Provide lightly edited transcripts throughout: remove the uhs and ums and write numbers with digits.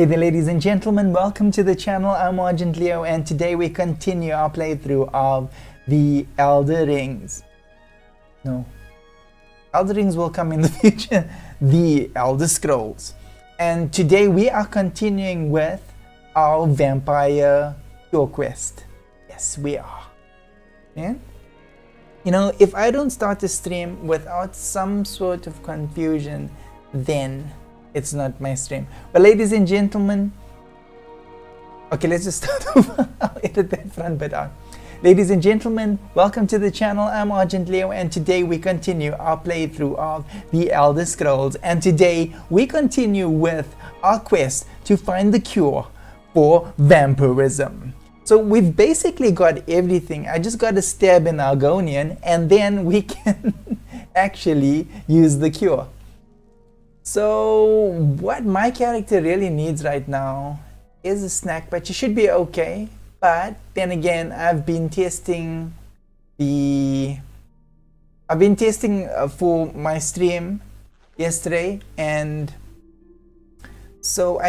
Hey there, ladies and gentlemen, welcome to the channel. I'm Argent Leo, and today we continue our playthrough of the Elder Rings. No, Elder Rings will come in the future. The Elder Scrolls. And today we are continuing with our Vampire Cure Quest. Yes, we are. Yeah? You know, if I don't start the stream without some sort of confusion, then it's not my stream. But ladies and gentlemen, okay, let's just start over. I'll edit that front bit out. Ladies and gentlemen, welcome to the channel. I'm Argent Leo, and today we continue our playthrough of the Elder Scrolls. And today we continue with our quest to find the cure for vampirism. So we've basically got everything. I just got to stab an Argonian, and then we can actually use the cure. So what my character really needs right now is a snack, but she should be okay. But then again, I've been testing for my stream yesterday, and so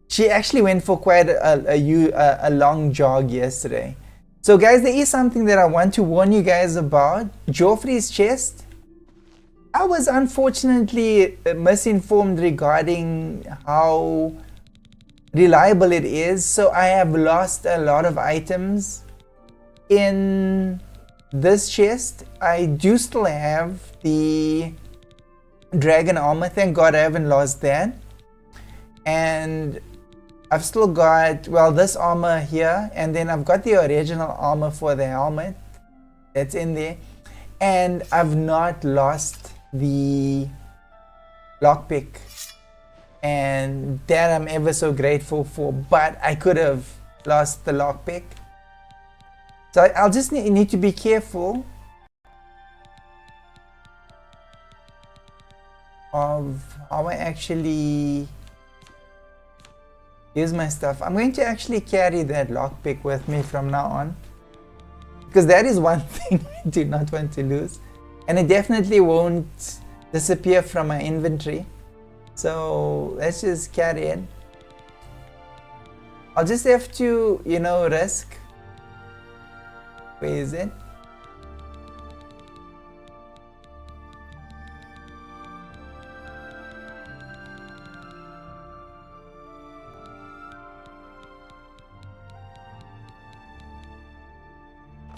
she actually went for quite a long jog yesterday. So guys, there is something that I want to warn you guys about. Joffrey's chest, I was unfortunately misinformed regarding how reliable it is, so I have lost a lot of items in this chest. I do still have the dragon armor, thank God I haven't lost that. And I've still got, well, this armor here, and then I've got the original armor for the helmet that's in there, and I've not lost the lockpick, and that I'm ever so grateful for, but I could have lost the lockpick. So I'll just need to be careful of how I actually use my stuff. I'm going to actually carry that lockpick with me from now on, because that is one thing I do not want to lose. And it definitely won't disappear from my inventory. So let's just carry it. I'll just have to, you know, risk. Where is it?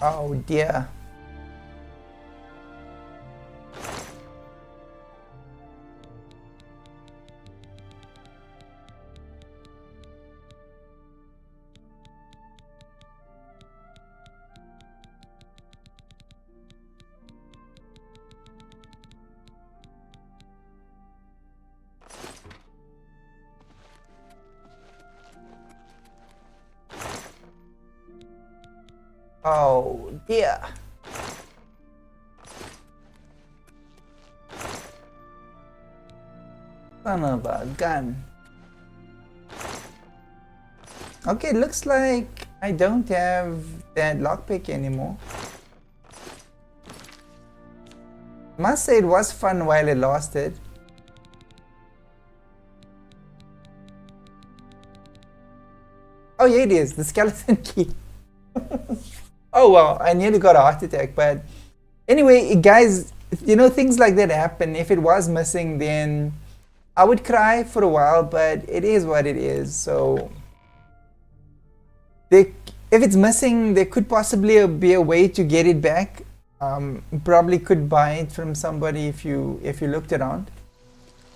Oh dear. Oh dear. Son of a gun. Okay, looks like I don't have that lockpick anymore. Must say it was fun while I lost it. Oh yeah, it is, the skeleton key. Oh well, I nearly got a heart attack, but anyway, guys, you know, things like that happen. If it was missing, then I would cry for a while, but it is what it is. So if it's missing, there could possibly be a way to get it back. Probably could buy it from somebody if you looked around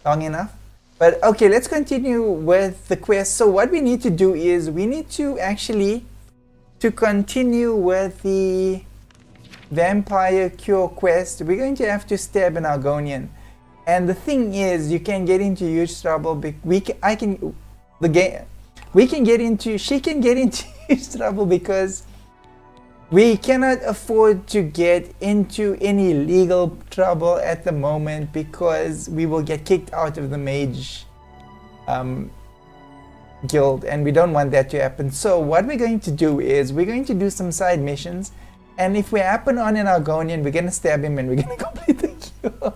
long enough. But okay, let's continue with the quest. So what we need to do is we need to actually continue with the Vampire Cure quest. We're going to have to stab an Argonian, and the thing is, you can get into huge trouble. She can get into huge trouble because we cannot afford to get into any legal trouble at the moment, because we will get kicked out of the mage guild, and we don't want that to happen. So what we're going to do is we're going to do some side missions, and if we happen on an Argonian, we're going to stab him and we're going to complete the cure.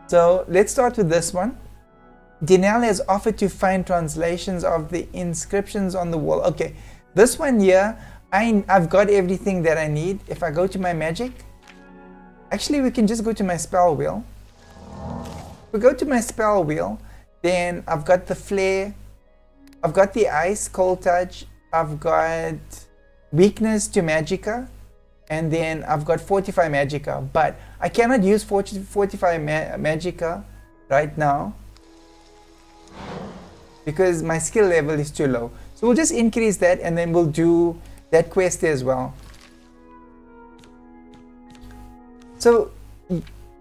So let's start with this one. Dinelle has offered to find translations of the inscriptions on the wall. Okay, this one here, I've got everything that I need. If I go to my magic, actually we can just go to my spell wheel. If we go to my spell wheel, then I've got the flare, I've got the ice, cold touch, I've got weakness to magicka, and then I've got fortify magicka. But I cannot use fortify magicka right now because my skill level is too low. So we'll just increase that and then we'll do that quest as well. So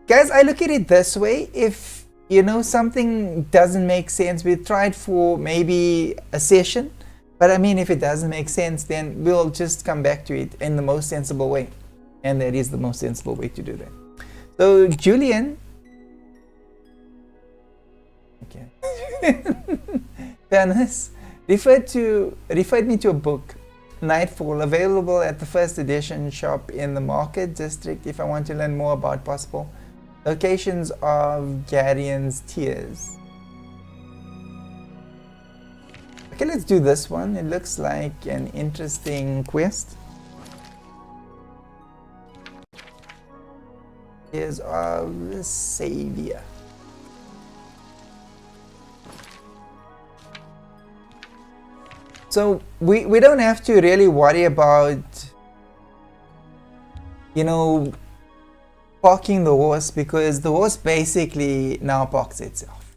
guys, I look at it this way. If you know something doesn't make sense, we tried for maybe a session, but I mean if it doesn't make sense, then we'll just come back to it in the most sensible way, and that is the most sensible way to do that. So Julian, okay. Fairness referred me to a book, Nightfall, available at the first edition shop in the Market District if I want to learn more about possible locations of Garian's Tears. Okay, let's do this one. It looks like an interesting quest. Tears of the Savior. So we don't have to really worry about, you know, parking the horse, because the horse basically now parks itself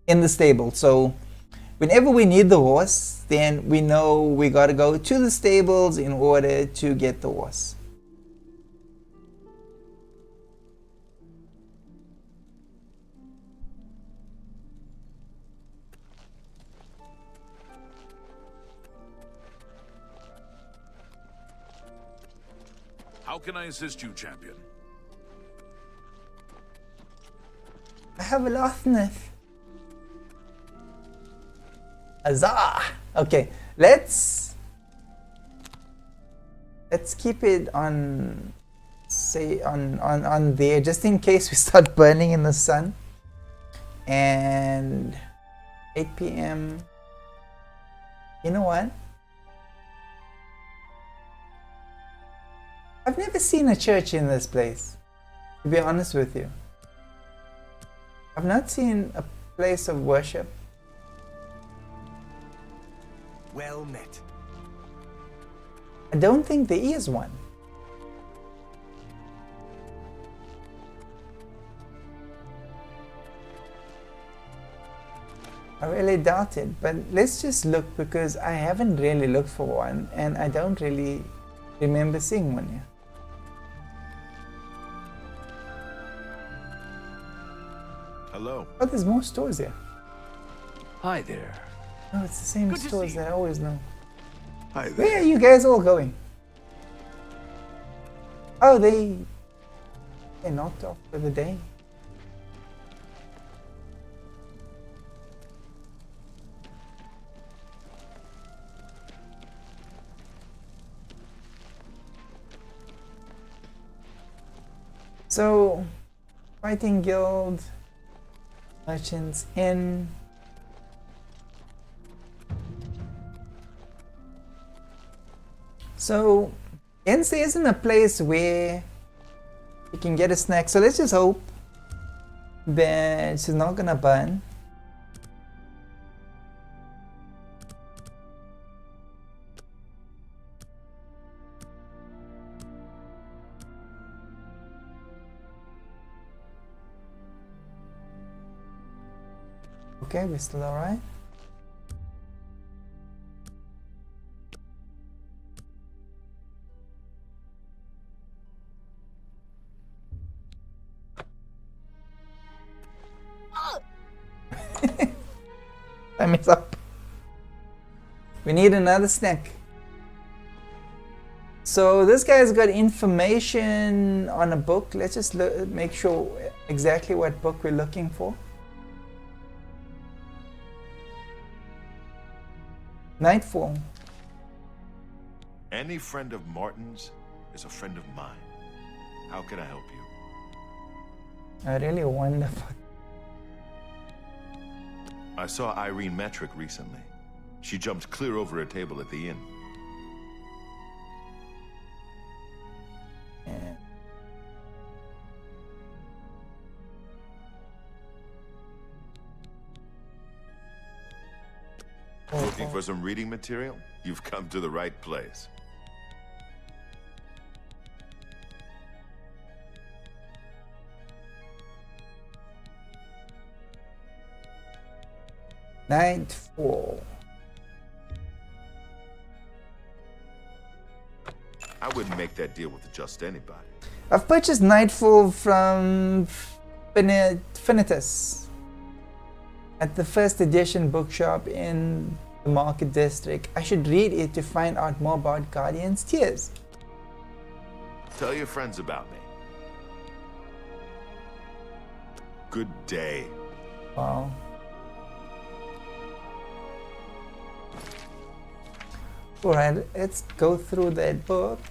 in the stable. So whenever we need the horse, then we know we got to go to the stables in order to get the horse. How can I assist you, champion? I have a Lothnith. Huzzah! Okay, let's keep it on, say on there, just in case we start burning in the sun. And 8 p.m. You know what? I've never seen a church in this place, to be honest with you. I've not seen a place of worship. Well met. I don't think there is one. I really doubt it, but let's just look, because I haven't really looked for one and I don't really remember seeing one yet. Hello. Oh, there's more stores here. Hi there. No, it's the same Good to stores see that I always know. Hi there. Where are you guys all going? Oh, they knocked off for the day. So, Fighting Guild, Merchants Inn. So, Ins isn't a place where you can get a snack. So let's just hope that she's not gonna burn. Okay, we're still alright. Time is up. We need another snack. So this guy's got information on a book. Let's just make sure exactly what book we're looking for. Nightfall. Any friend of Martin's is a friend of mine. How can I help you? I really wonder. I saw Irene Metric recently. She jumped clear over a table at the inn. And Looking for some reading material? You've come to the right place. Nightfall. I wouldn't make that deal with just anybody. I've purchased Nightfall from Finitus at the first edition bookshop in the Market District. I should read it to find out more about Guardian's Tears. Tell your friends about me. Good day. Wow. Alright, let's go through that book.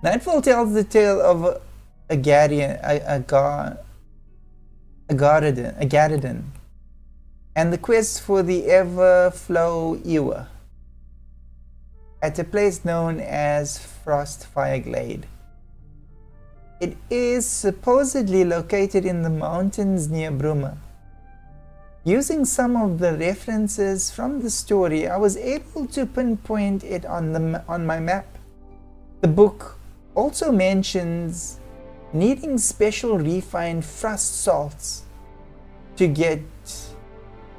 Nightfall tells the tale of a Garridan, and the quest for the Everflow Ewer at a place known as Frostfire Glade. It is supposedly located in the mountains near Bruma. Using some of the references from the story, I was able to pinpoint it on my map. The book also mentions needing special refined frost salts to get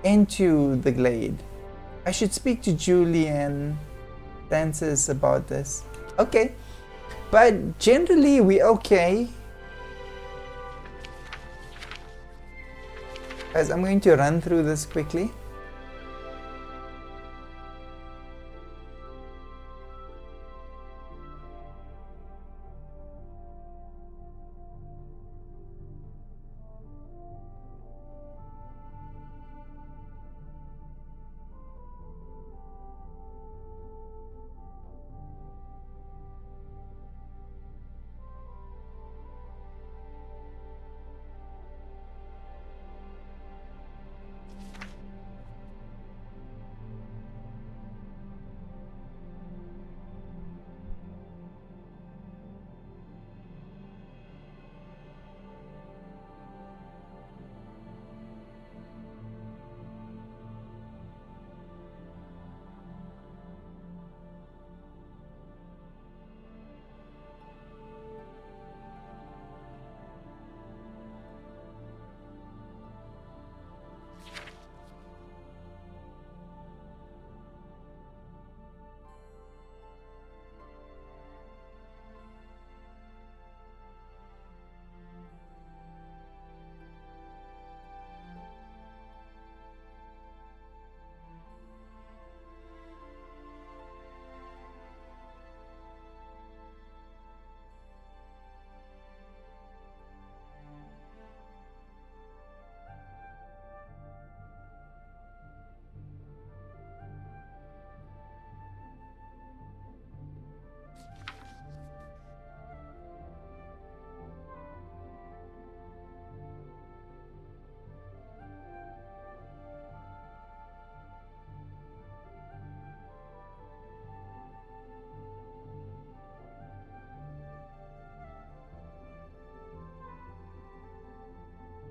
into the glade. I should speak to Julie and Francis about this. Okay. But generally, we're okay. Guys, I'm going to run through this quickly.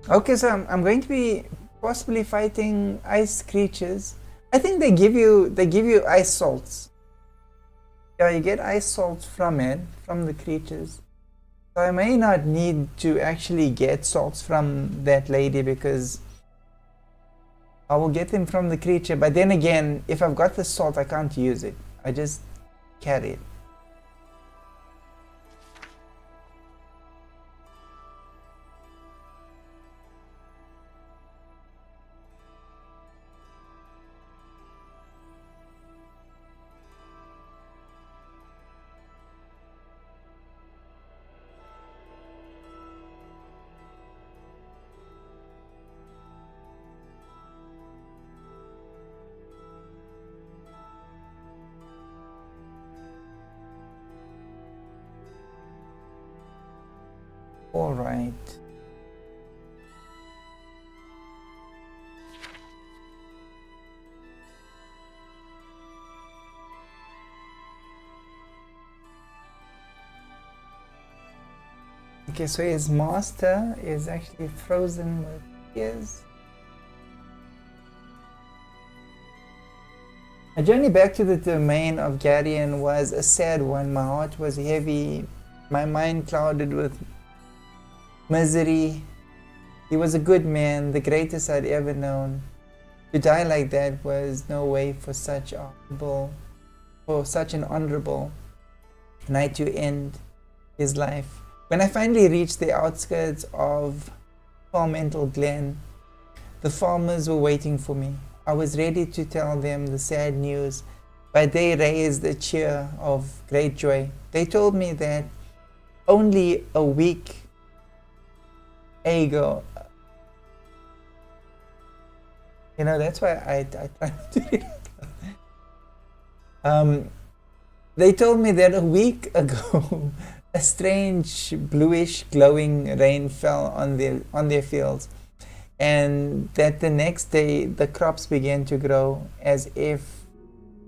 Okay, so I'm going to be possibly fighting ice creatures. I think they give you ice salts. Yeah, you get ice salts from the creatures. So I may not need to actually get salts from that lady because I will get them from the creature. But then again, if I've got the salt, I can't use it. I just carry it. right. Okay, so his master is actually frozen with tears. A journey back to the domain of Garion was a sad one. My heart was heavy, my mind clouded with misery. He was a good man, the greatest I'd ever known. To die like that was no way for such an honorable night to end his life. When I finally reached the outskirts of Palmental Glen, the farmers were waiting for me. I was ready to tell them the sad news, but they raised a cheer of great joy. They told me that only a week ago, you know, that's why I try not to read it. They told me that a week ago, a strange bluish glowing rain fell on their fields, and that the next day the crops began to grow as if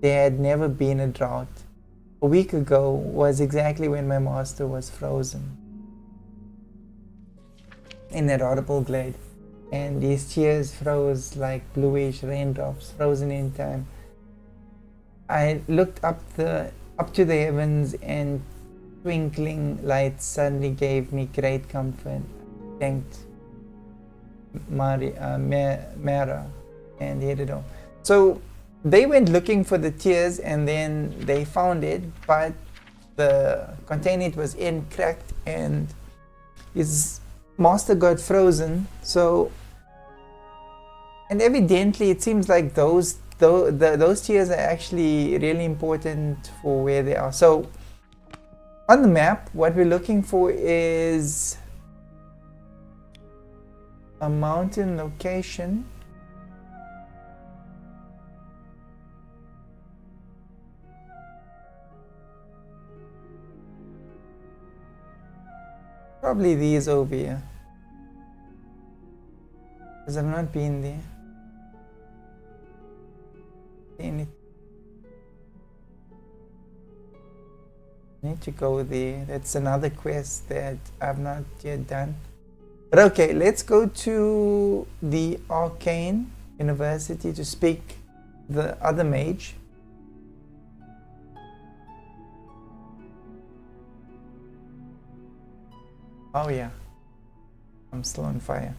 there had never been a drought. A week ago was exactly when my master was frozen in that audible glade, and his tears froze like bluish raindrops frozen in time. I looked up to the heavens, and twinkling lights suddenly gave me great comfort. I thanked Mara and headed home. So they went looking for the tears, and then they found it, but the container it was in cracked, and his master got frozen. So, and evidently it seems like those tears are actually really important for where they are. So on the map, what we're looking for is a mountain location. Probably these over here, because I've not been there. I need to go there. That's another quest that I've not yet done. But okay, let's go to the Arcane University to speak the other mage. Oh yeah, I'm still on fire.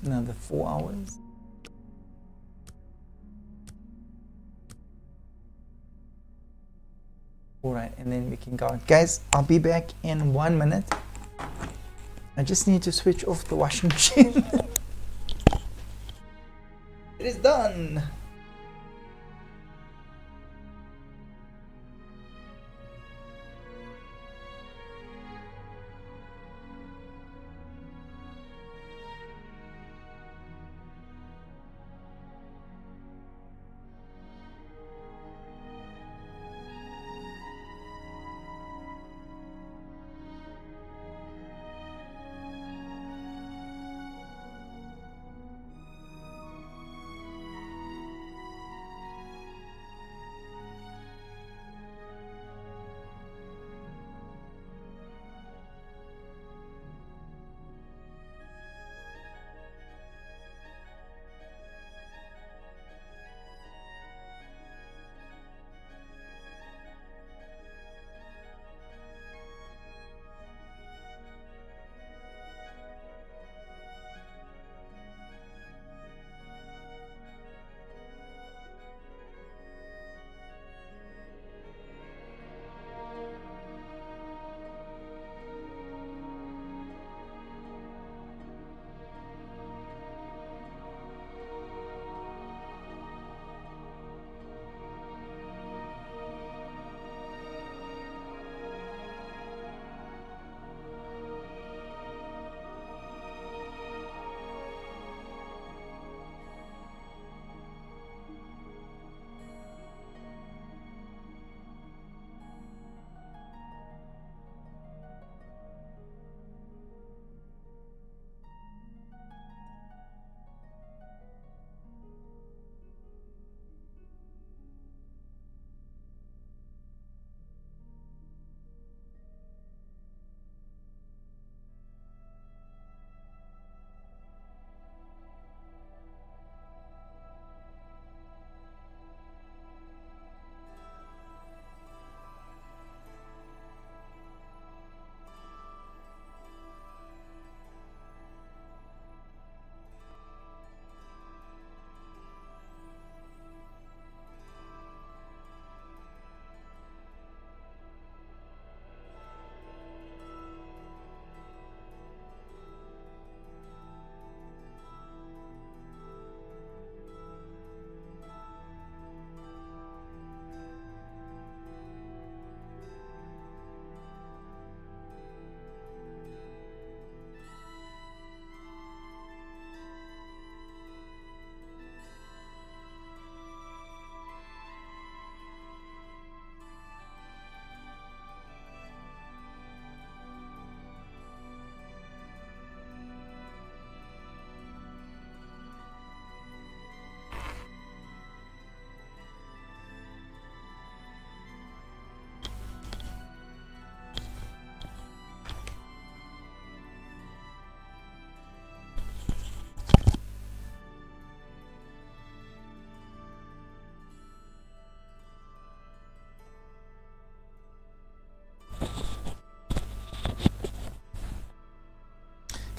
Another 4 hours. Alright, and then we can go. Guys, I'll be back in 1 minute. I just need to switch off the washing machine. It is done.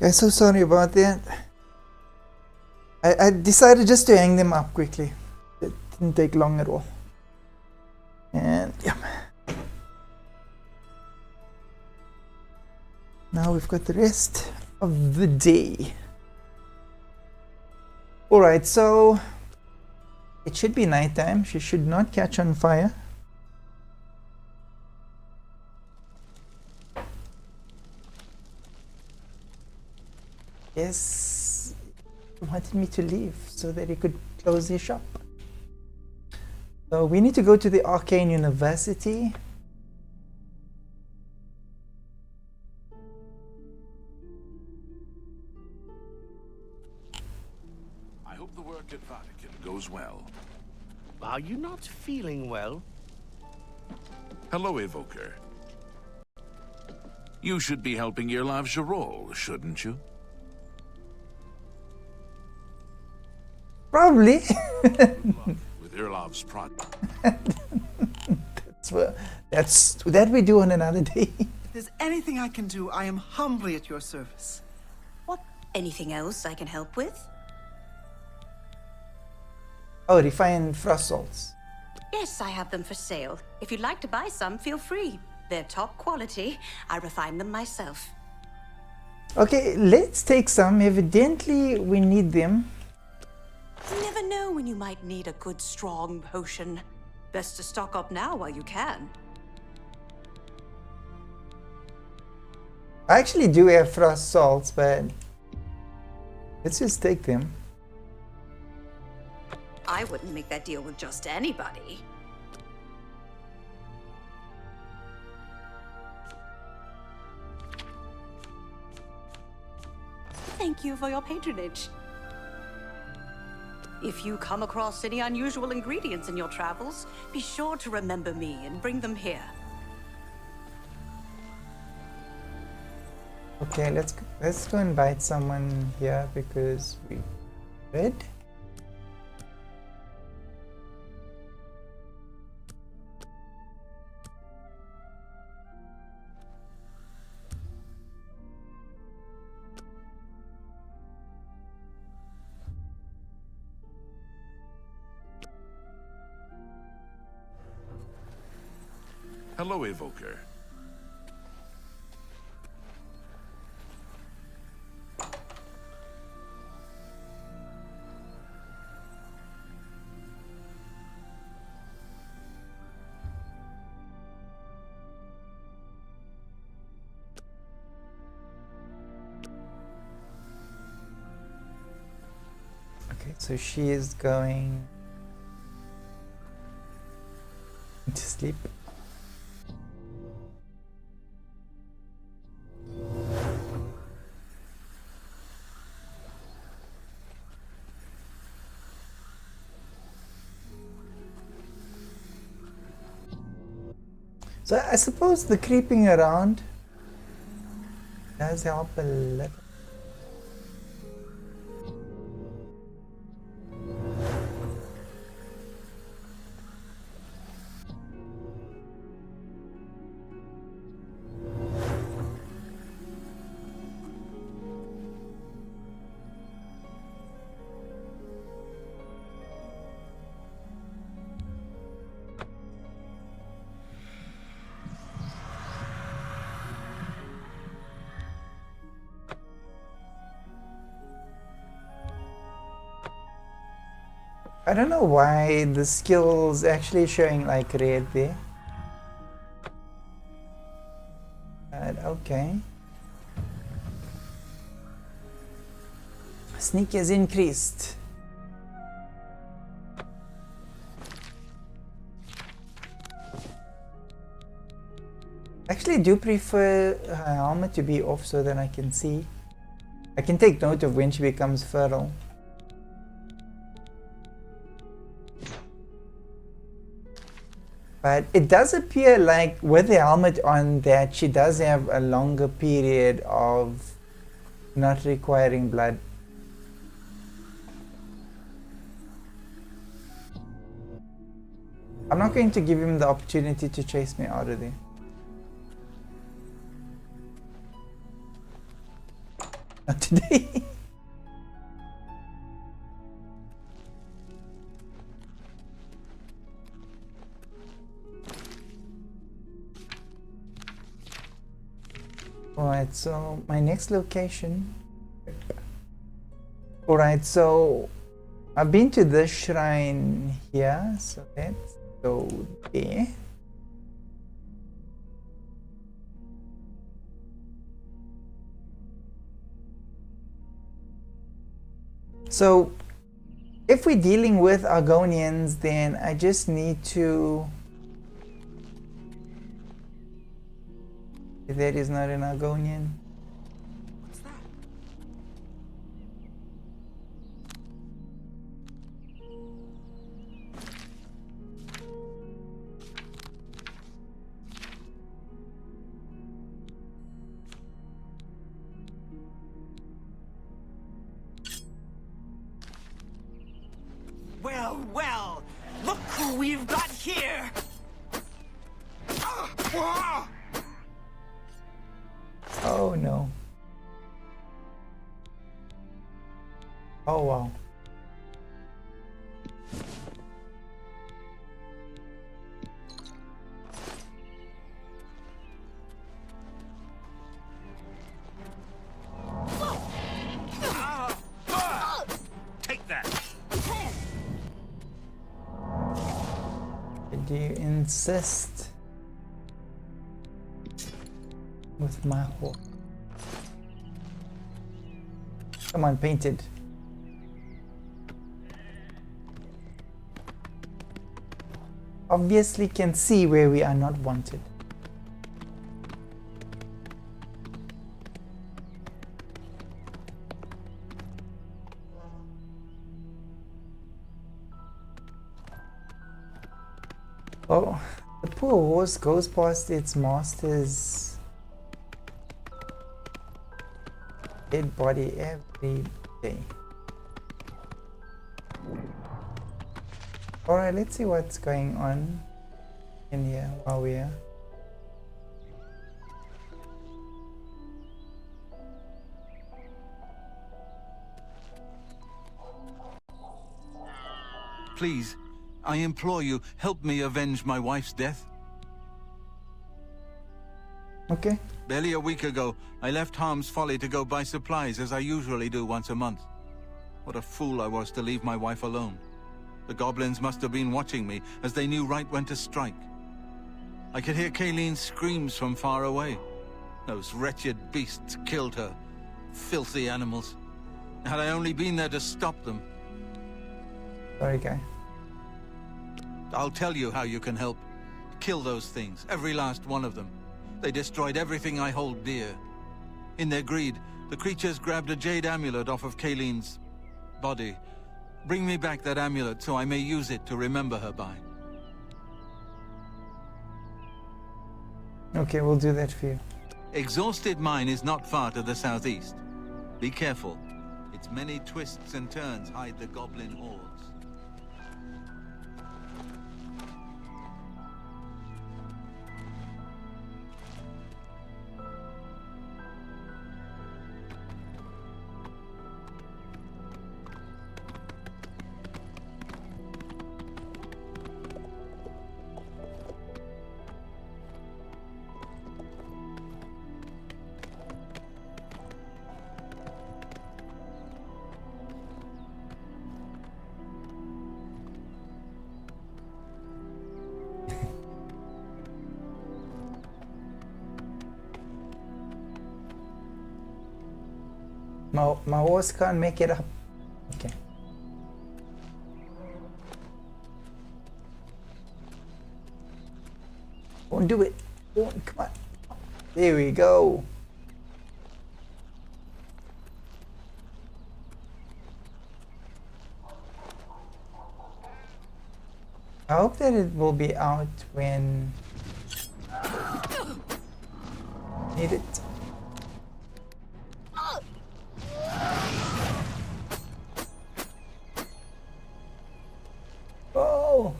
Guys, so sorry about that. I decided just to hang them up quickly. It didn't take long at all. And yeah. Now we've got the rest of the day. Alright, so it should be nighttime. She should not catch on fire. Yes, he wanted me to leave so that he could close his shop. So we need to go to the Arcane University. I hope the work at Vatican goes well. Are you not feeling well? Hello, Evoker. You should be helping Irlav Jarol, shouldn't you? Probably. With Irlav's project. That we do on another day. If there's anything I can do, I am humbly at your service. What? Anything else I can help with? Oh, refined frost salts. Yes, I have them for sale. If you'd like to buy some, feel free. They're top quality. I refine them myself. Okay, let's take some. Evidently, we need them. You never know when you might need a good, strong potion. Best to stock up now while you can. I actually do have frost salts, but let's just take them. I wouldn't make that deal with just anybody. Thank you for your patronage. If you come across any unusual ingredients in your travels, be sure to remember me and bring them here. Okay, let's go invite someone here because we read. Hello, Evoker. Okay, so she is going to sleep. So I suppose the creeping around does help a little. I don't know why the skill's actually showing like red there. But okay. Sneak has increased. Actually, do prefer her helmet to be off so that I can see. I can take note of when she becomes feral. But it does appear like with the helmet on that she does have a longer period of not requiring blood. I'm not going to give him the opportunity to chase me out of there. Not today. Alright, so my next location. Alright, so I've been to this shrine here, so let's go there. So if we're dealing with Argonians, then I just need to... That is not an Argonian. What's that? Well, well, look who we've got here! Oh no. Oh wow. Take that! Do you insist with my horse? Come on, painted. Obviously can see where we are not wanted. Oh, the poor horse goes past its master's dead body every day. Alright, let's see what's going on in here while we're here. Please, I implore you, help me avenge my wife's death. Okay. Barely a week ago, I left Harm's Folly to go buy supplies as I usually do once a month. What a fool I was to leave my wife alone. The goblins must have been watching me, as they knew right when to strike. I could hear Kayleen's screams from far away. Those wretched beasts killed her. Filthy animals. Had I only been there to stop them. Sorry, guy. I'll tell you how you can help. Kill those things, every last one of them. They destroyed everything I hold dear. In their greed, the creatures grabbed a jade amulet off of Kayleen's body. Bring me back that amulet so I may use it to remember her by. Okay, we'll do that for you. Exhausted Mine is not far to the southeast. Be careful. Its many twists and turns hide the goblin hordes. My horse can't make it up. Okay. Won't do it. Won't, come on. There we go. I hope that it will be out when need it. Oh,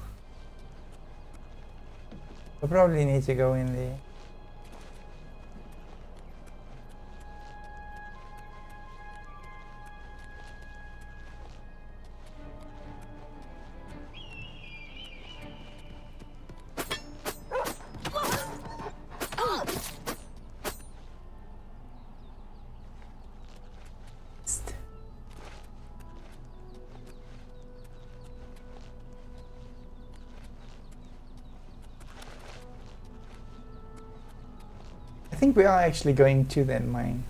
we probably need to go in there. think we are actually going to that mine.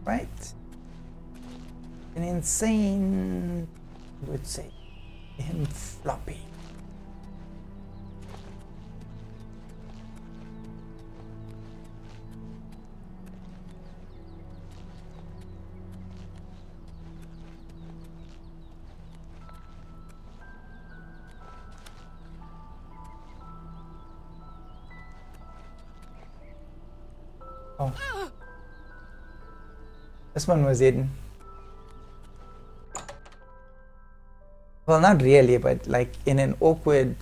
Right? An insane, I would say, him floppy. Oh. This one was hidden. Well, not really, but like in an awkward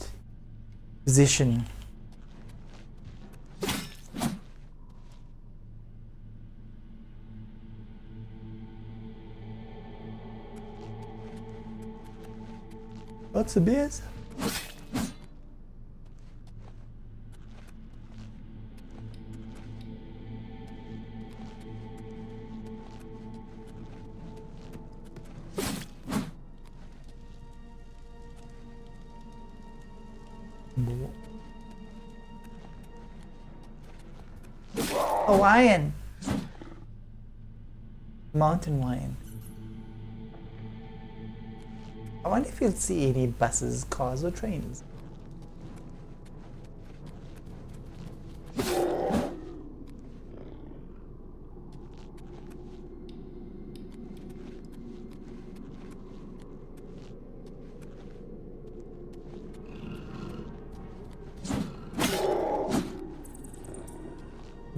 position. Lots of beers. Hawaiian. Mountain wine. I wonder if you'll see any buses, cars, or trains.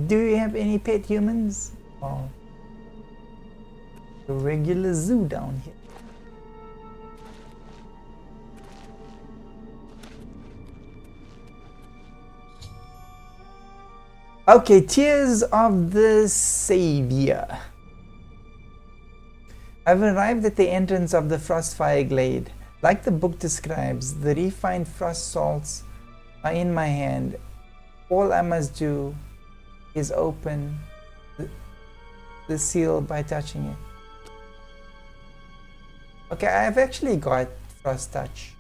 Do you have any pet humans? Oh, a regular zoo down here. Okay, Tears of the Savior. I've arrived at the entrance of the Frostfire Glade. Like the book describes, the refined frost salts are in my hand. All I must do is open the seal by touching it. Okay, I've actually got Frost Touch.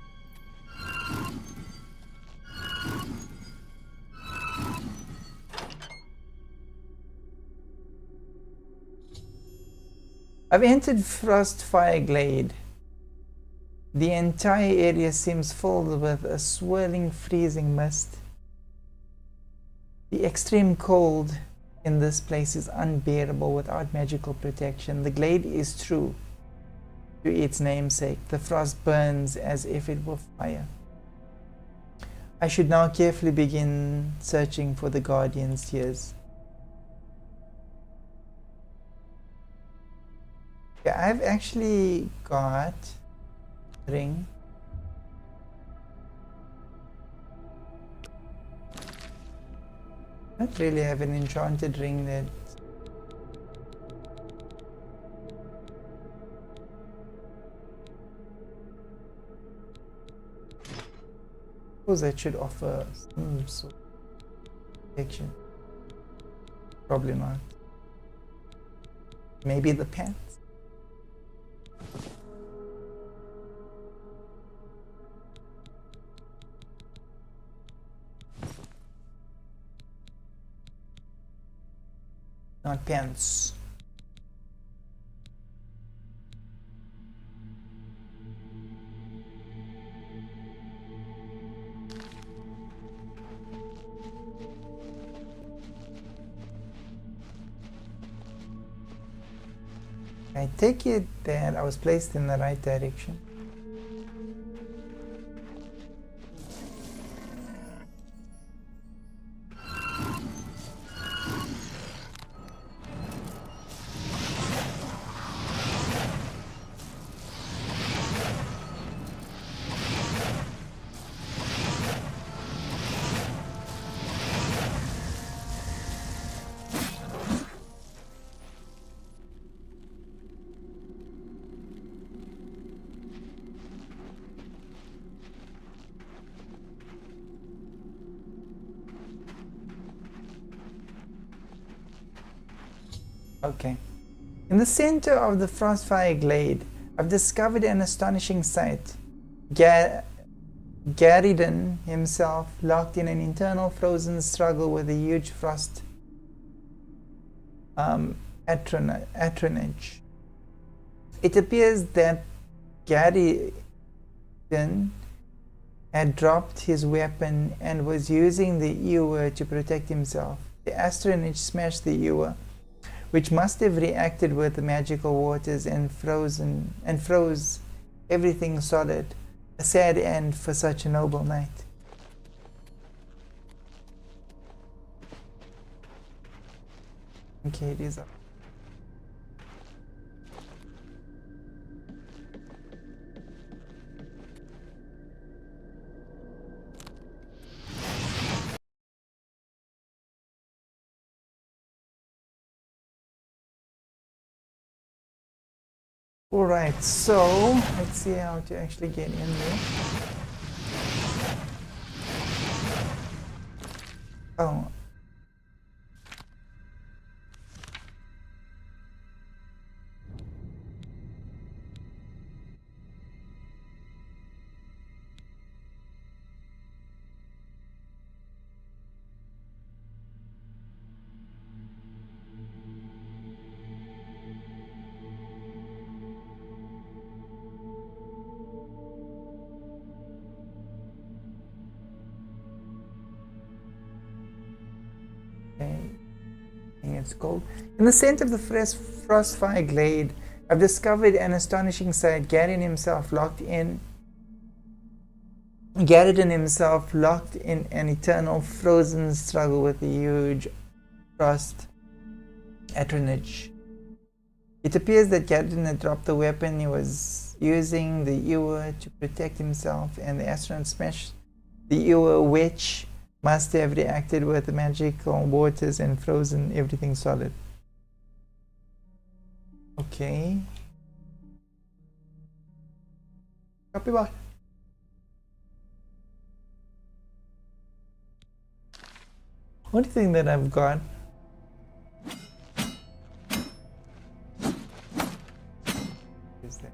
I've entered Frostfire Glade. The entire area seems filled with a swirling, freezing mist. The extreme cold in this place is unbearable without magical protection. The glade is true to its namesake. The frost burns as if it were fire. I should now carefully begin searching for the Guardian's tears. Yeah, I've actually got a ring. I don't really have an enchanted ring that suppose that should offer some sort of protection. Probably not. Maybe the pants. Not pants. I take it that I was placed in the right direction. Okay. In the center of the Frostfire Glade, I've discovered an astonishing sight. Garridan himself, locked in an internal frozen struggle with a huge frost atronach. It appears that Garridan had dropped his weapon and was using the ewer to protect himself. The astronach smashed the ewer, which must have reacted with the magical waters and froze everything solid. A sad end for such a noble knight. Okay, these are. Alright, so let's see how to actually get in there. Oh. It's cold. In the center of the Frostfire Glade, I've discovered an astonishing sight. Garridan himself locked in an eternal frozen struggle with a huge frost atronach. It appears that Garridan had dropped the weapon he was using, the ewer, to protect himself, and the astronaut smashed the ewer, which must have reacted with the magical waters and frozen everything solid. Okay. Copy bot. One thing that I've got is that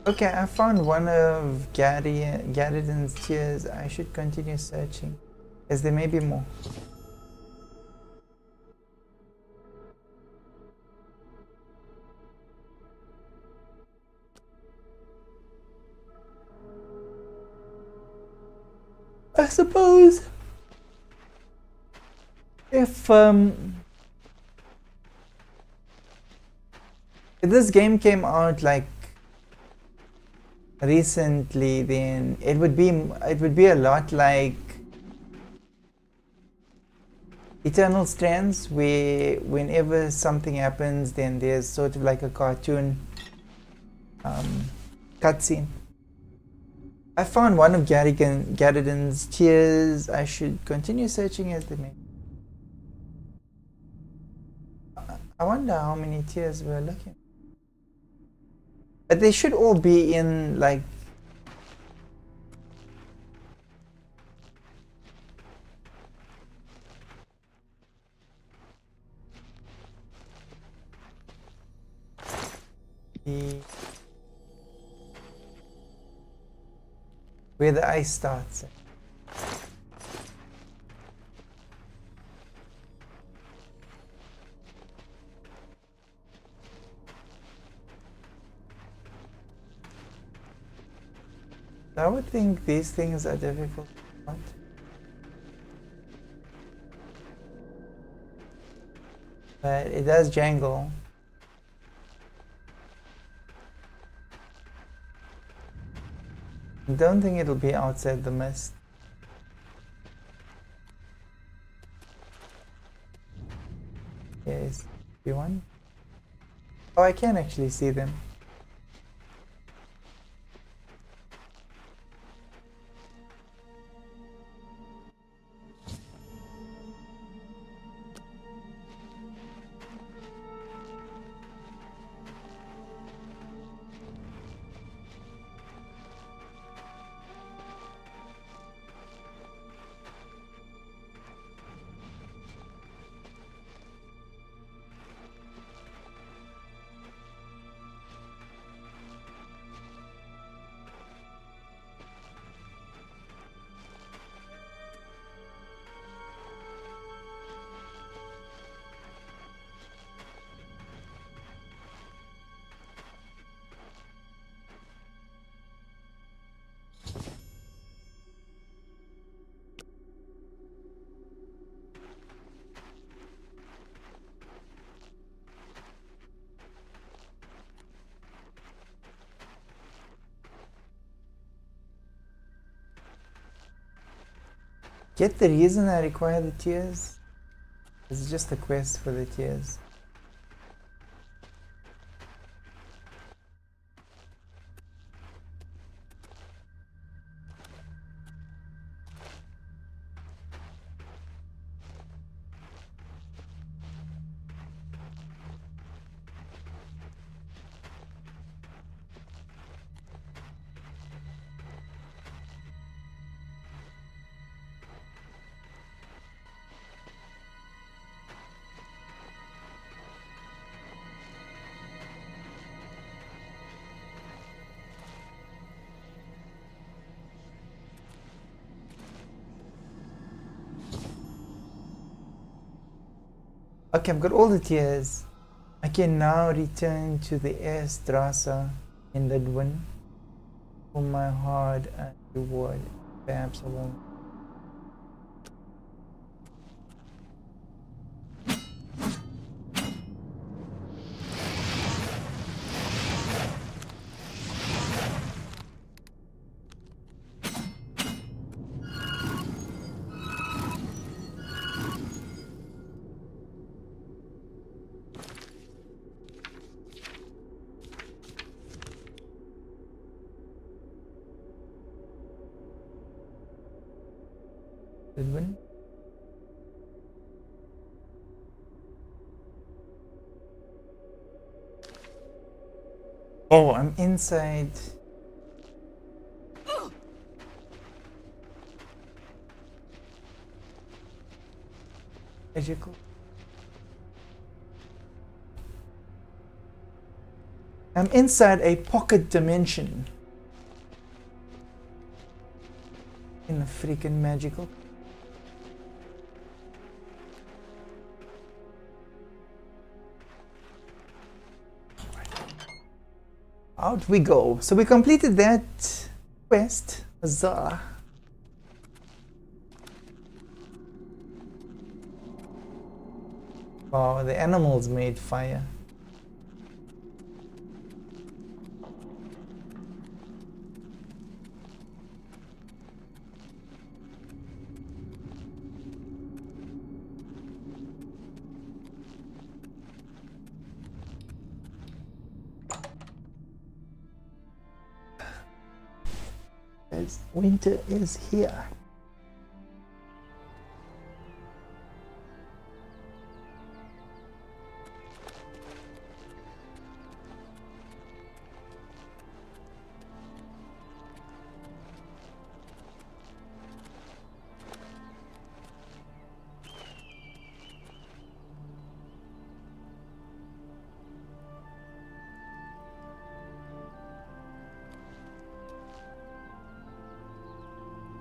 okay, I found one of Garridan's tears. I should continue searching, as there may be more. I suppose if this game came out like recently, then it would be a lot like Eternal Strands, where whenever something happens, then there's sort of like a cartoon cutscene. I found one of Garridan's tears. I should continue searching as the main. I wonder how many tears we're looking. But they should all be in like where the ice starts. I would think these things are difficult. But it does jangle. I don't think it'll be outside the mist. Yes, you want? Oh, I can actually see them. get the reason I require the tears? It's just a quest for the tears. Okay, I've got all the tiers. I can now return to the Strasse in Lidwin for my hard reward. Perhaps I won't. Lidwin. Oh, I'm inside. Magical. I'm inside a pocket dimension. In a freaking magical. Out we go. So we completed that quest. Huzzah. Wow, the animals made fire. As winter is here.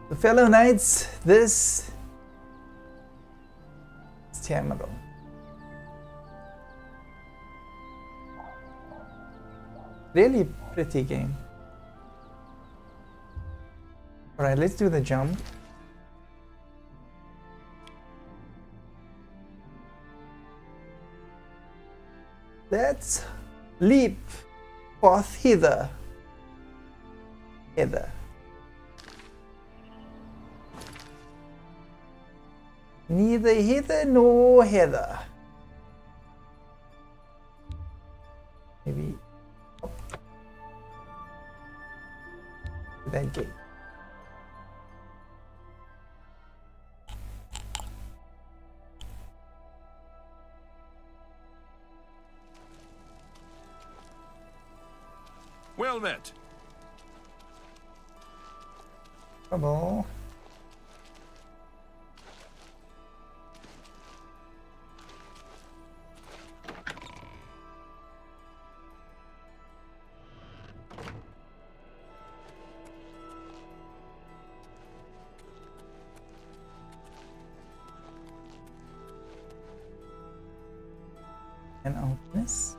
So fellow knights, this is Tamaro. Really pretty game. Alright, let's do the jump. Let's leap forth hither. Hither. Neither hither nor hither. Maybe up to that gate. Well met. Trouble. And openness.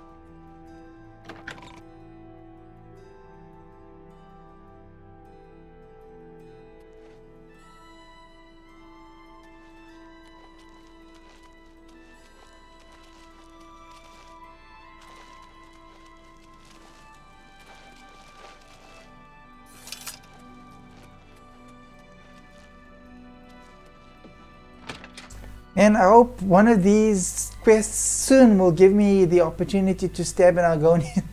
And I hope one of these quests soon will give me the opportunity to stab an Argonian.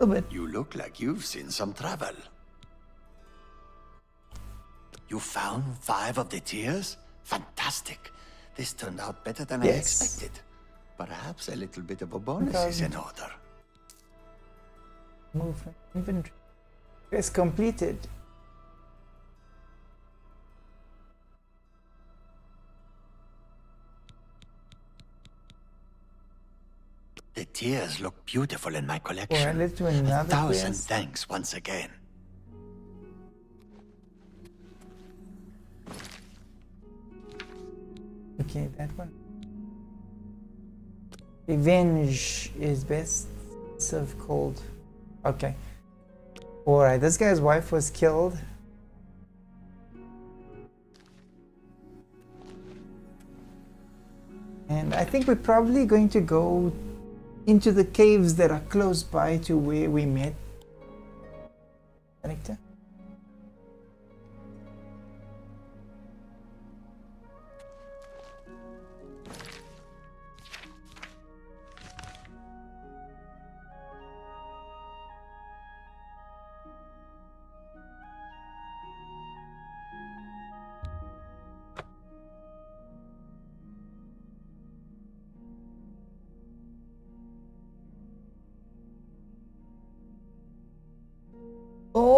But You look like you've seen some travel. You found 5 of the tears? Fantastic. This turned out better than I Yes. expected. Perhaps a little bit of a bonus is in order. movement inventory. Quest completed. The tears look beautiful in my collection. Alright, let's do another 1,000 quest. thanks once again. Okay, that one. Revenge is best served cold. Okay. Alright, this guy's wife was killed. And I think we're probably going to go into the caves that are close by to where we met character.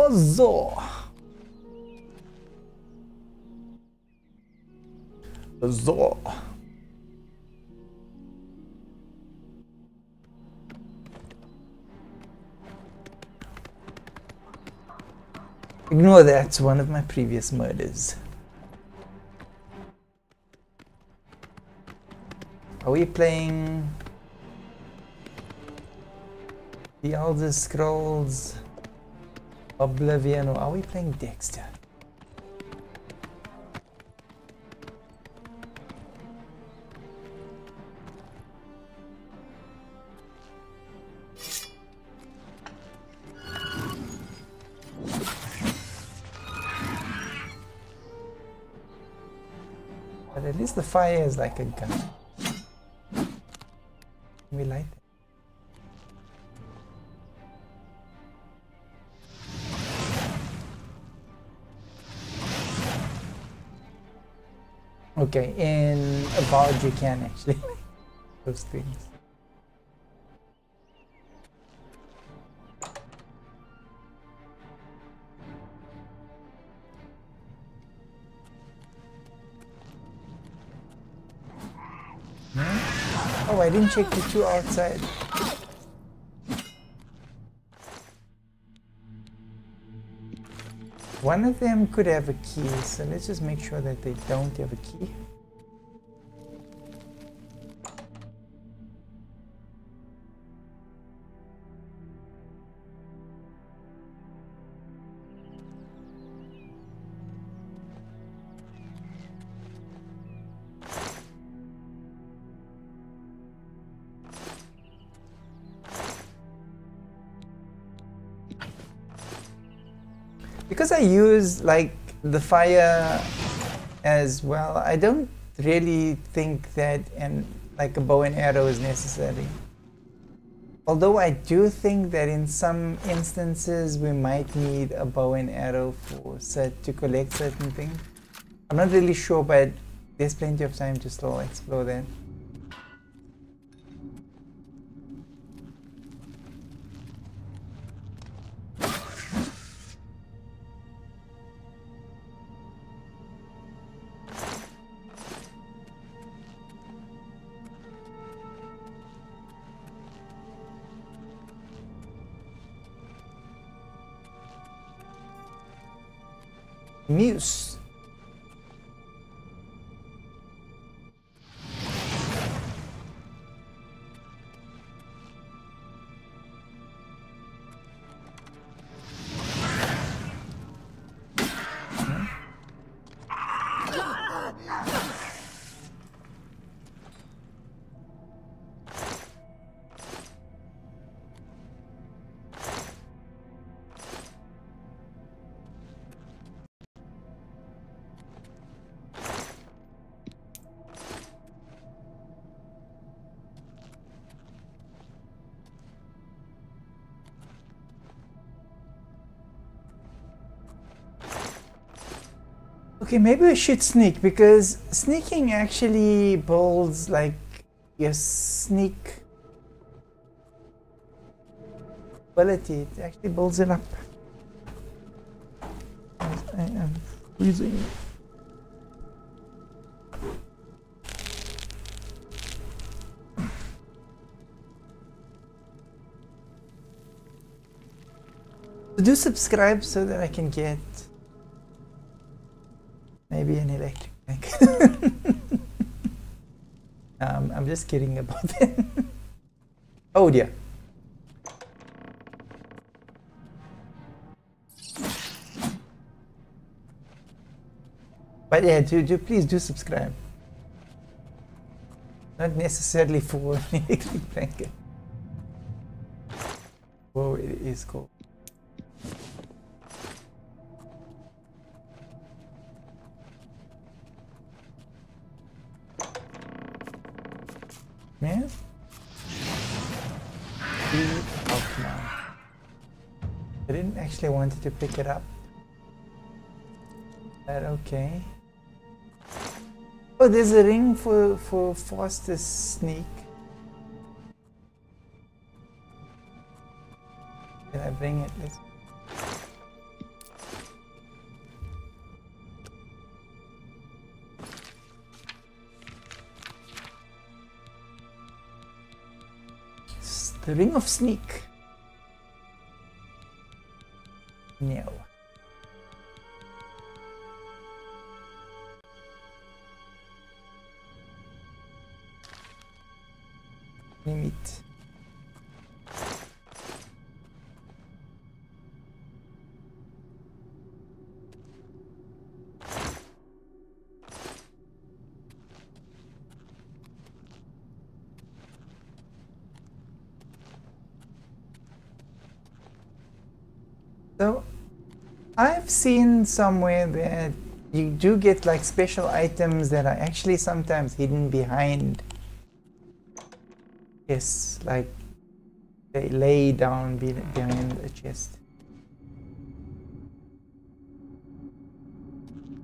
So. Ignore that, it's one of my previous murders. Are we playing The Elder Scrolls Oblivion, or are we playing Dexter? But at least the fire is like a gun. Can we light it? Okay, in Avowed you can actually those things. Oh, I didn't check the two outside. One of them could have a key, so let's just make sure that they don't have a key. Because I use like the fire as well, I don't really think that like a bow and arrow is necessary. Although I do think that in some instances we might need a bow and arrow to collect certain things. I'm not really sure, but there's plenty of time to still explore that. Muse. Okay, maybe we should sneak, because sneaking actually builds like your sneak ability. It actually builds it up. I am freezing. Do subscribe so that I can get maybe an electric bike. I'm just kidding about that. Oh dear. But yeah, please do subscribe. Not necessarily for an electric blanket. Whoa, it is cool. Yeah? Oh, come on. I didn't actually want to pick it up. But okay. Oh, there's a ring for fastest sneak. Can I bring it? Let's... The ring of sneak. No. Limit. So, I've seen somewhere that you do get like special items that are actually sometimes hidden behind. Yes, like they lay down behind a chest.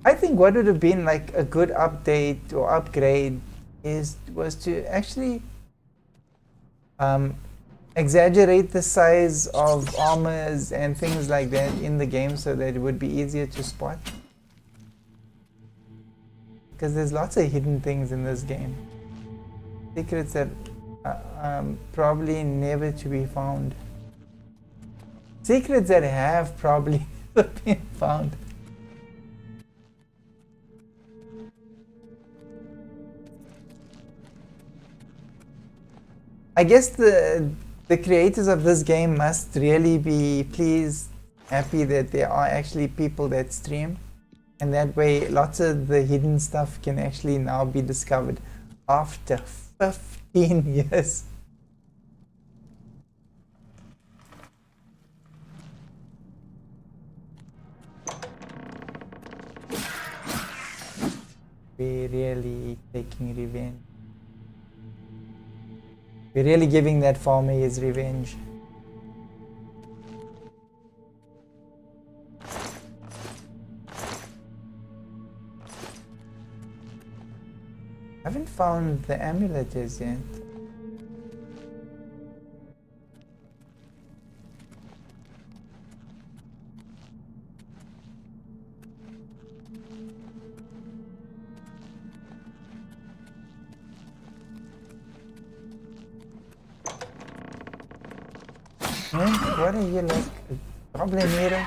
I think what would have been like a good update or upgrade was to actually exaggerate the size of armors and things like that in the game so that it would be easier to spot. Because there's lots of hidden things in this game. Secrets that are probably never to be found. Secrets that have probably never been found. I guess the creators of this game must really be happy that there are actually people that stream, and that way lots of the hidden stuff can actually now be discovered after 15 years. We're really taking revenge. We're really giving that farmer his revenge. I haven't found the amulet as yet. Man, what are you, like a goblin eater?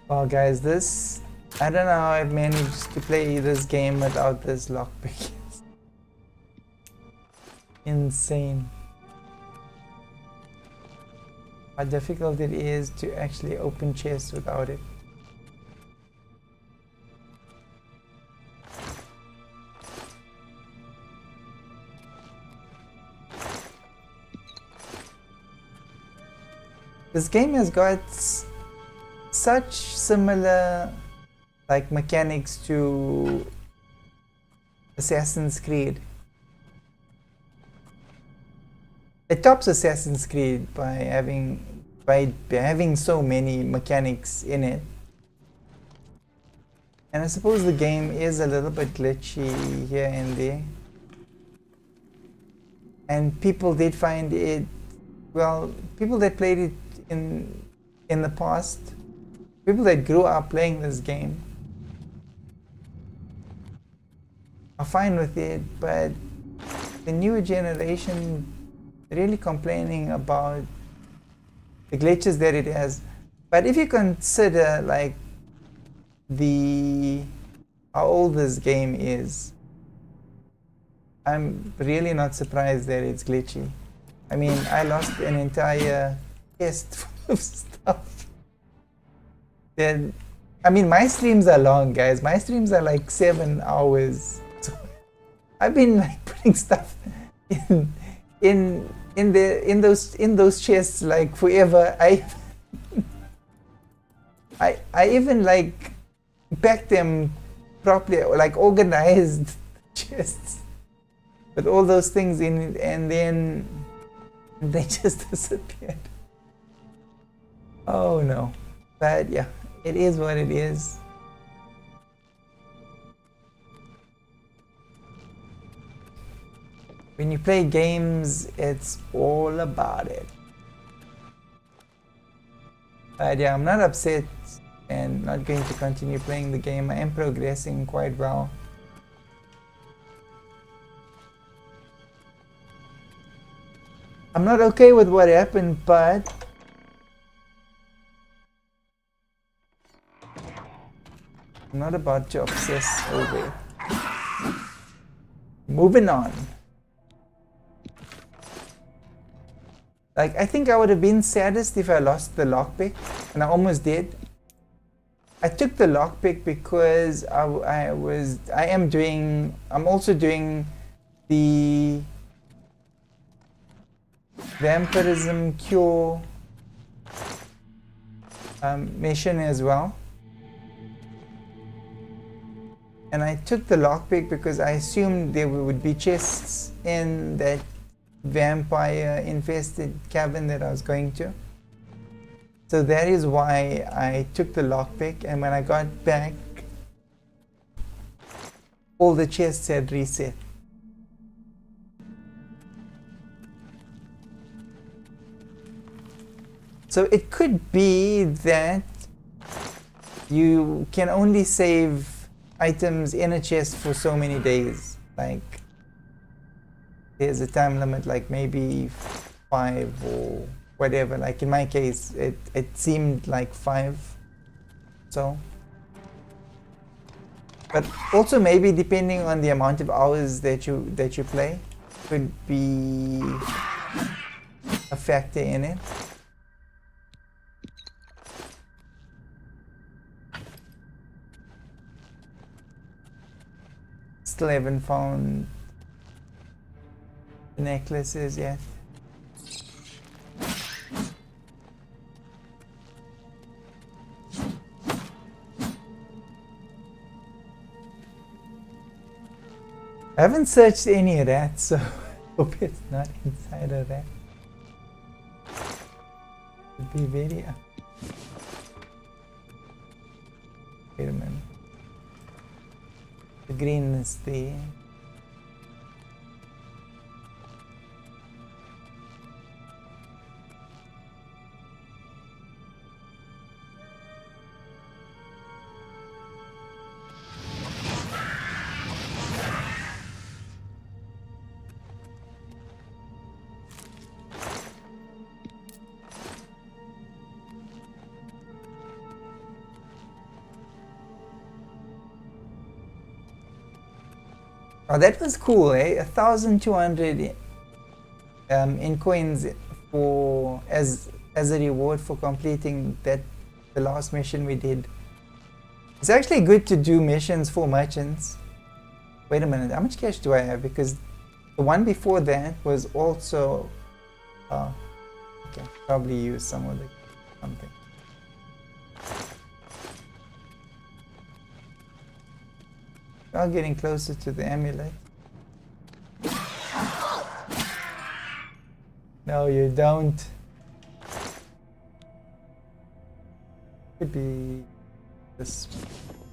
Well guys, I don't know how I've managed to play this game without this lockpick. Insane. How difficult it is to actually open chests without it. This game has got such similar like mechanics to Assassin's Creed. it tops Assassin's Creed by having so many mechanics in it. And I suppose the game is a little bit glitchy here and there. And people did find it, well, people that played it in the past, people that grew up playing this game are fine with it, but the newer generation really complaining about the glitches that it has. But if you consider like how old this game is, I'm really not surprised that it's glitchy. I mean, I lost an entire chest full of stuff. Then, I mean, my streams are long, guys. My streams are like 7 hours. So I've been like putting stuff in those chests like forever. I even like packed them properly, like organized chests with all those things in it, and then they just disappeared. Oh no. But yeah, it is what it is. When you play games, it's all about it. But yeah, I'm not upset and not going to continue playing the game. I am progressing quite well. I'm not okay with what happened, but I'm not about to obsess over it. Moving on. Like, I think I would have been saddest if I lost the lockpick, and I almost did. I took the lockpick because I'm also doing the vampirism cure mission as well. And I took the lockpick because I assumed there would be chests in that vampire infested cabin that I was going to. So that is why I took the lockpick, and when I got back, all the chests had reset. So it could be that you can only save items in a chest for so many days. Like, there's a time limit, like maybe 5 or whatever. Like in my case, it seemed like 5. So, but also maybe depending on the amount of hours that you play, could be a factor in it. Still haven't found the necklaces yet. I haven't searched any of that, so I hope it's not inside of that. Could be video. Wait a minute. The green is there. Oh, that was cool, eh? 1,200 in coins for as a reward for completing the last mission we did. It's actually good to do missions for merchants. Wait a minute, how much cash do I have? Because the one before that was also okay, probably use some of the something. Now getting closer to the amulet. No, No, you don't. Could be this.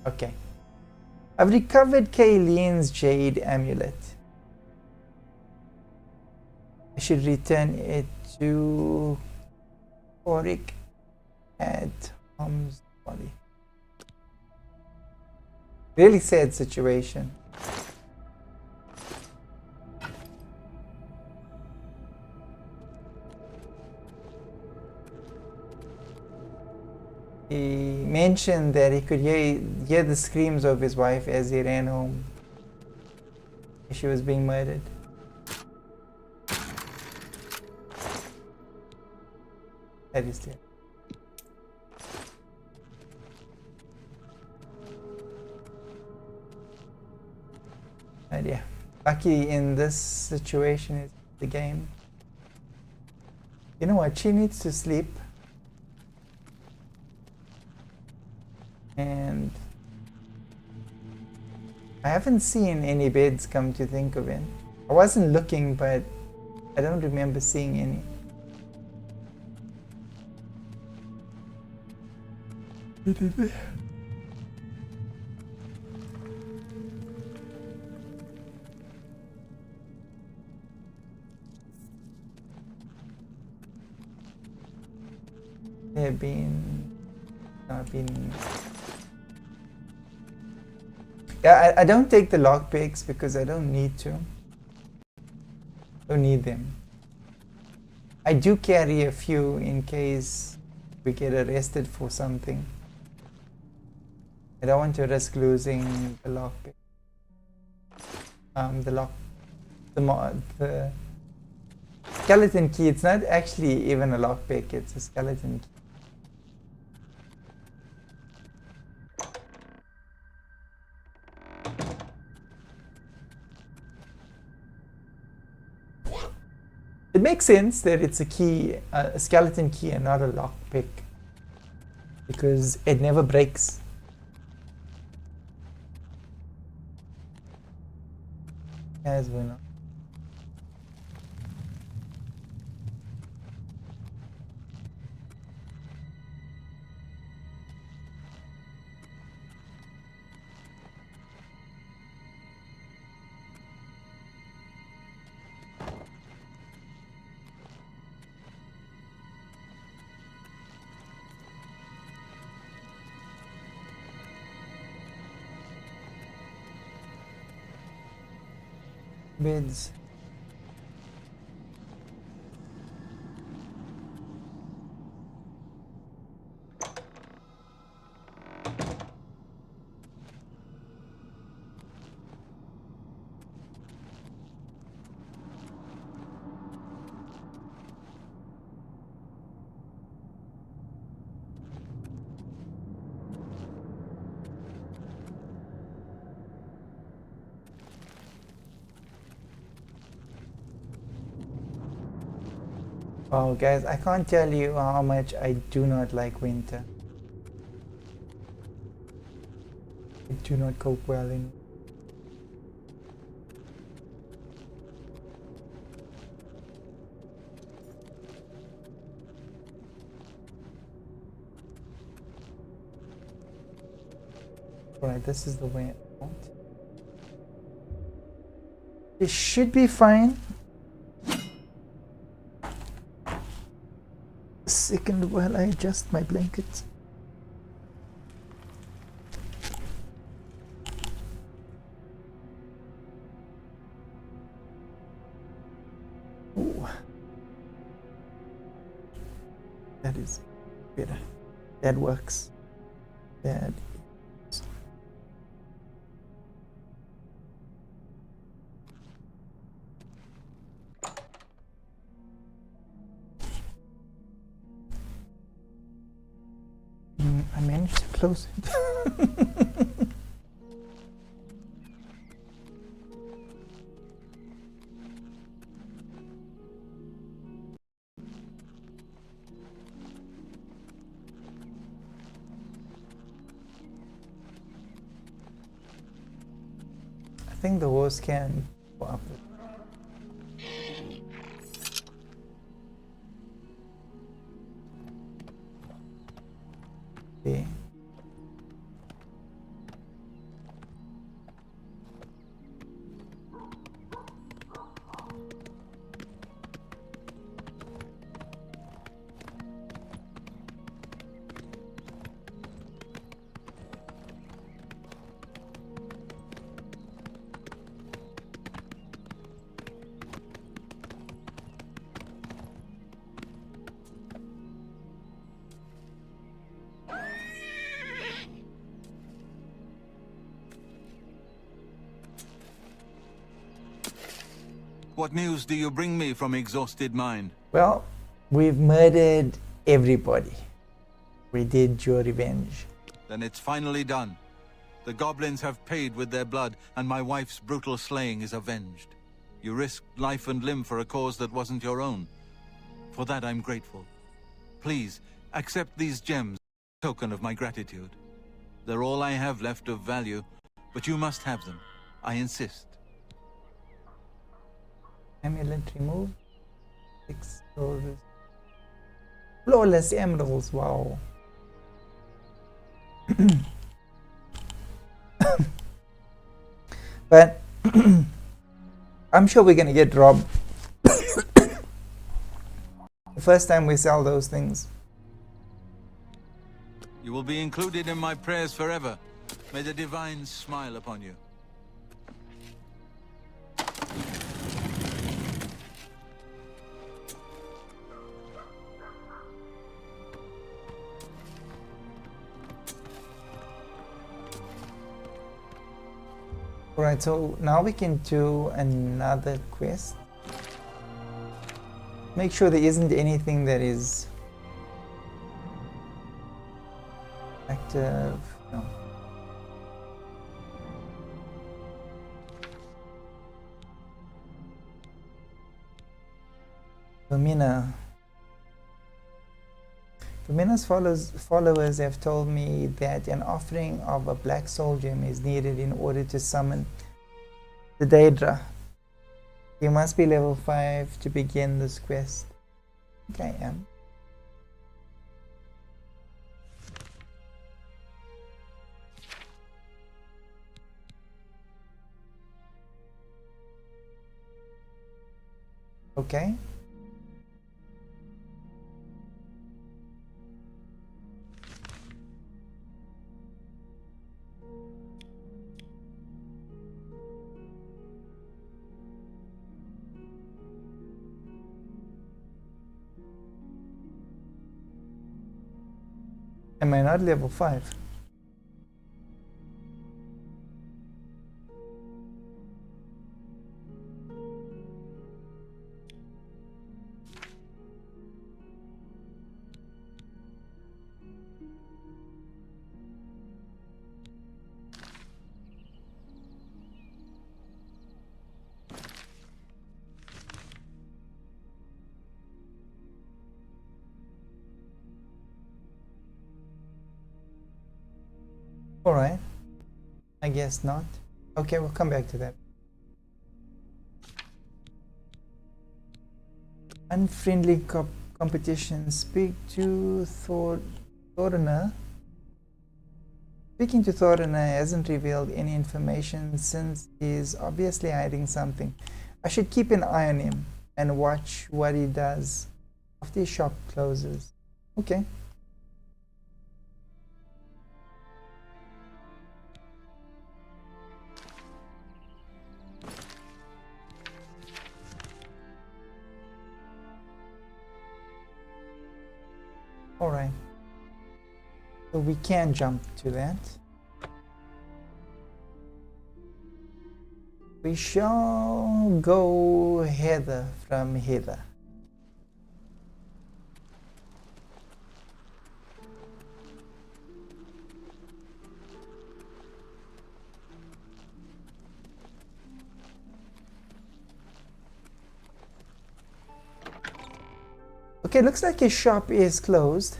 Okay. I've recovered Kayleen's jade amulet. I should return it to Oric at Tom's body. Really sad situation. He mentioned that he could hear the screams of his wife as he ran home. She was being murdered. That is it. And yeah, lucky in this situation is the game. You know what? She needs to sleep. And I haven't seen any beds, come to think of it. I wasn't looking, but I don't remember seeing any. There have been... Yeah, I don't take the lockpicks because I don't need to. Don't need them. I do carry a few in case we get arrested for something. I don't want to risk losing the lockpick. The skeleton key. It's not actually even a lockpick. It's a skeleton key. It makes sense that it's a key, a skeleton key, and not a lockpick, because it never breaks. As we know. Beds. Wow, guys, I can't tell you how much I do not like winter. I do not cope well in. Right, this is the way I want. It should be fine. Second while I adjust my blankets. Ooh. That is better. That works. That is. I managed to close it. I think the horse can go up. What news do you bring me from exhausted mind? Well, we've murdered everybody. We did your revenge. Then it's finally done. The goblins have paid with their blood, and my wife's brutal slaying is avenged. You risked life and limb for a cause that wasn't your own. For that I'm grateful. Please, accept these gems, a token of my gratitude. They're all I have left of value, but you must have them. I insist. Amulet removed. 6 flawless. Flawless emeralds, wow. But I'm sure we're gonna get robbed the first time we sell those things. You will be included in my prayers forever. May the divines smile upon you. Alright, so now we can do another quest. Make sure there isn't anything that is active. No. Lumina. Lumina's followers have told me that an offering of a black soul gem is needed in order to summon the Daedra. You must be level 5 to begin this quest. I think I am. Okay. Am I not level 5? Alright. I guess not. Okay, we'll come back to that. Unfriendly competition. Speak to Thorna. Speaking to Thorna hasn't revealed any information since he's obviously hiding something. I should keep an eye on him and watch what he does after his shop closes. Okay. Alright, so we can jump to that. We shall go hither from hither. Okay, looks like his shop is closed.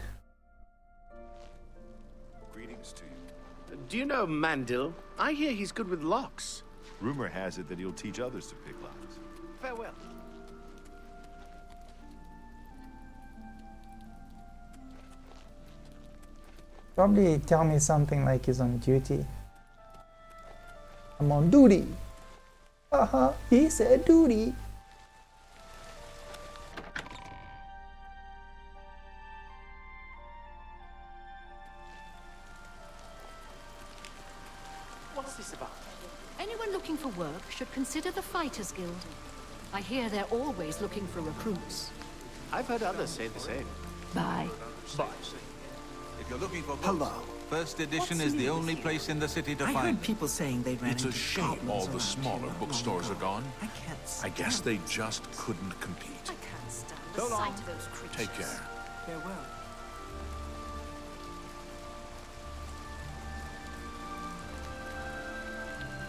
Greetings to you. Do you know Mandil? I hear he's good with locks. Rumor has it that he'll teach others to pick locks. Farewell. Probably tell me something like he's on duty. I'm on duty. Haha, he said duty. What's this about? Anyone looking for work should consider the Fighters Guild. I hear they're always looking for recruits. I've heard others say the same. Bye. Bye. If you're looking for books, Hello. First edition What's is the new only this place year? in the city to I find. heard people saying they ran It's a into shame goblins all the around smaller here not bookstores long are gone. ago. I can't I guess stand they it. just couldn't compete. I can't stand So the long. sight of those creatures. Take care. Farewell.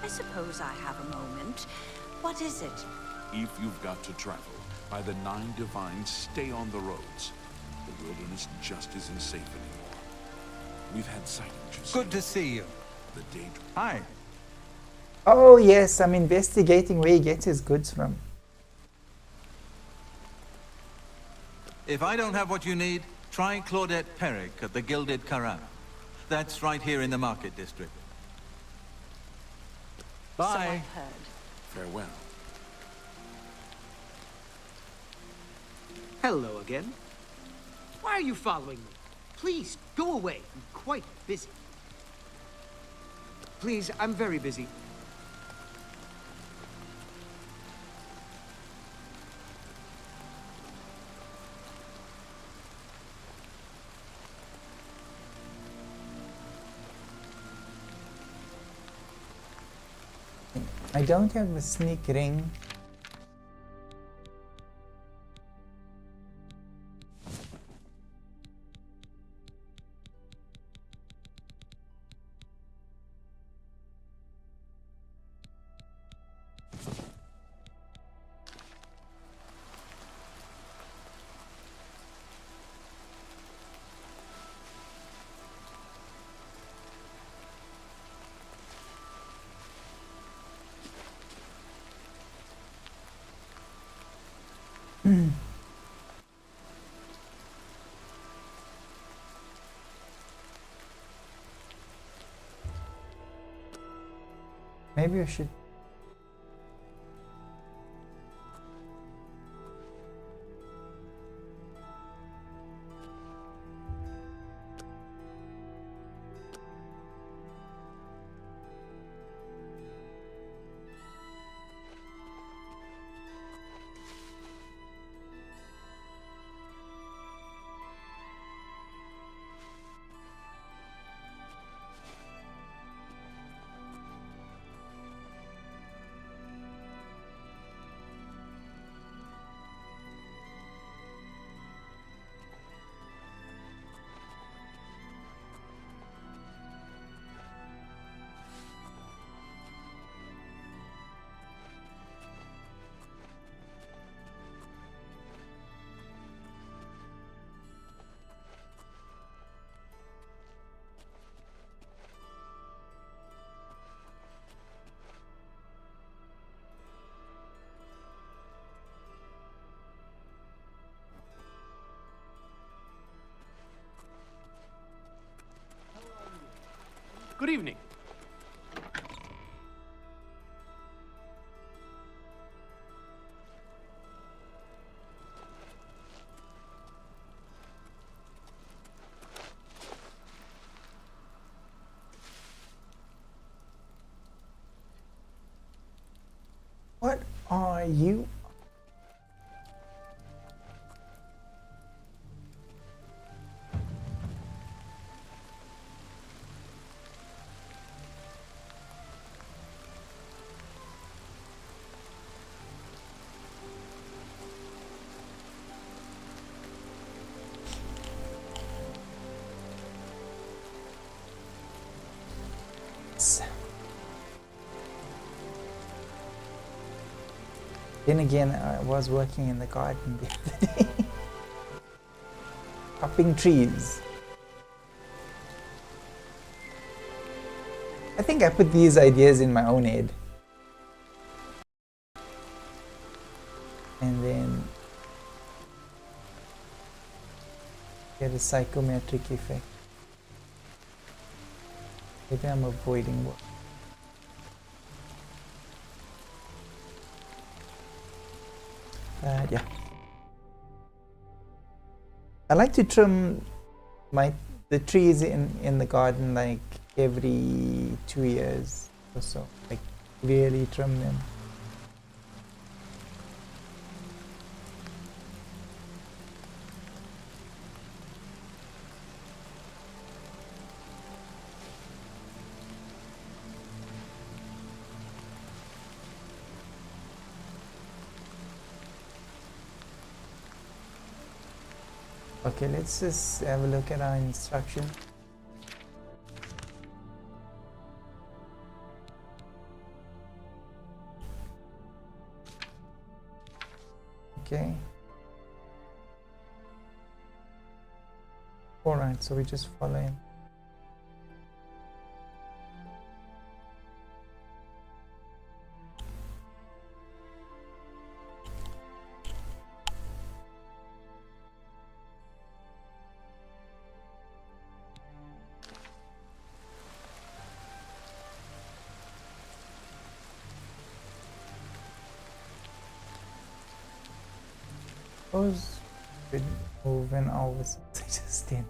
I suppose I have a moment. What is it? If you've got to travel, by the 9 divines, stay on the roads. The wilderness just isn't safe anymore. We've had sightings, you see. Good to see you. The danger. Hi. Oh yes, I'm investigating where he gets his goods from. If I don't have what you need, try Claudette Perrick at the Gilded Carafe. That's right here in the Market District. So Bye. I've heard. Farewell. Hello again. Why are you following me? Please, go away. I'm quite busy. Please, I'm very busy. I don't have a sneak ring. Maybe I should. Good evening. What are you? Then again, I was working in the garden the other day. Chopping trees. I think I put these ideas in my own head. And then get a psychometric effect. Maybe I'm avoiding work. Yeah. I like to trim the trees in the garden like every 2 years or so. Like really trim them. Okay, let's just have a look at our instruction. Okay. Alright, so we just follow him. Suppose we move in all this just in.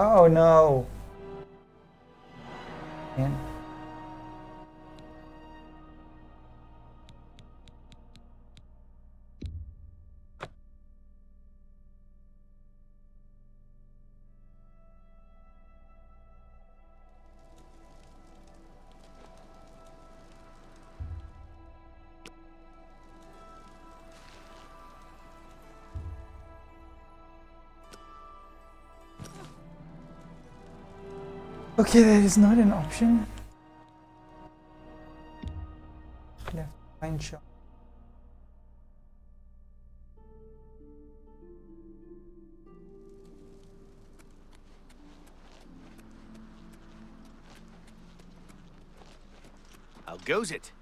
Oh no! Man. Okay, that is not an option. Left fine shot. How goes it?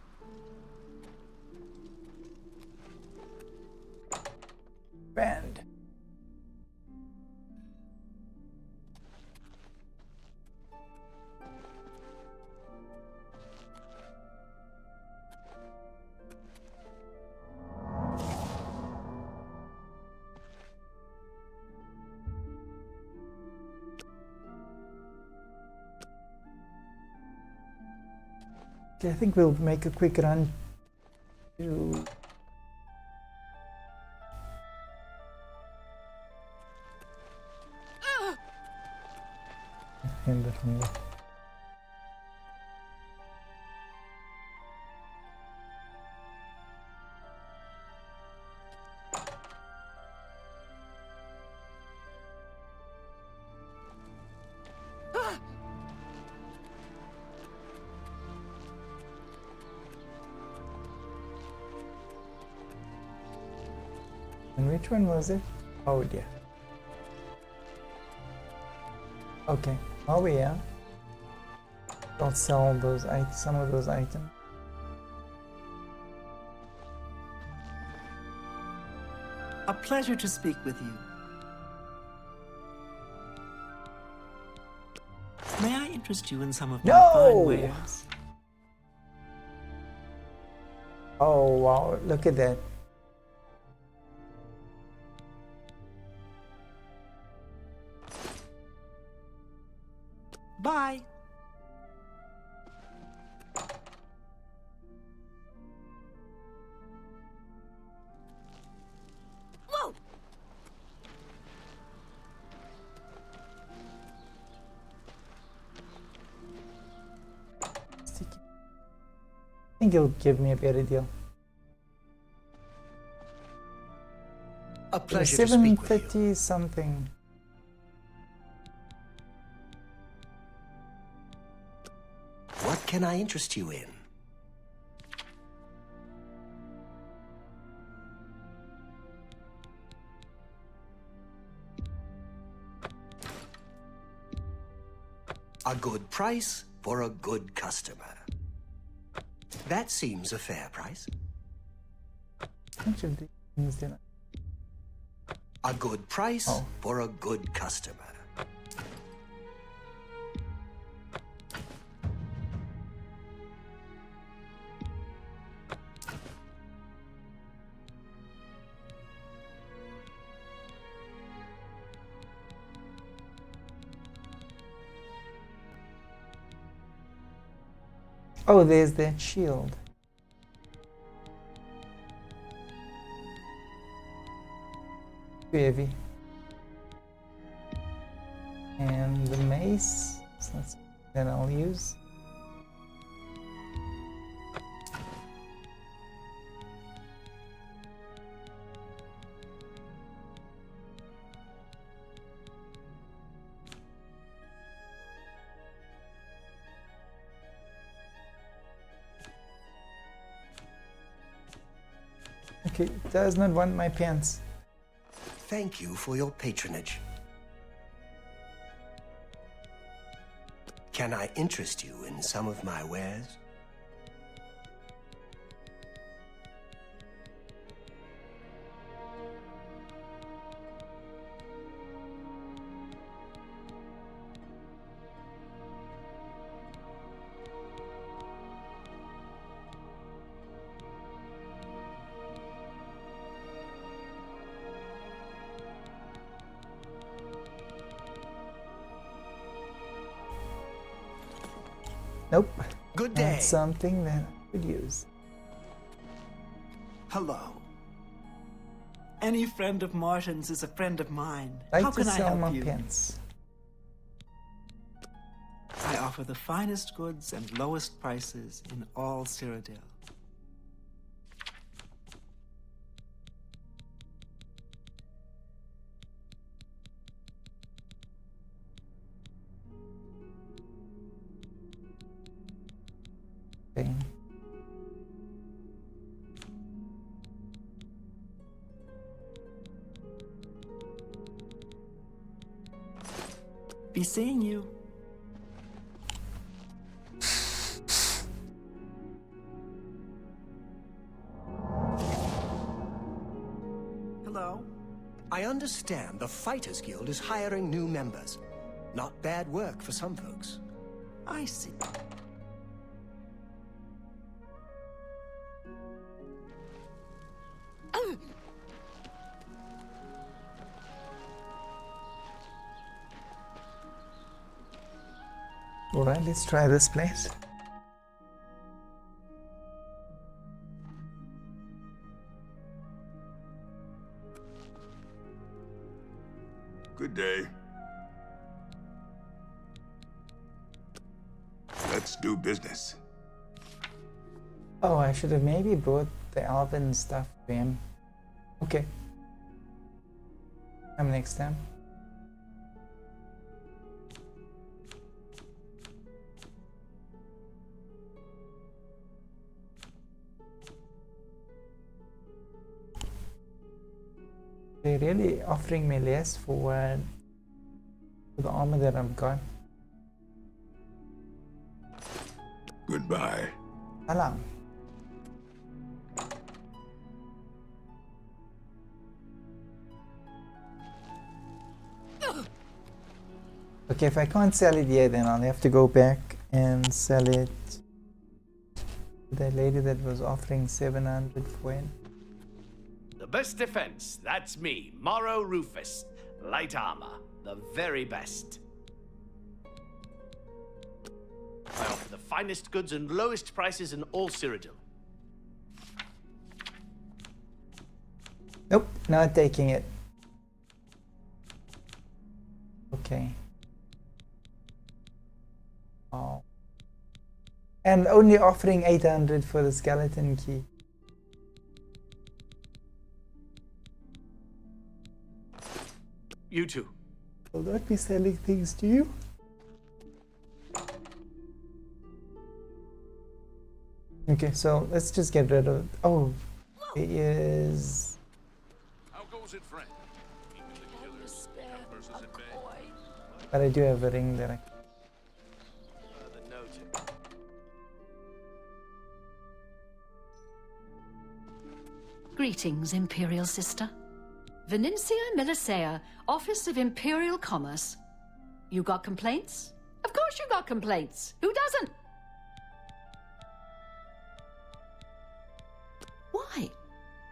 Band. Okay, I think we'll make a quick run to hinder me. And which one was it? Oh dear. Okay, oh yeah. I'll sell those some of those items. A pleasure to speak with you. May I interest you in some of my fine wares? Oh wow, look at that. Bye. Whoa! I think he'll give me a better deal. A pleasure to speak with you. 730 something. What can I interest you in? A good price for a good customer. That seems a fair price. Which of these things did I? A good price Oh. for a good customer. Oh, there's that shield. Too heavy. And the mace, so that's that I'll use. Okay, it does not want my pants. Thank you for your patronage. Can I interest you in some of my wares? Nope. Good day. That's something that I could use. Hello. Any friend of Martin's is a friend of mine. I'd How like to can I sell help my you? pants. I offer the finest goods and lowest prices in all Cyrodiil. Okay. Be seeing you. Hello? I understand the Fighters Guild is hiring new members. Not bad work for some folks. I see. Alright, let's try this place. Good day. Let's do business. Oh, I should have maybe brought the elven stuff to him. Okay. Come next time. They're really offering me less for the armor that I've got. Goodbye. Salam. Okay, if I can't sell it yet, then I'll have to go back and sell it to that lady that was offering 700 for it. The best defense, that's me, Morrow Rufus. Light armor, the very best. I offer the finest goods and lowest prices in all Cyrodiil. Nope, not taking it. Okay. Oh. And only offering 800 for the skeleton key. You too. Will not be selling things to you. Okay, so let's just get rid of. Oh, it is. How goes it, friend? Keeping the killers, versus at bay. But I do have a ring that I. Further noted. Greetings, Imperial Sister. Venencia Melisea, Office of Imperial Commerce. You got complaints? Of course you got complaints. Who doesn't? Why?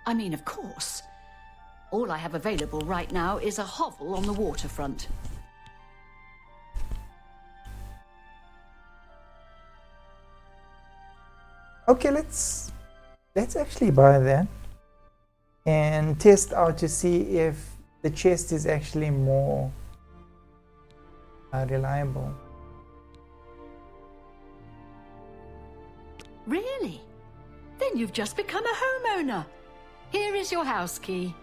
I mean, of course. All I have available right now is a hovel on the waterfront. Okay, let's actually buy that and test out to see if the chest is actually more reliable. Really? Then you've just become a homeowner. Here is your house key.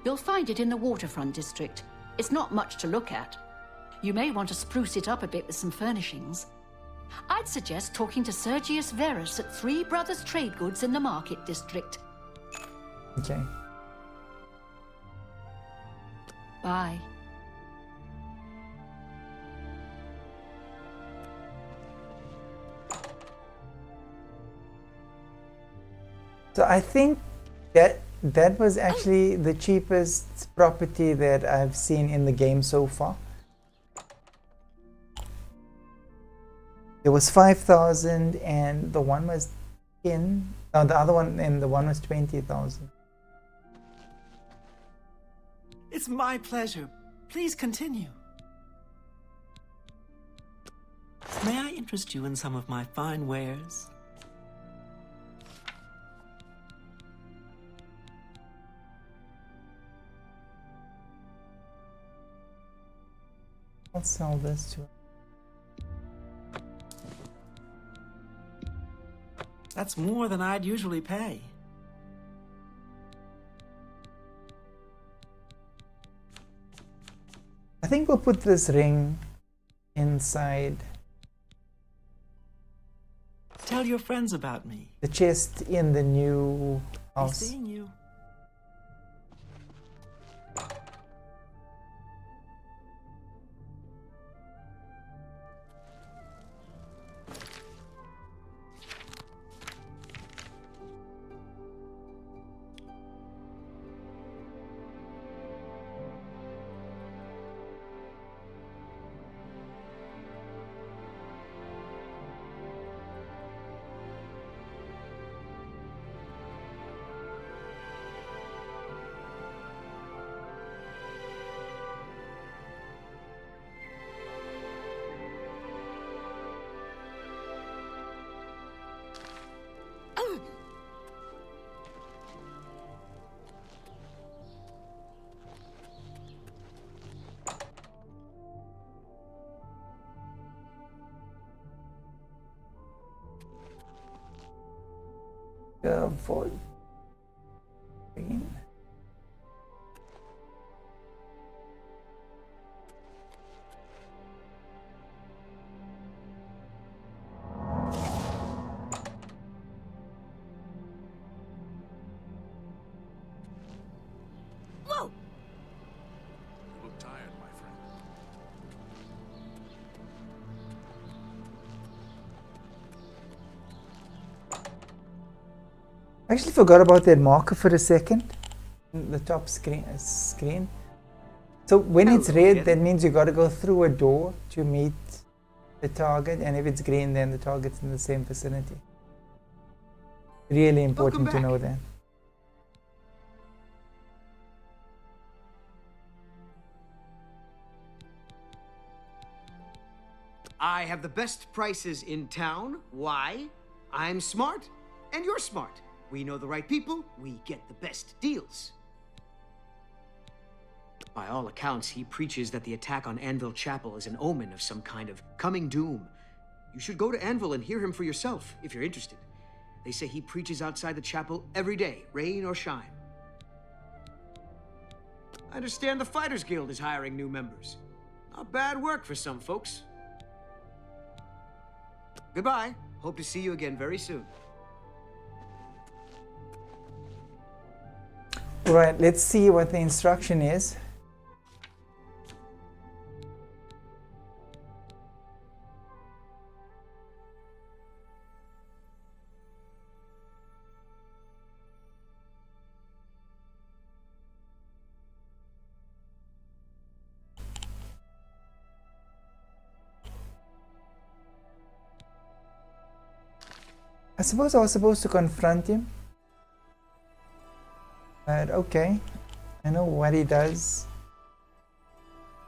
You'll find it in the waterfront district. It's not much to look at. You may want to spruce it up a bit with some furnishings. I'd suggest talking to Sergius Verus at Three Brothers Trade Goods in the Market District. Okay. Bye. So I think that was actually the cheapest property that I've seen in the game so far. It was 5,000 and the one was 10. No, the other one and the one was 20,000. It's my pleasure. Please continue. May I interest you in some of my fine wares? I'll sell this to her. That's more than I'd usually pay. I think we'll put this ring inside Tell your friends about me. the chest in the new Be house. seeing you. For green. Whoa! You look tired, my friend. I actually forgot about that marker for a second. The top screen. So when it's red, that means you got to go through a door to meet the target, and if it's green, then the target's in the same vicinity. Really important to know that. I have the best prices in town. Why? I'm smart, and you're smart. We know the right people, we get the best deals. By all accounts, he preaches that the attack on Anvil Chapel is an omen of some kind of coming doom. You should go to Anvil and hear him for yourself, if you're interested. They say he preaches outside the chapel every day, rain or shine. I understand the Fighters Guild is hiring new members. Not bad work for some folks. Goodbye. Hope to see you again very soon. Right, let's see what the instruction is. I suppose I was supposed to confront him. But okay, I know what he does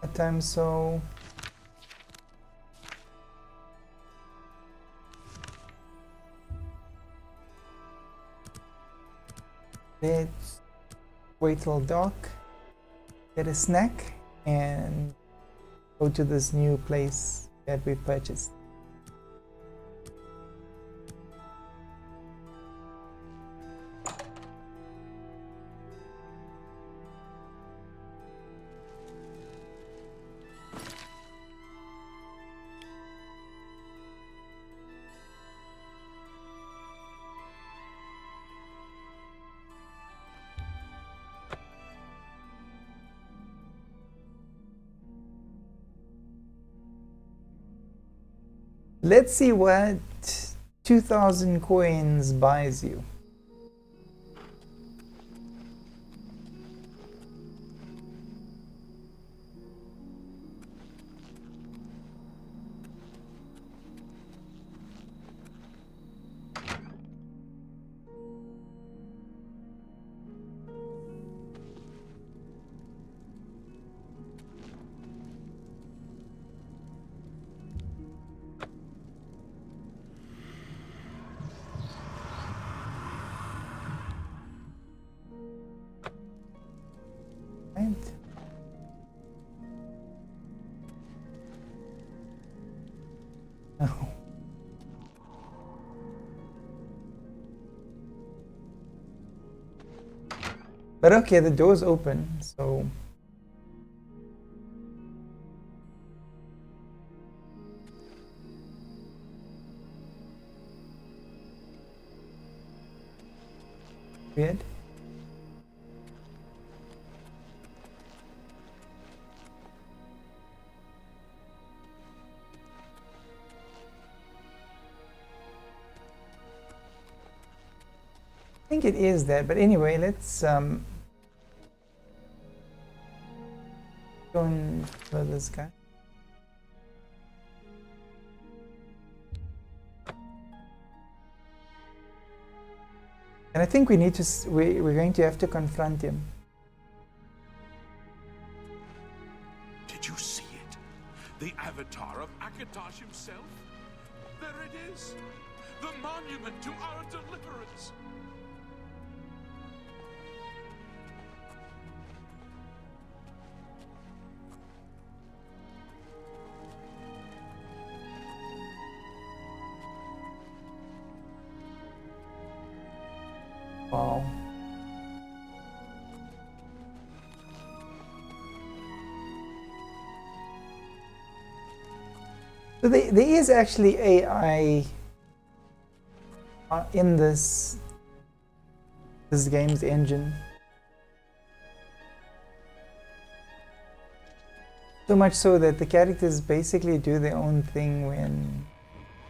at times, so let's wait till dark, get a snack, and go to this new place that we purchased. Let's see what 2,000 coins buys you. Oh. But okay, the door's open, so weird. I think it is that, but anyway, let's go and kill this guy. And I think we need to, we're going to have to confront him. Did you see it? The avatar of Akatosh himself? There it is! The monument to our deliverance! Wow. So there is actually AI in this game's engine. So much so that the characters basically do their own thing when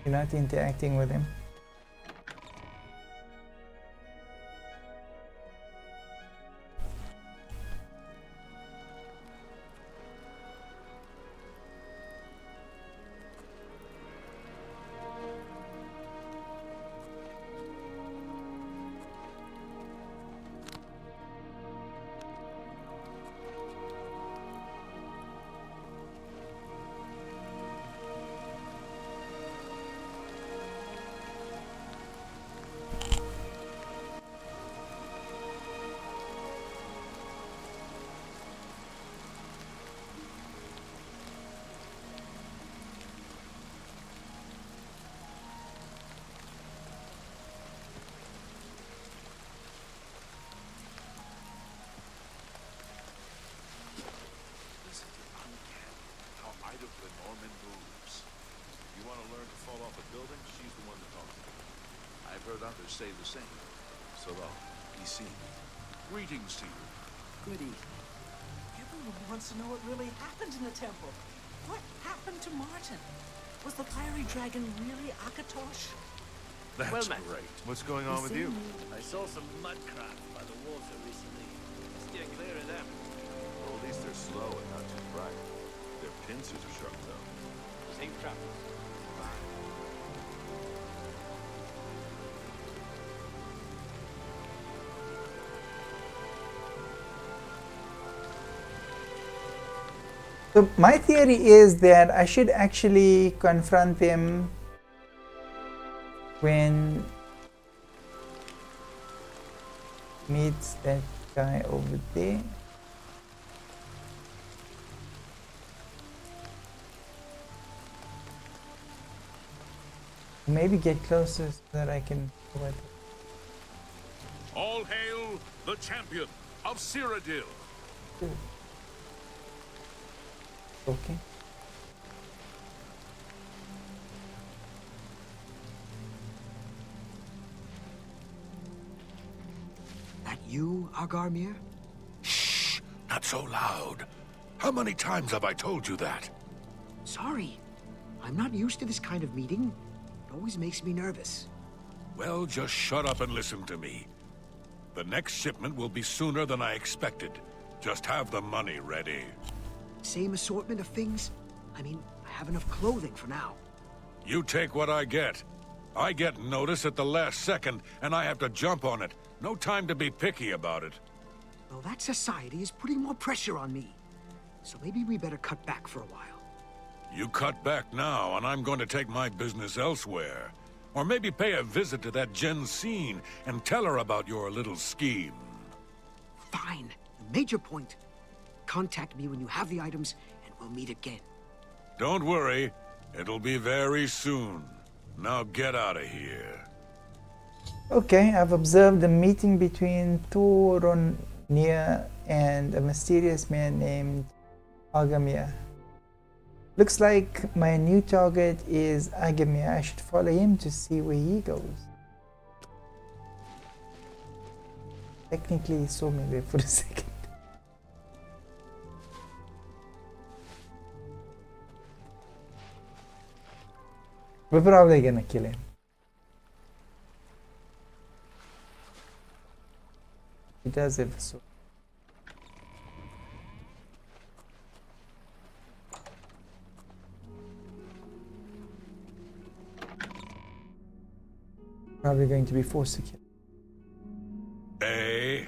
you're not interacting with them. learn to fall off a building, she's the one to talk to. I've heard others say the same. So long. Be seen. Greetings to you. Goody. Everyone wants to know what really happened in the temple. What happened to Martin? Was the fiery dragon really Akatosh? That's Well met. great. What's going on with you? I saw some mud crabs by the water recently. Steer clear of them. Well, at least they're slow and not too bright. Their pincers are sharp, though. Safe travels. So my theory is that I should actually confront them when meets that guy over there. Maybe get closer so that I can. All hail the champion of Cyrodiil. Okay. That you, Agarmir? Shh! Not so loud. How many times have I told you that? Sorry. I'm not used to this kind of meeting. It always makes me nervous. Well, just shut up and listen to me. The next shipment will be sooner than I expected. Just have the money ready. Same assortment of things? I mean, I have enough clothing for now. You take what I get. I get notice at the last second, and I have to jump on it. No time to be picky about it. Well, that society is putting more pressure on me. So maybe we better cut back for a while. You cut back now, and I'm going to take my business elsewhere. Or maybe pay a visit to that Jensine and tell her about your little scheme. Fine. You made your point. Contact me when you have the items, and we'll meet again. Don't worry. It'll be very soon. Now get out of here. Okay, I've observed a meeting between Thoronir and a mysterious man named Agamir. Looks like my new target is Agamir. I should follow him to see where he goes. Technically, he saw me there for a second. We're probably gonna kill him. He does have a sword. Probably going to be forced to kill. Eh?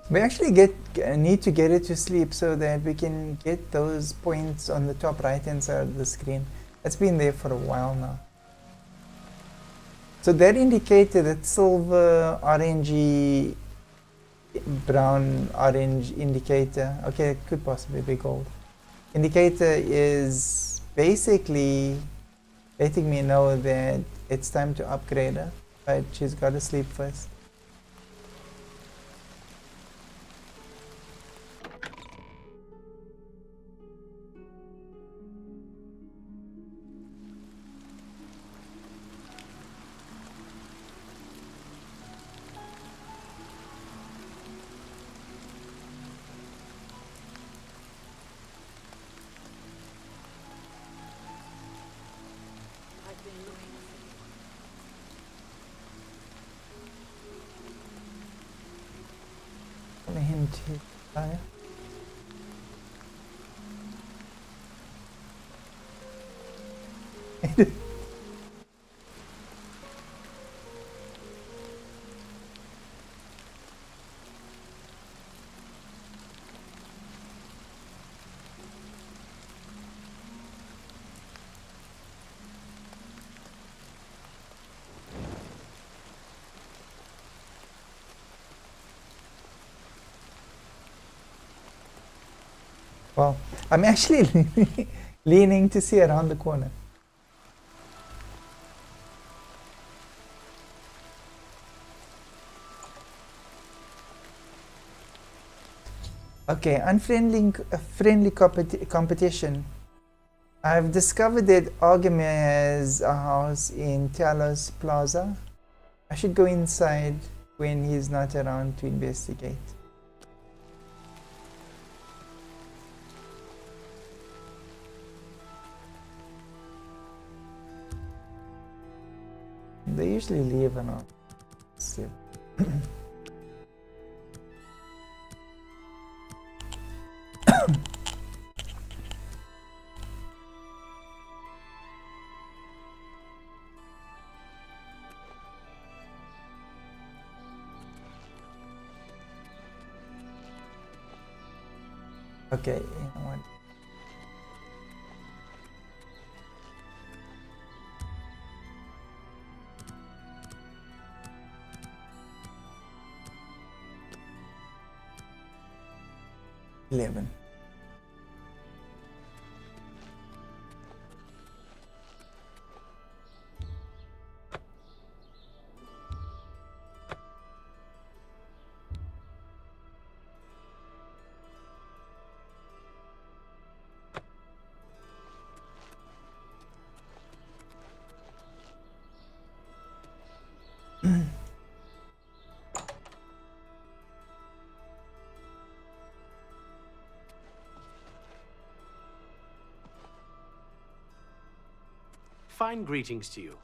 We actually need to get it to sleep so that we can get those points on the top right hand side of the screen. It's been there for a while now. So that indicator, that silver, orangey, brown, orange indicator, okay, it could possibly be gold. Indicator is basically letting me know that it's time to upgrade her, but she's got to sleep first. Him to fire. Well, I'm actually leaning to see around the corner. Okay, friendly competition. I've discovered that Argamir has a house in Talos Plaza. I should go inside when he's not around to investigate. They usually leave around 7. Okay, you know what? $11. Fine greetings to you.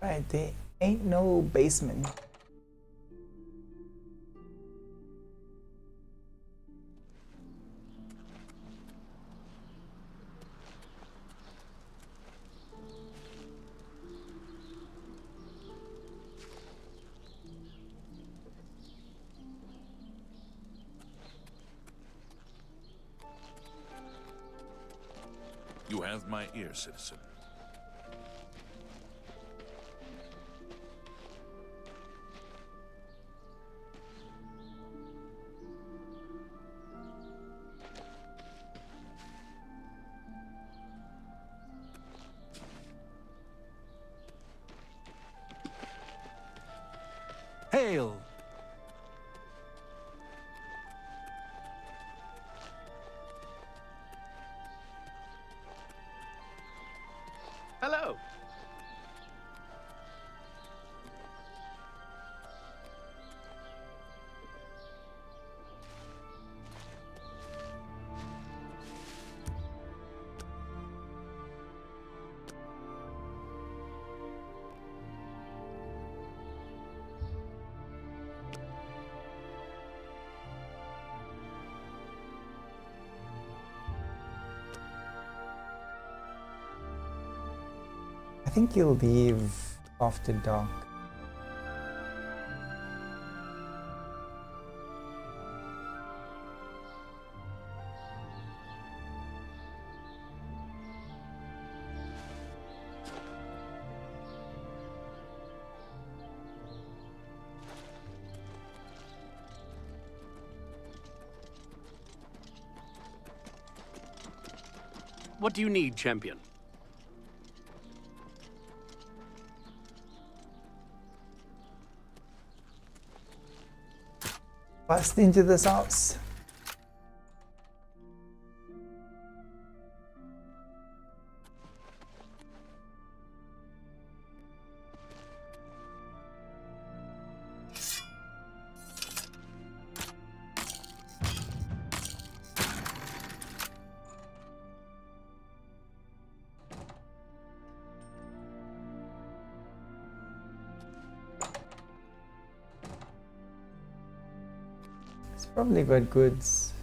Right, there ain't no basement. You have my ear, citizen. Hail! Hello. I think you'll leave after dark. What do you need, champion? Bust into this house. It's probably got goods.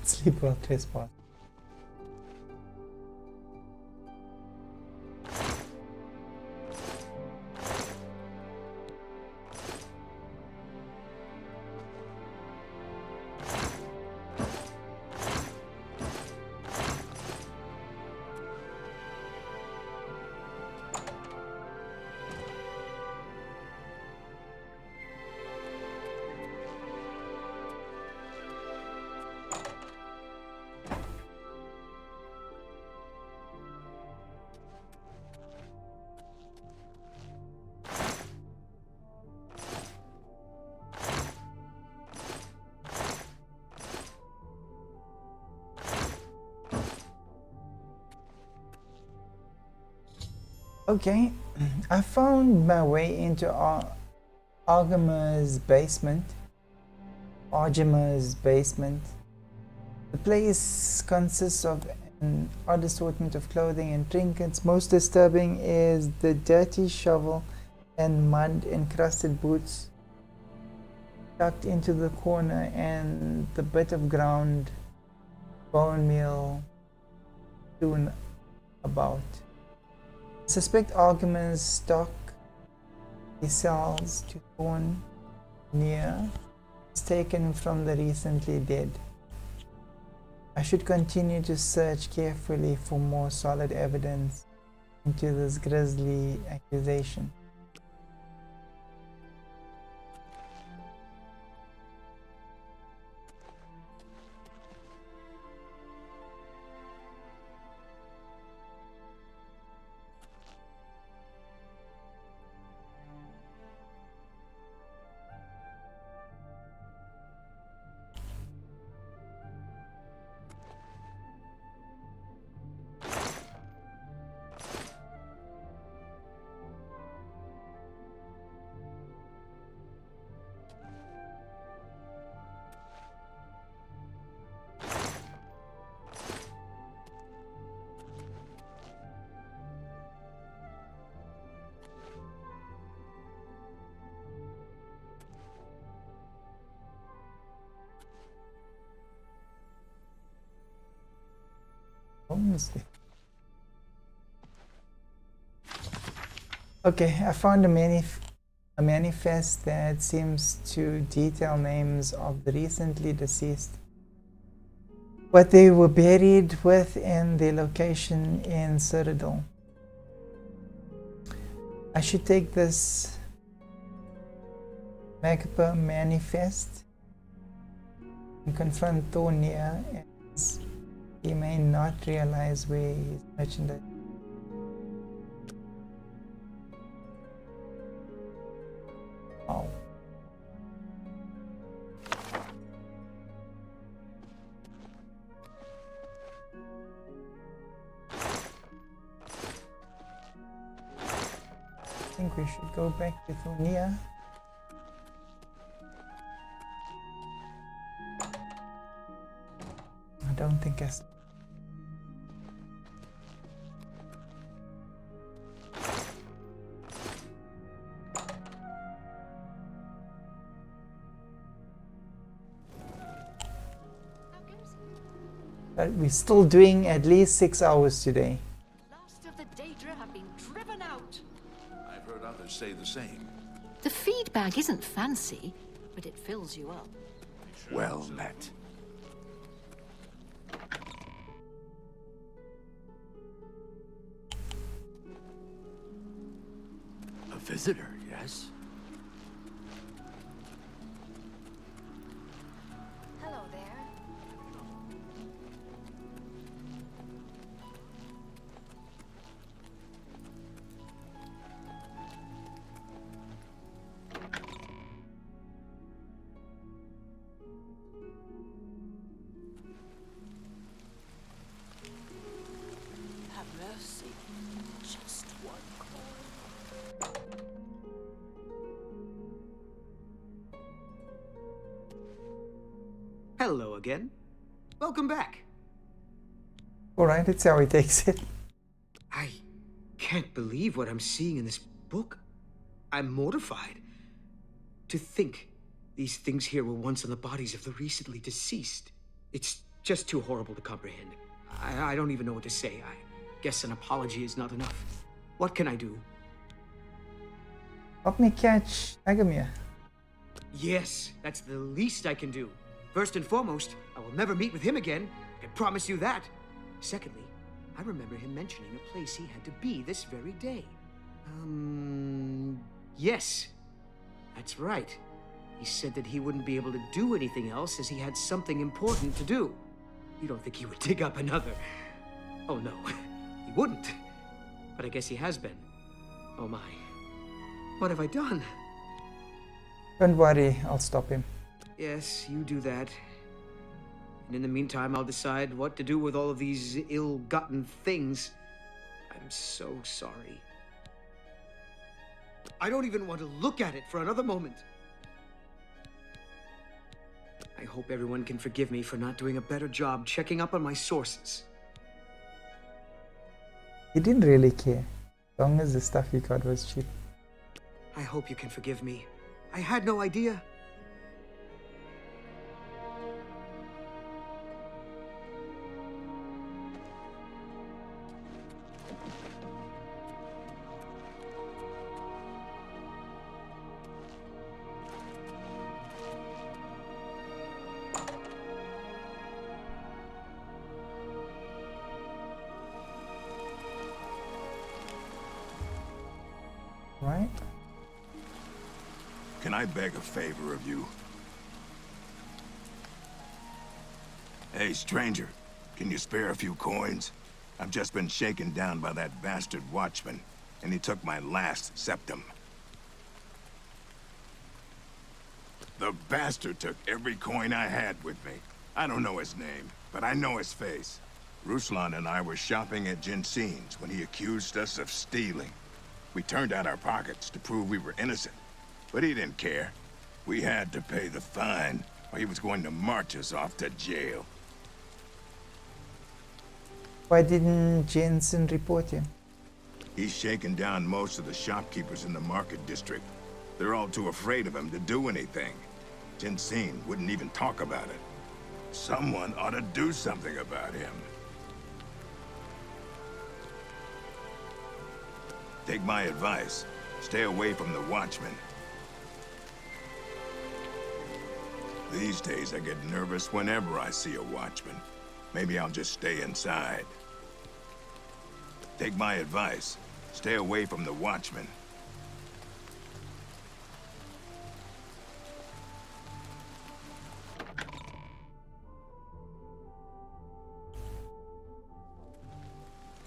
Sleep while trespass. Okay, I found my way into Argimer's basement. The place consists of an odd assortment of clothing and trinkets. Most disturbing is the dirty shovel and mud-encrusted boots tucked into the corner, and the bit of ground bone meal strewn about. Suspect Argimer's stock he sells to Thorn near is taken from the recently dead. I should continue to search carefully for more solid evidence into this grisly accusation. Okay, I found a manifest that seems to detail names of the recently deceased, what they were buried with, and their location in Citadel. I should take this macabre manifest and confront Thornia, as he may not realize where his merchandise. Wow. I think we should go back to Thornia. I don't think I... But we're still doing at least 6 hours today. Last of the Daedra have been driven out. I've heard others say the same. The feed bag isn't fancy, but it fills you up. Well met. A visitor, yes? Hello there. Have mercy. Just one coin. Hello again. Welcome back. Alright, let's see how he takes it. I can't believe what I'm seeing in this book. I'm mortified. To think these things here were once on the bodies of the recently deceased. It's just too horrible to comprehend. I don't even know what to say. I guess an apology is not enough. What can I do? Help me catch Agamir. Yes, that's the least I can do. First and foremost, I will never meet with him again. I can promise you that. Secondly, I remember him mentioning a place he had to be this very day. Yes. That's right. He said that he wouldn't be able to do anything else as he had something important to do. You don't think he would dig up another? Oh no, he wouldn't. But I guess he has been. Oh my. What have I done? Don't worry, I'll stop him. Yes, you do that. And in the meantime, I'll decide what to do with all of these ill-gotten things. I'm so sorry. I don't even want to look at it for another moment. I hope everyone can forgive me for not doing a better job checking up on my sources. He didn't really care, as long as the stuff he got was cheap. I hope you can forgive me. I had no idea. Right? Can I beg a favor of you? Hey, stranger. Can you spare a few coins? I've just been shaken down by that bastard watchman, and he took my last septum. The bastard took every coin I had with me. I don't know his name, but I know his face. Ruslan and I were shopping at Jensen's when he accused us of stealing. We turned out our pockets to prove we were innocent, but he didn't care. We had to pay the fine, or he was going to march us off to jail. Why didn't Jensen report him? He's shaken down most of the shopkeepers in the market district. They're all too afraid of him to do anything. Jensen wouldn't even talk about it. Someone ought to do something about him. Take my advice. Stay away from the watchmen. These days I get nervous whenever I see a watchman. Maybe I'll just stay inside. Take my advice. Stay away from the watchmen.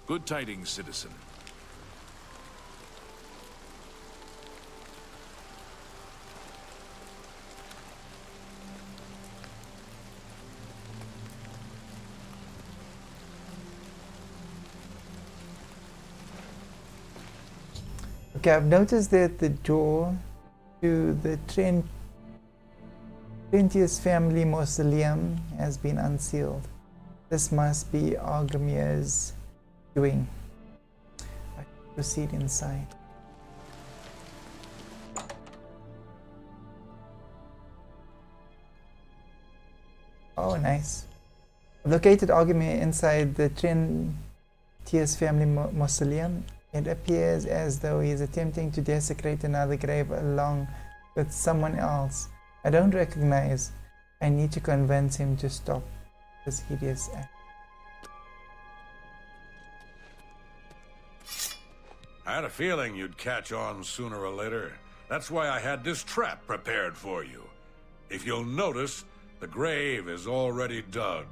Good tidings, citizen. Okay, I've noticed that the door to the 20th family mausoleum has been unsealed. This must be Argamir's doing. I should proceed inside. Oh, nice. I've located Argamir inside the 20th family mausoleum. It appears as though he is attempting to desecrate another grave along with someone else I don't recognize. I need to convince him to stop this hideous act. I had a feeling you'd catch on sooner or later. That's why I had this trap prepared for you. If you'll notice, the grave is already dug.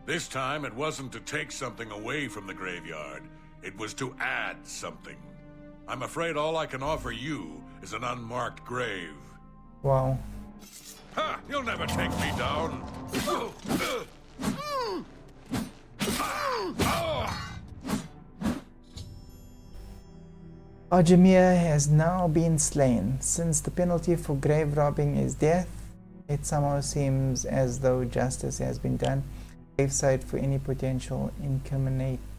This time, it wasn't to take something away from the graveyard. It was to add something. I'm afraid all I can offer you is an unmarked grave. Wow. Ha! You'll never take me down! Argamir has now been slain. Since the penalty for grave robbing is death, it somehow seems as though justice has been done. Graveside for any potentially incriminating.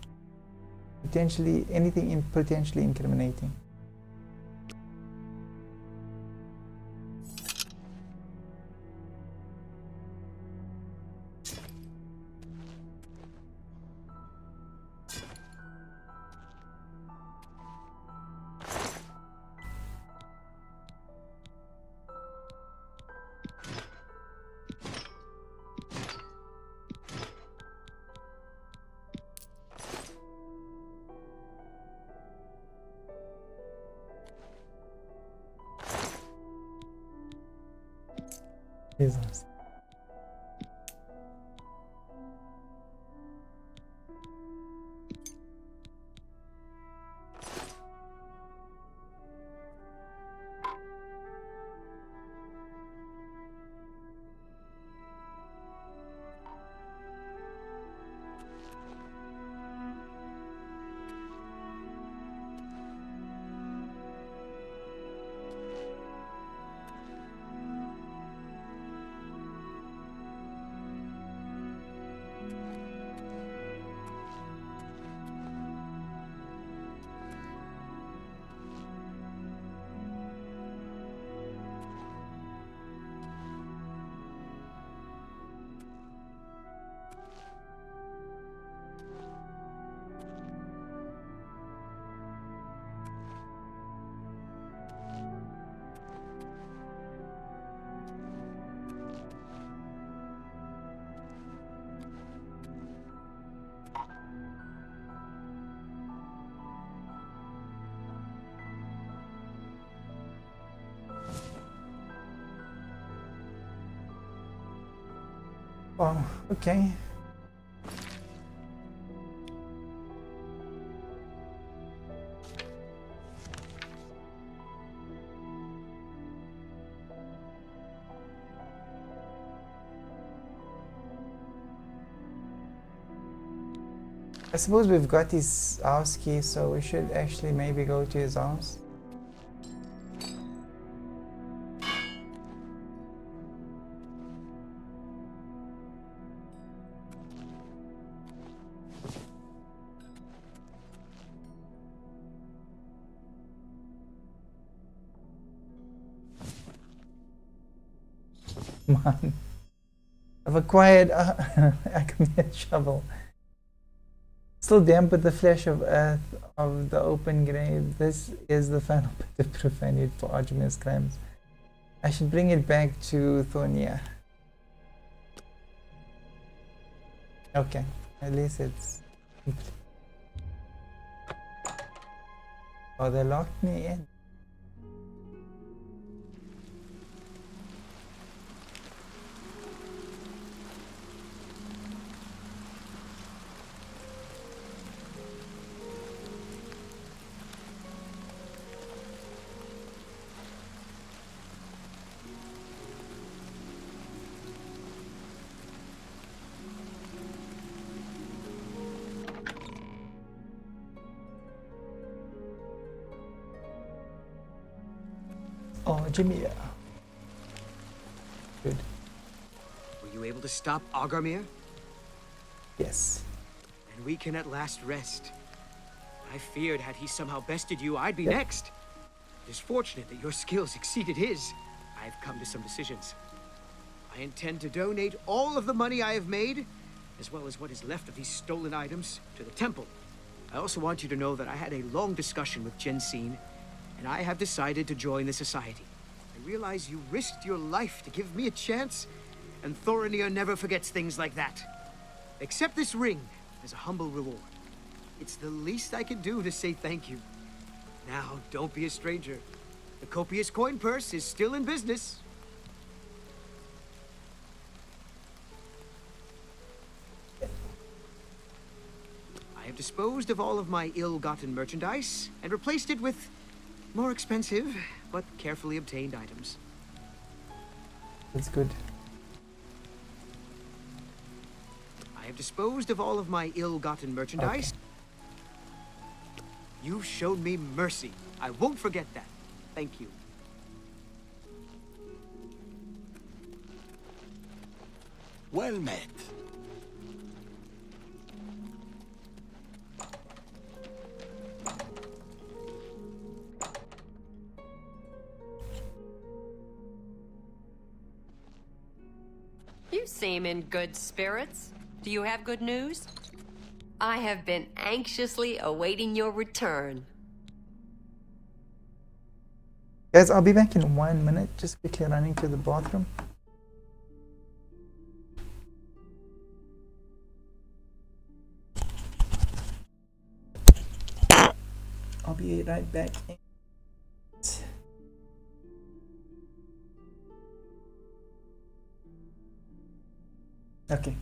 Jesus. Oh, okay. I suppose we've got his house key, so we should actually maybe go to his house. Come on. I've acquired a Acmeate shovel. Still damp with the flesh of earth of the open grave. This is the final bit of profanity for Artemis crimes. I should bring it back to Thonia. Okay, at least it's complete. Oh, they locked me in. Oh, Jamia. Good. Were you able to stop Agarmir? Yes. And we can at last rest. I feared had he somehow bested you, I'd be next. It is fortunate that your skills exceeded his. I've come to some decisions. I intend to donate all of the money I have made, as well as what is left of these stolen items, to the temple. I also want you to know that I had a long discussion with Jensine, and I have decided to join the society. I realize you risked your life to give me a chance, and Thorinir never forgets things like that. Accept this ring as a humble reward. It's the least I can do to say thank you. Now, don't be a stranger. The copious coin purse is still in business. I have disposed of all of my ill-gotten merchandise and replaced it with more expensive, but carefully obtained items. That's good. I have disposed of all of my ill-gotten merchandise. Okay. You've shown me mercy. I won't forget that. Thank you. Well met. You seem in good spirits. Do you have good news? I have been anxiously awaiting your return. Guys, I'll be back in 1 minute. Just quickly running to the bathroom. I'll be right back. Okay.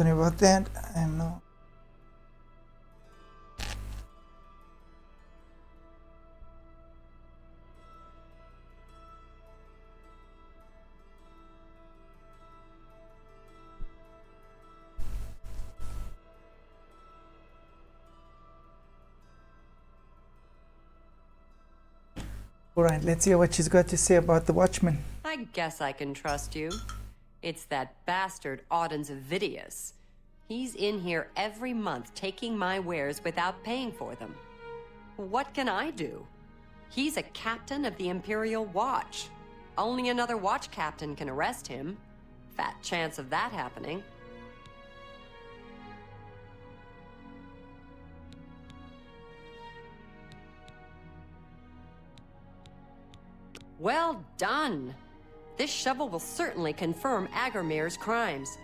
Sorry about that. I'm not. Alright, let's hear what she's got to say about the Watchman. I guess I can trust you. It's that bastard Audens Avidius. He's in here every month taking my wares without paying for them. What can I do? He's a captain of the Imperial Watch. Only another watch captain can arrest him. Fat chance of that happening. Well done! This shovel will certainly confirm Agramir's crimes.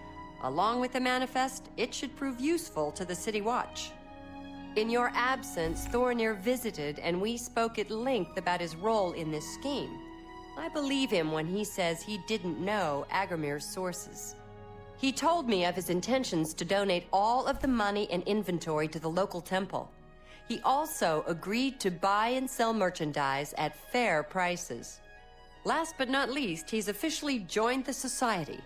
Along with the manifest, it should prove useful to the City Watch. In your absence, Thornir visited and we spoke at length about his role in this scheme. I believe him when he says he didn't know Agramir's sources. He told me of his intentions to donate all of the money and inventory to the local temple. He also agreed to buy and sell merchandise at fair prices. Last but not least, he's officially joined the Society.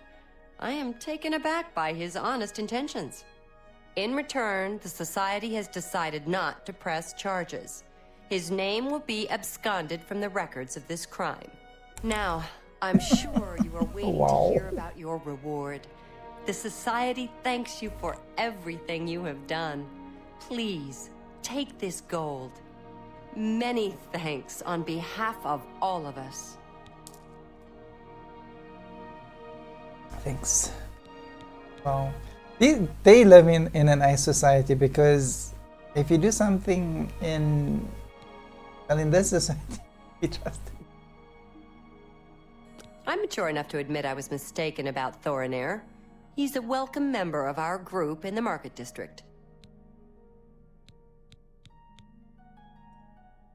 I am taken aback by his honest intentions. In return, the Society has decided not to press charges. His name will be absconded from the records of this crime. Now, I'm sure you are waiting to hear about your reward. The Society thanks you for everything you have done. Please, take this gold. Many thanks on behalf of all of us. Thanks. Well, they live in a nice society, because if you do something in this society, we trust it. I'm mature enough to admit I was mistaken about Thornir. He's a welcome member of our group in the Market District.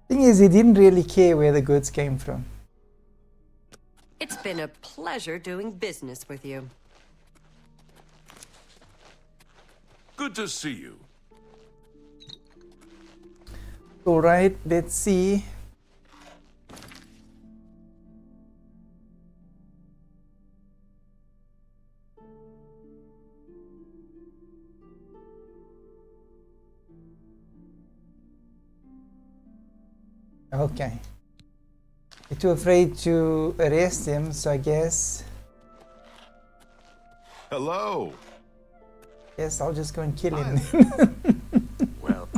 Thing is, he didn't really care where the goods came from. It's been a pleasure doing business with you. Good to see you. Alright, let's see. Okay. You're too afraid to arrest him, so I guess... Hello. Yes, I'll just go and kill him. Well,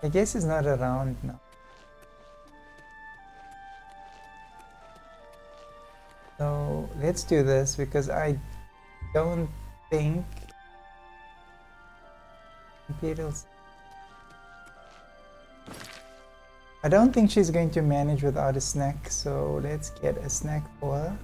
I guess he's not around now. So let's do this, because I don't think Imperials. I don't think she's going to manage without a snack, so let's get a snack for her.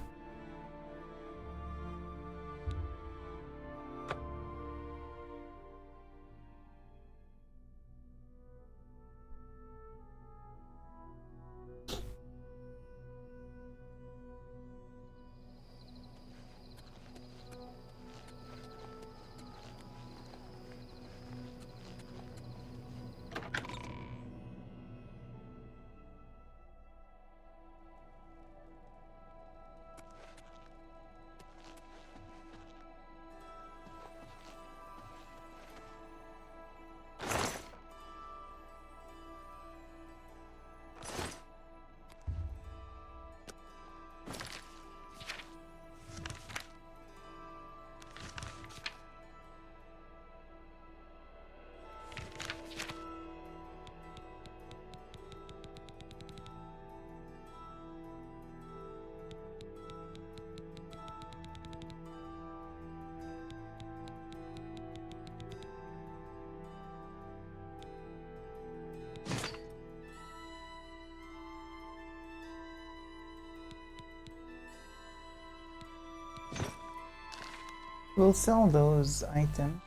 We'll sell those items.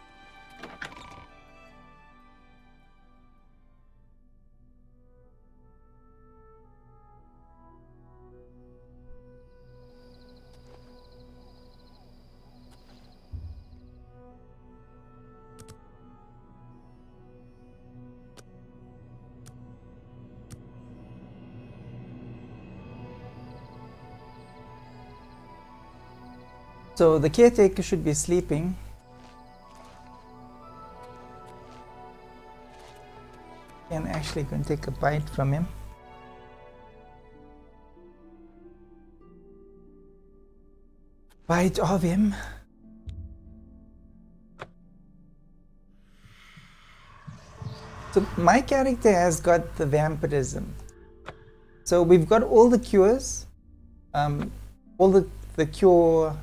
So the caretaker should be sleeping. And actually going to take a bite from him. Bite of him. So my character has got the vampirism. So we've got all the cures, all the cure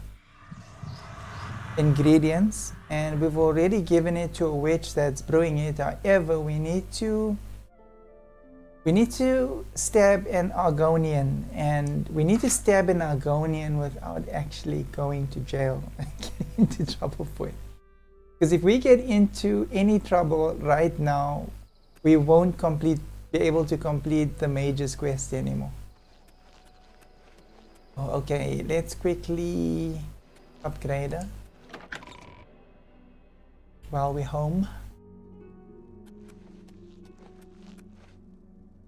ingredients, and we've already given it to a witch that's brewing it. However, we need to stab an Argonian, and we need to stab an Argonian without actually going to jail and getting into trouble for it. Because if we get into any trouble right now, we won't be able to complete the mage's quest anymore. Oh, okay, let's quickly upgrade her while we're home.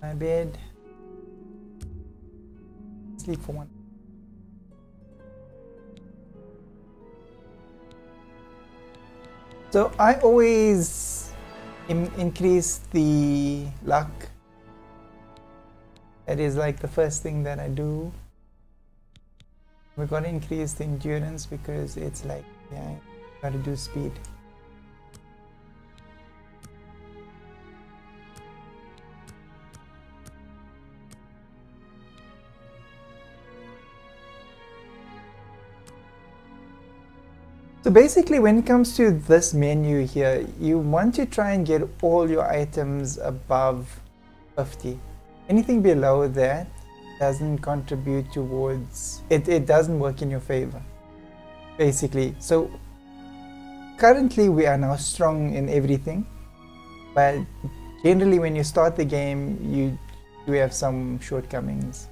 My bed. Sleep for one. So I always increase the luck. That is like the first thing that I do. We're gonna increase the endurance because it's like, yeah, gotta do speed. So basically, when it comes to this menu here, you want to try and get all your items above 50. Anything below that doesn't contribute towards it. It doesn't work in your favor, basically. So currently we are now strong in everything, but generally when you start the game, you do have some shortcomings.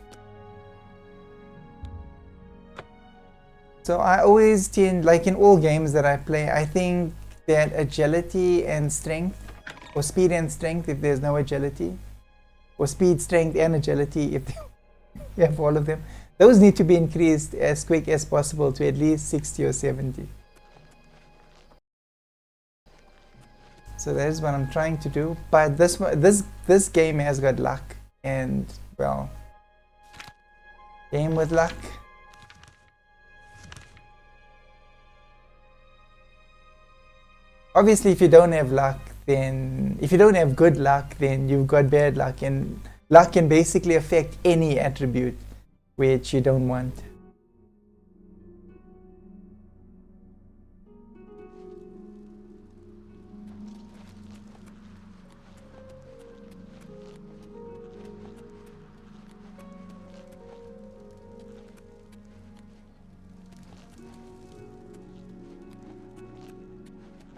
So I always tend, like in all games that I play, I think that agility and strength, or speed and strength if there's no agility, or speed, strength and agility if you have all of them, those need to be increased as quick as possible to at least 60 or 70. So that is what I'm trying to do. But this game has got luck, and well, game with luck. Obviously, if you don't have luck, then if you don't have good luck, then you've got bad luck, and luck can basically affect any attribute which you don't want.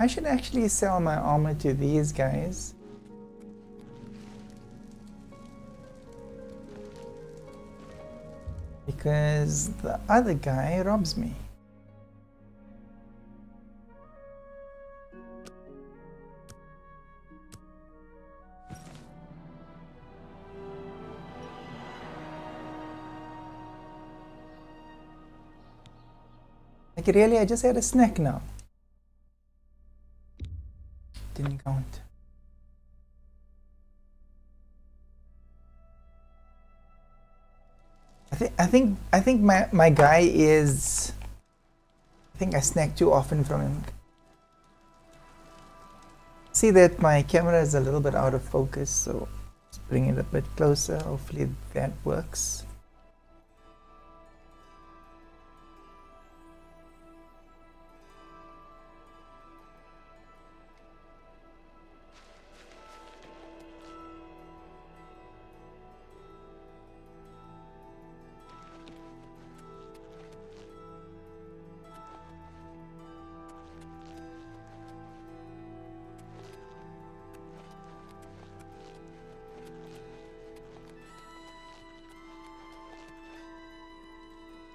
I should actually sell my armor to these guys. Because the other guy robs me. Like really, I just had a snack now. Didn't count. I think my guy is. I think I snack too often from him. See that my camera is a little bit out of focus, so let's bring it a bit closer. Hopefully that works.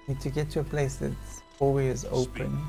Need to get to a place that's always open.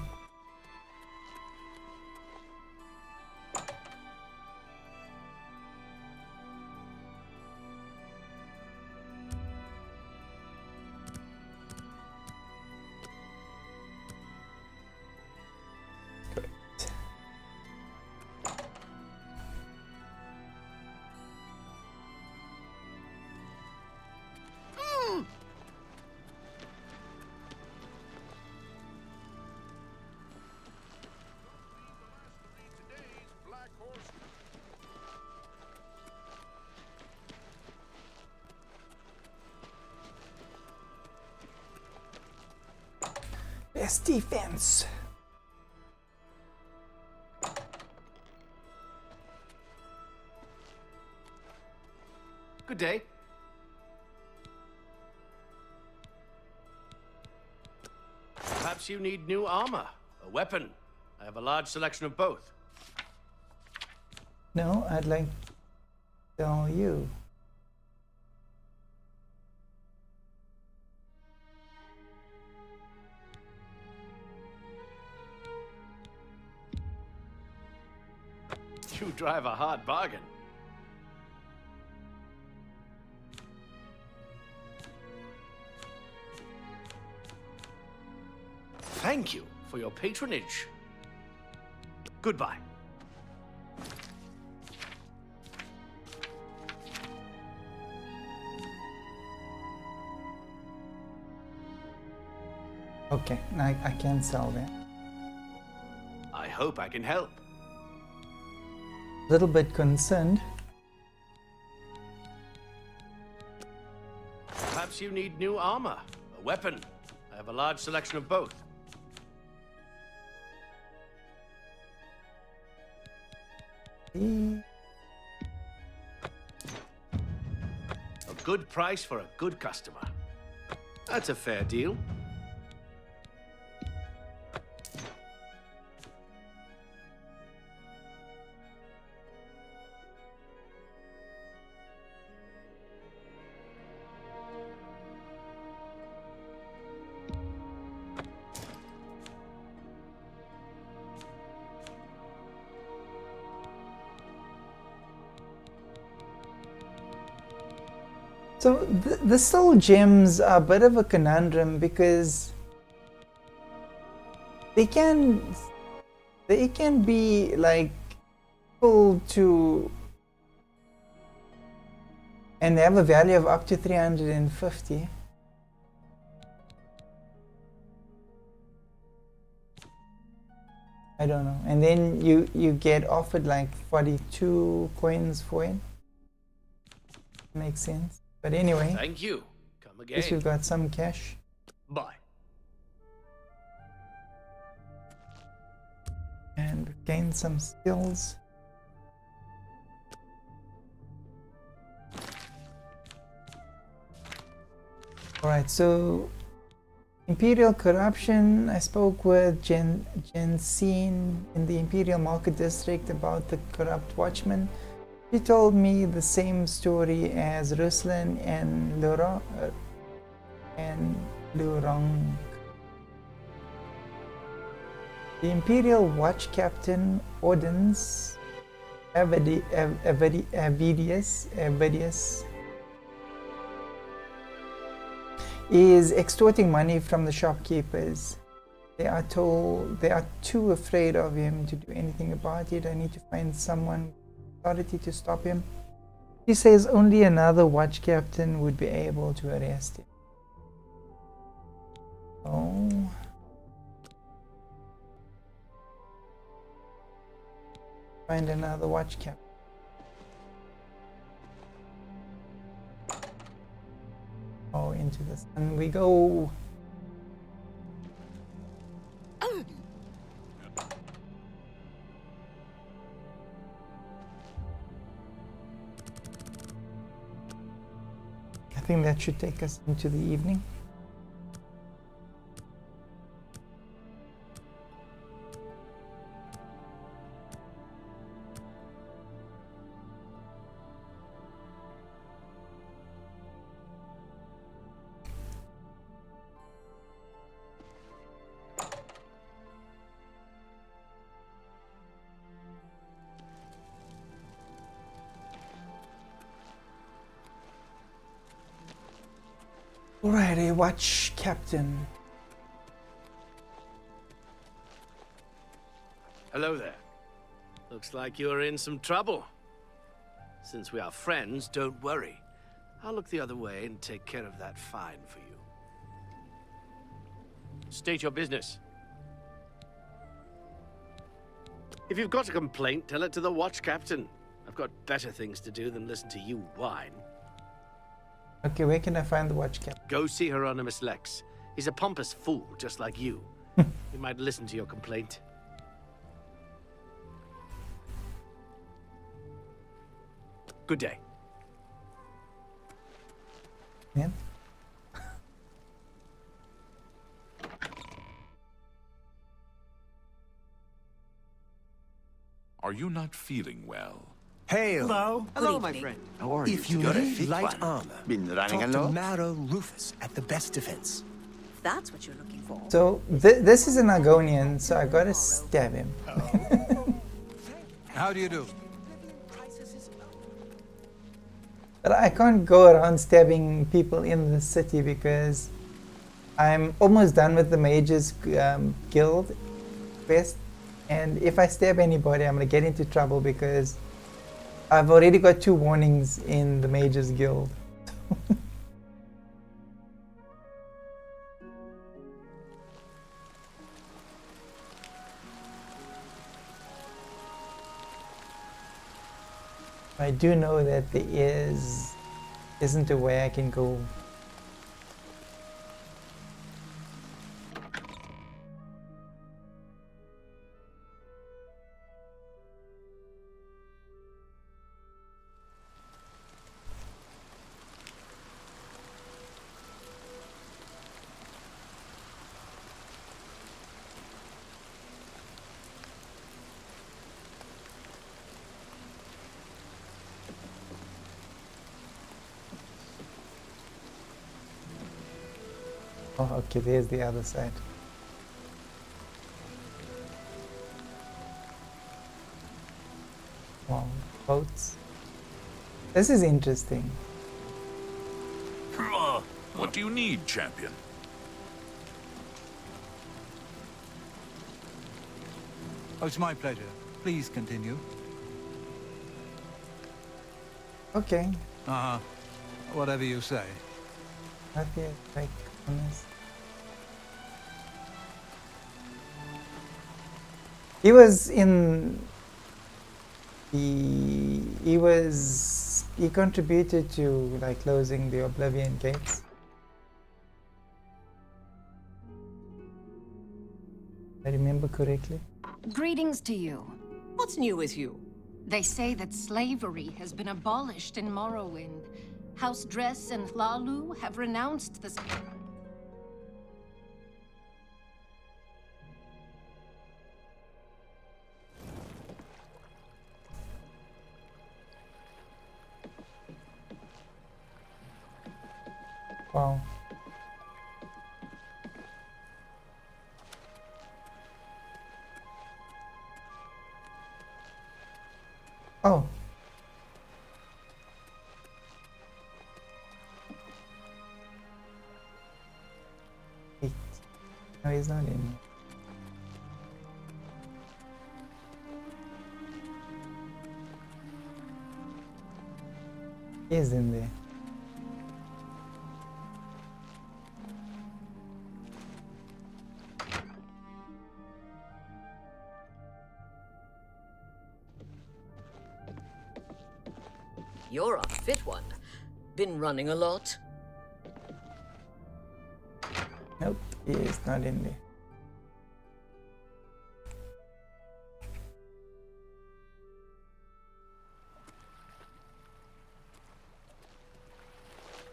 Best defense. Good day. Perhaps you need new armor, a weapon. I have a large selection of both. No, I'd like to tell you. You drive a hard bargain. Thank you for your patronage. Goodbye. Okay, I can sell that. I hope I can help. Little bit concerned. Perhaps you need new armor, a weapon. I have a large selection of both. Mm. A good price for a good customer. That's a fair deal. So the soul gems are a bit of a conundrum because they can be like full to, and they have a value of up to 350. I don't know. And then you get offered like 42 coins for it. Makes sense. But anyway, thank you. Come at again. least we've got some cash. Bye. And gain some skills. Alright, so Imperial Corruption. I spoke with Jensine in the Imperial Market District about the corrupt watchman. She told me the same story as Ruslan and Lurong. The Imperial Watch Captain Odin's Avidius is extorting money from the shopkeepers. They are too afraid of him to do anything about it. I need to find someone authority to stop him. He says only another watch captain would be able to arrest him. Oh. Find another watch captain. Oh, into the sun we go. I think that should take us into the evening. Alrighty, watch captain. Hello there. Looks like you're in some trouble. Since we are friends, don't worry. I'll look the other way and take care of that fine for you. State your business. If you've got a complaint, tell it to the watch captain. I've got better things to do than listen to you whine. Okay, where can I find the watch captain? Go see Hieronymus Lex. He's a pompous fool, just like you. He might listen to your complaint. Good day. Yeah. Are you not feeling well? Hail! Hello. Hello, my friend. How are If you need light armor, talk to Marrow Rufus at the best defense. If that's what you're looking for. So this is an Argonian, so I gotta stab him. How do you do? But I can't go around stabbing people in the city because I'm almost done with the Mages Guild quest. And if I stab anybody, I'm gonna get into trouble because I've already got 2 warnings in the Mages Guild. I do know that there isn't a way I can go. Oh, okay, there's the other side. Wow, boats. This is interesting. What do you need, champion? Oh, it's my pleasure. Please continue. Okay. Uh-huh. Whatever you say. Not yet, like, honest. He was in he contributed to like closing the Oblivion gates. I remember correctly. Greetings to you. What's new with you? They say that slavery has been abolished in Morrowind. House Dress and Hlalu have renounced the... Wow. Oh. Wait. No, he's not in. He's in there. You're a fit one. Been running a lot? Nope, he is not in there.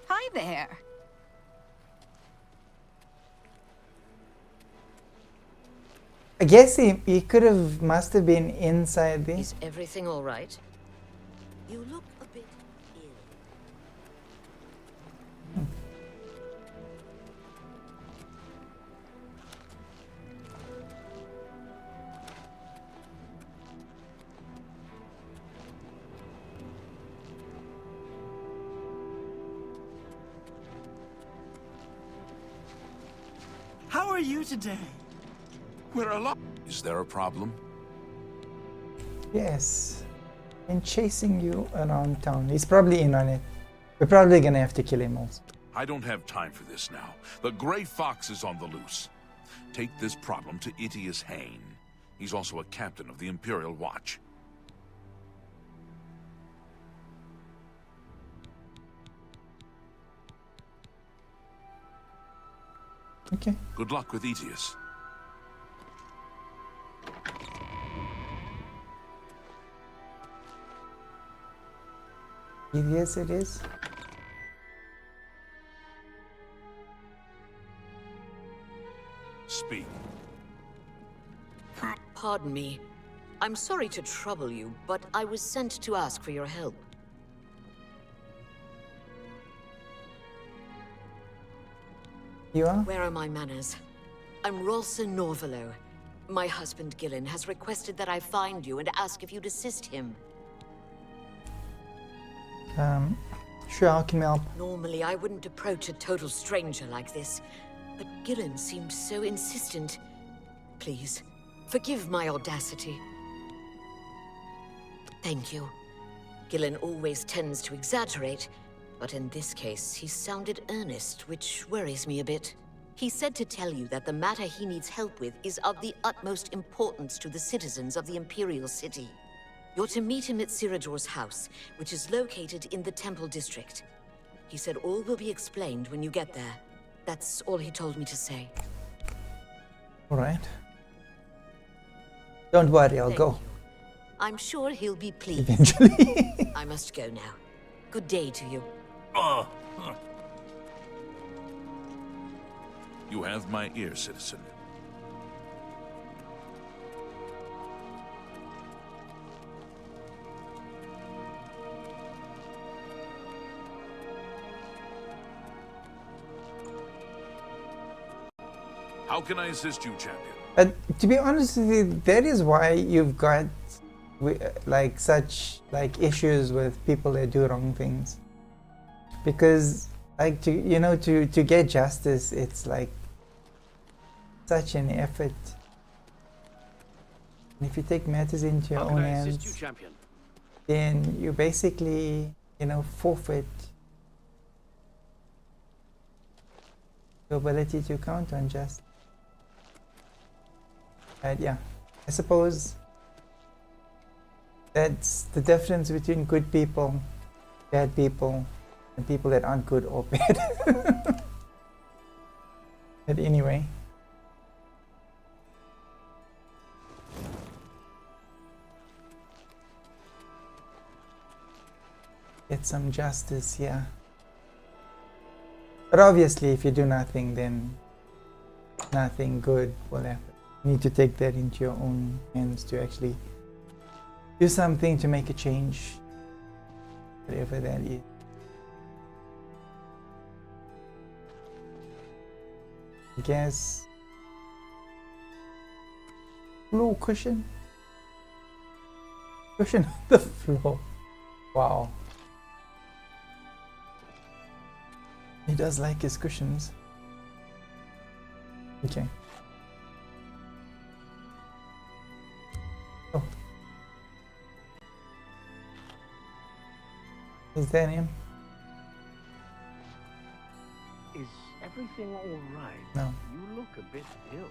Hi there. I guess he could have, must have been inside there. Is everything all right? You look a bit ill. How are you today? We're alive. Is there a problem? Yes. And chasing you around town. He's probably in on it. We're probably gonna have to kill him also. I don't have time for this now. The Grey Fox is on the loose. Take this problem to Itius Hain. He's also a captain of the Imperial Watch. Okay. Good luck with Itius. Yes, it is. Speak. Pardon me. I'm sorry to trouble you, but I was sent to ask for your help. You are? Where are my manners? I'm Rolsa Norvalo. My husband, Gillen, has requested that I find you and ask if you'd assist him. Sure, I can help. Normally, I wouldn't approach a total stranger like this, but Gillen seemed so insistent. Please, forgive my audacity. Thank you. Gillen always tends to exaggerate, but in this case, he sounded earnest, which worries me a bit. He said to tell you that the matter he needs help with is of the utmost importance to the citizens of the Imperial City. You're to meet him at Ciridor's house, which is located in the Temple District. He said all will be explained when you get there. That's all he told me to say. Alright. Don't worry, I'll go. I'm sure he'll be pleased. Eventually. I must go now. Good day to you. You have my ear, citizen. How can I assist you, champion? To be honest with you, that is why you've got like such issues with people that do wrong things. Because like to get justice, it's like such an effort. And if you take matters into your own hands, then you basically forfeit your ability to count on justice. And yeah, I suppose that's the difference between good people, bad people, and people that aren't good or bad. But anyway. Get some justice here. But obviously if you do nothing, then nothing good will happen. You need to take that into your own hands to actually do something to make a change, whatever that is. I guess floor cushion on the floor. Wow, he does like his cushions. Okay. Oh. Is that him? Is everything all right? No. You look a bit ill.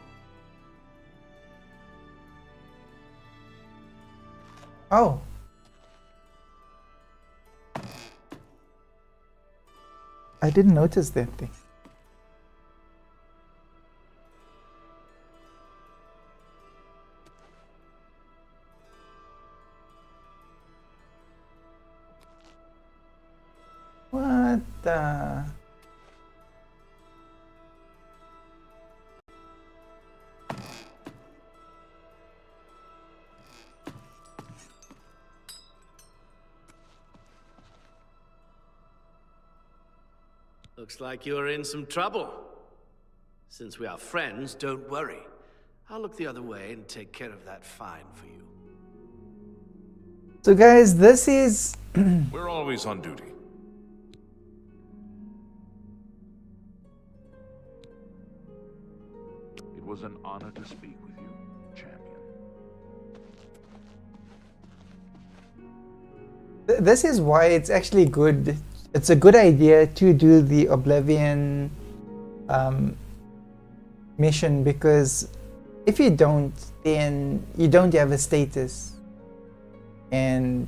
Oh. I didn't notice that thing. What the? Looks like you're in some trouble. Since we are friends, don't worry. I'll look the other way and take care of that fine for you. So guys, this is... We're always on duty. It was an honor to speak with you, champion. This is why it's actually good. It's a good idea to do the Oblivion mission, because if you don't, then you don't have a status. And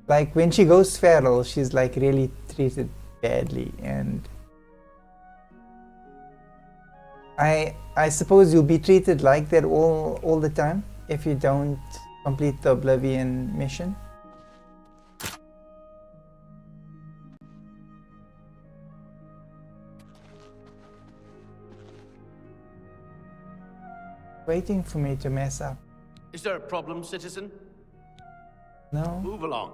like when she goes feral, she's like really treated badly, and I suppose you'll be treated like that all the time if you don't complete the Oblivion mission. Waiting for me to mess up. Is there a problem, citizen? No? Move along.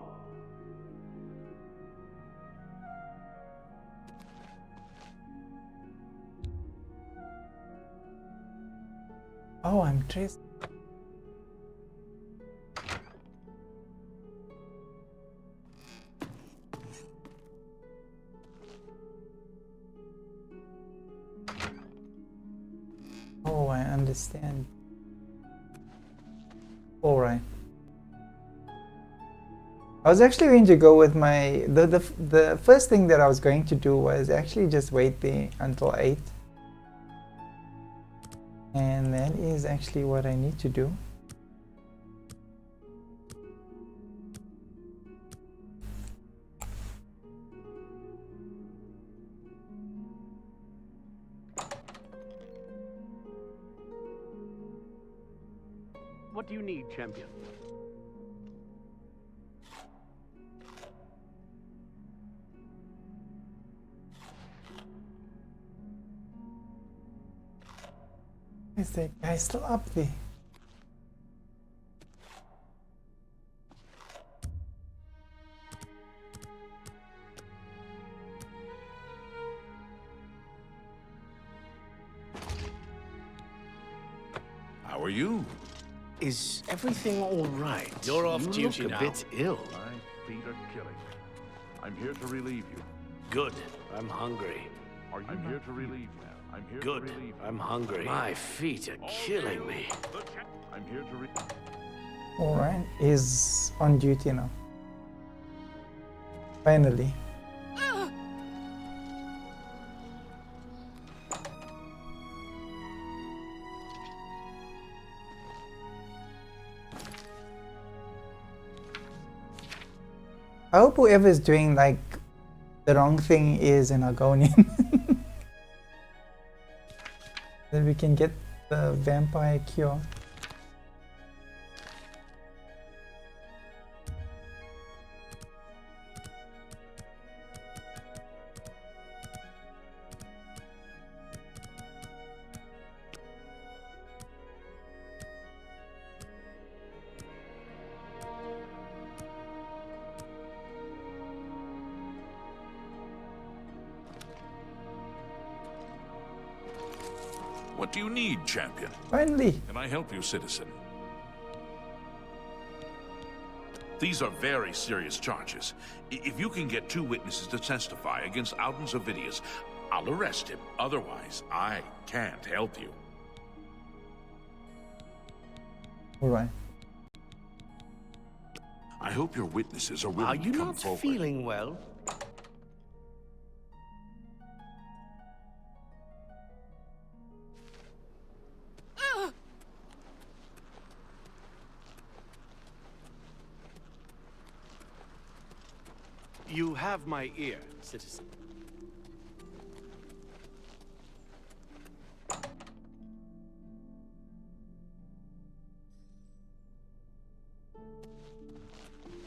Oh, I'm Trace. Oh, I understand. All right. I was actually going to go with my the first thing that I was going to do was actually just wait there until 8. And that is actually what I need to do. What do you need, champion? Is that guy still up there? How are you? Is everything all right? You're off duty look now. a bit ill. My feet are killing. I'm here to relieve you. Good. I'm hungry. Are you here to relieve you? I'm here Good. to relieve you. I'm hungry. My feet are killing me. I'm here to relieve Alright, he's on duty now. Finally. I hope whoever's doing like the wrong thing is an Argonian. Then we can get the vampire cure. What do you need, champion? Finally. Can I help you, citizen? These are very serious charges. If you can get 2 witnesses to testify against Alden Zavidius, I'll arrest him. Otherwise, I can't help you. Alright. I hope your witnesses are willing Are you to come not forward. feeling well? You have my ear, citizen.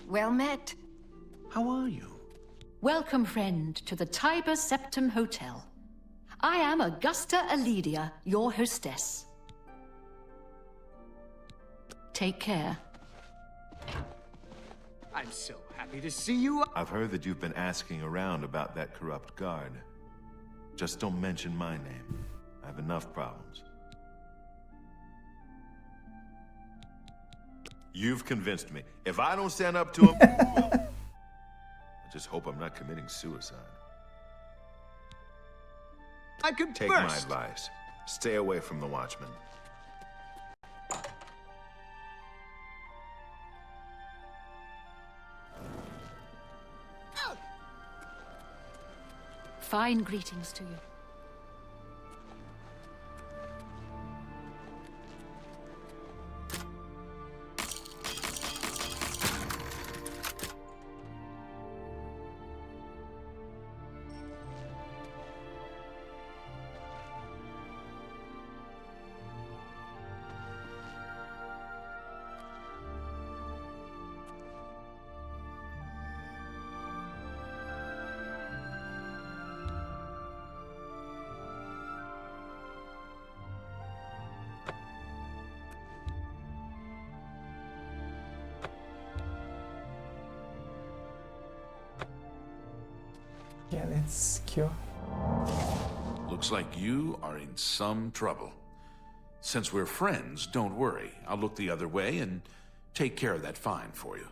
Well met. How are you? Welcome, friend, to the Tiber Septum Hotel. I am Augusta Aledia, your hostess. Take care. I'm so happy to see you. I've heard that you've been asking around about that corrupt guard. Just don't mention my name. I have enough problems. You've convinced me. If I don't stand up to him, well, I just hope I'm not committing suicide. I could Take my advice. Stay away from the Watchmen. Fine greetings to you. Yeah, let's cure. Looks like you are in some trouble. Since we're friends, don't worry. I'll look the other way and take care of that fine for you.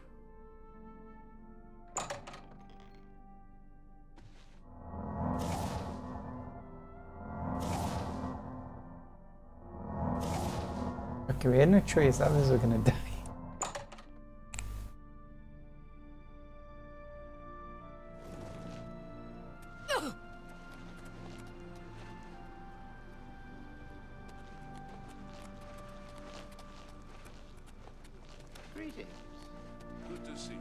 Okay, we had no choice, others were gonna die. Greetings. Good to see you.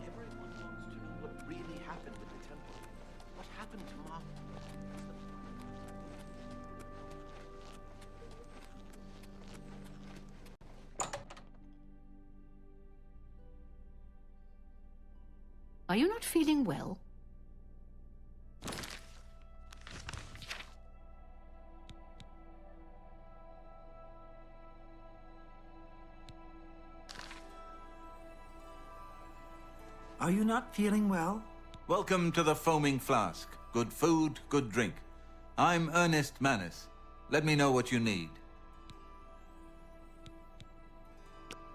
Everyone wants to know what really happened with the temple. What happened to Martin? Are you not feeling well? Are you not feeling well? Welcome to the Foaming Flask. Good food, good drink. I'm Ernest Manus. Let me know what you need.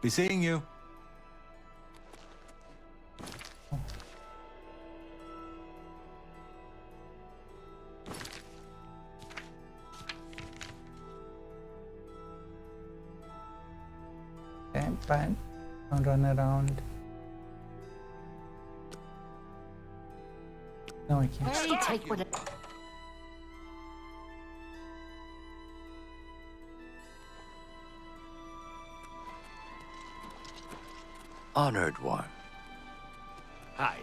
Be seeing you. Okay, fine. I'll run around. No, I can't. Hey, take what. Honored one. Hi.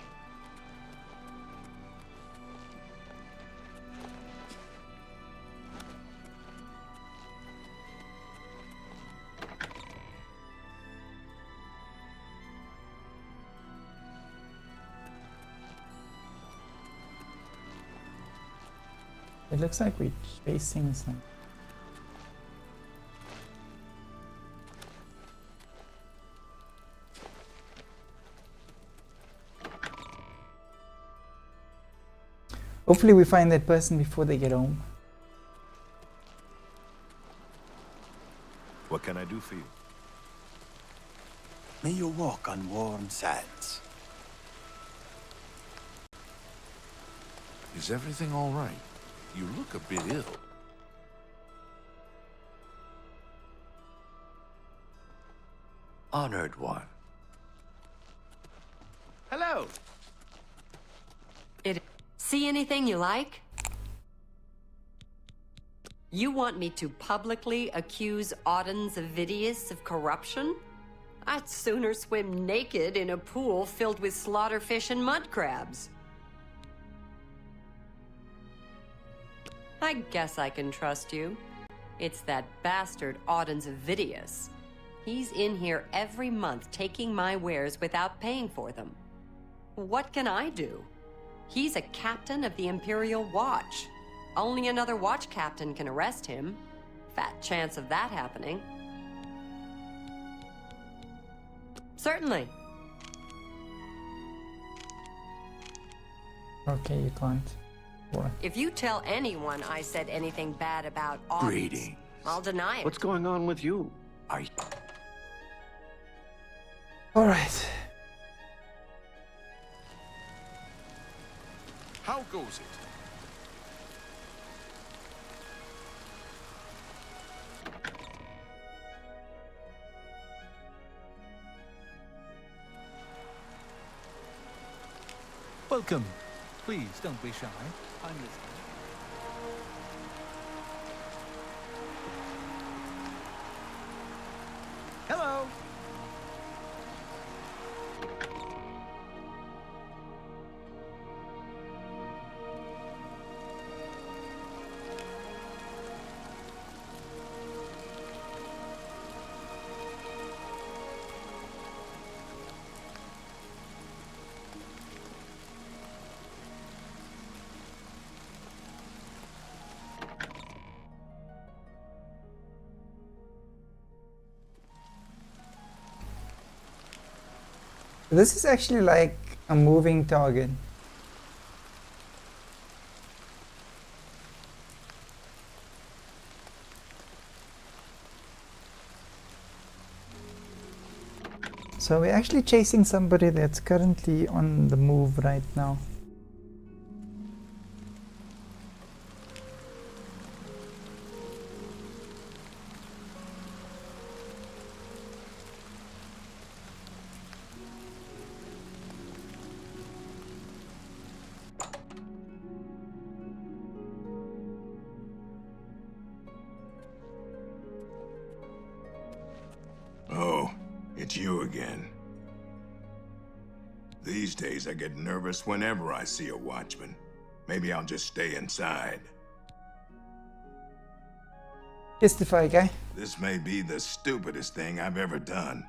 It looks like we're chasing some. Hopefully we find that person before they get home. What can I do for you? May you walk on warm sands. Is everything all right? You look a bit ill. Honored one. Hello. See anything you like? You want me to publicly accuse Audens Avidius of corruption? I'd sooner swim naked in a pool filled with slaughterfish and mud crabs. I guess I can trust you. It's that bastard Audens Avidius. He's in here every month taking my wares without paying for them. What can I do? He's a captain of the Imperial Watch. Only another watch captain can arrest him. Fat chance of that happening. Certainly. Okay, you can't. What? If you tell anyone I said anything bad about Audens, Greetings. I'll deny it. What's going on with you? All right. How goes it? Welcome. Please, don't be shy. I'm listening. Hello. This is actually like a moving target. So we're actually chasing somebody that's currently on the move right now. Oh, it's you again. These days I get nervous whenever I see a watchman. Maybe I'll just stay inside. Testify, guy. This may be the stupidest thing I've ever done,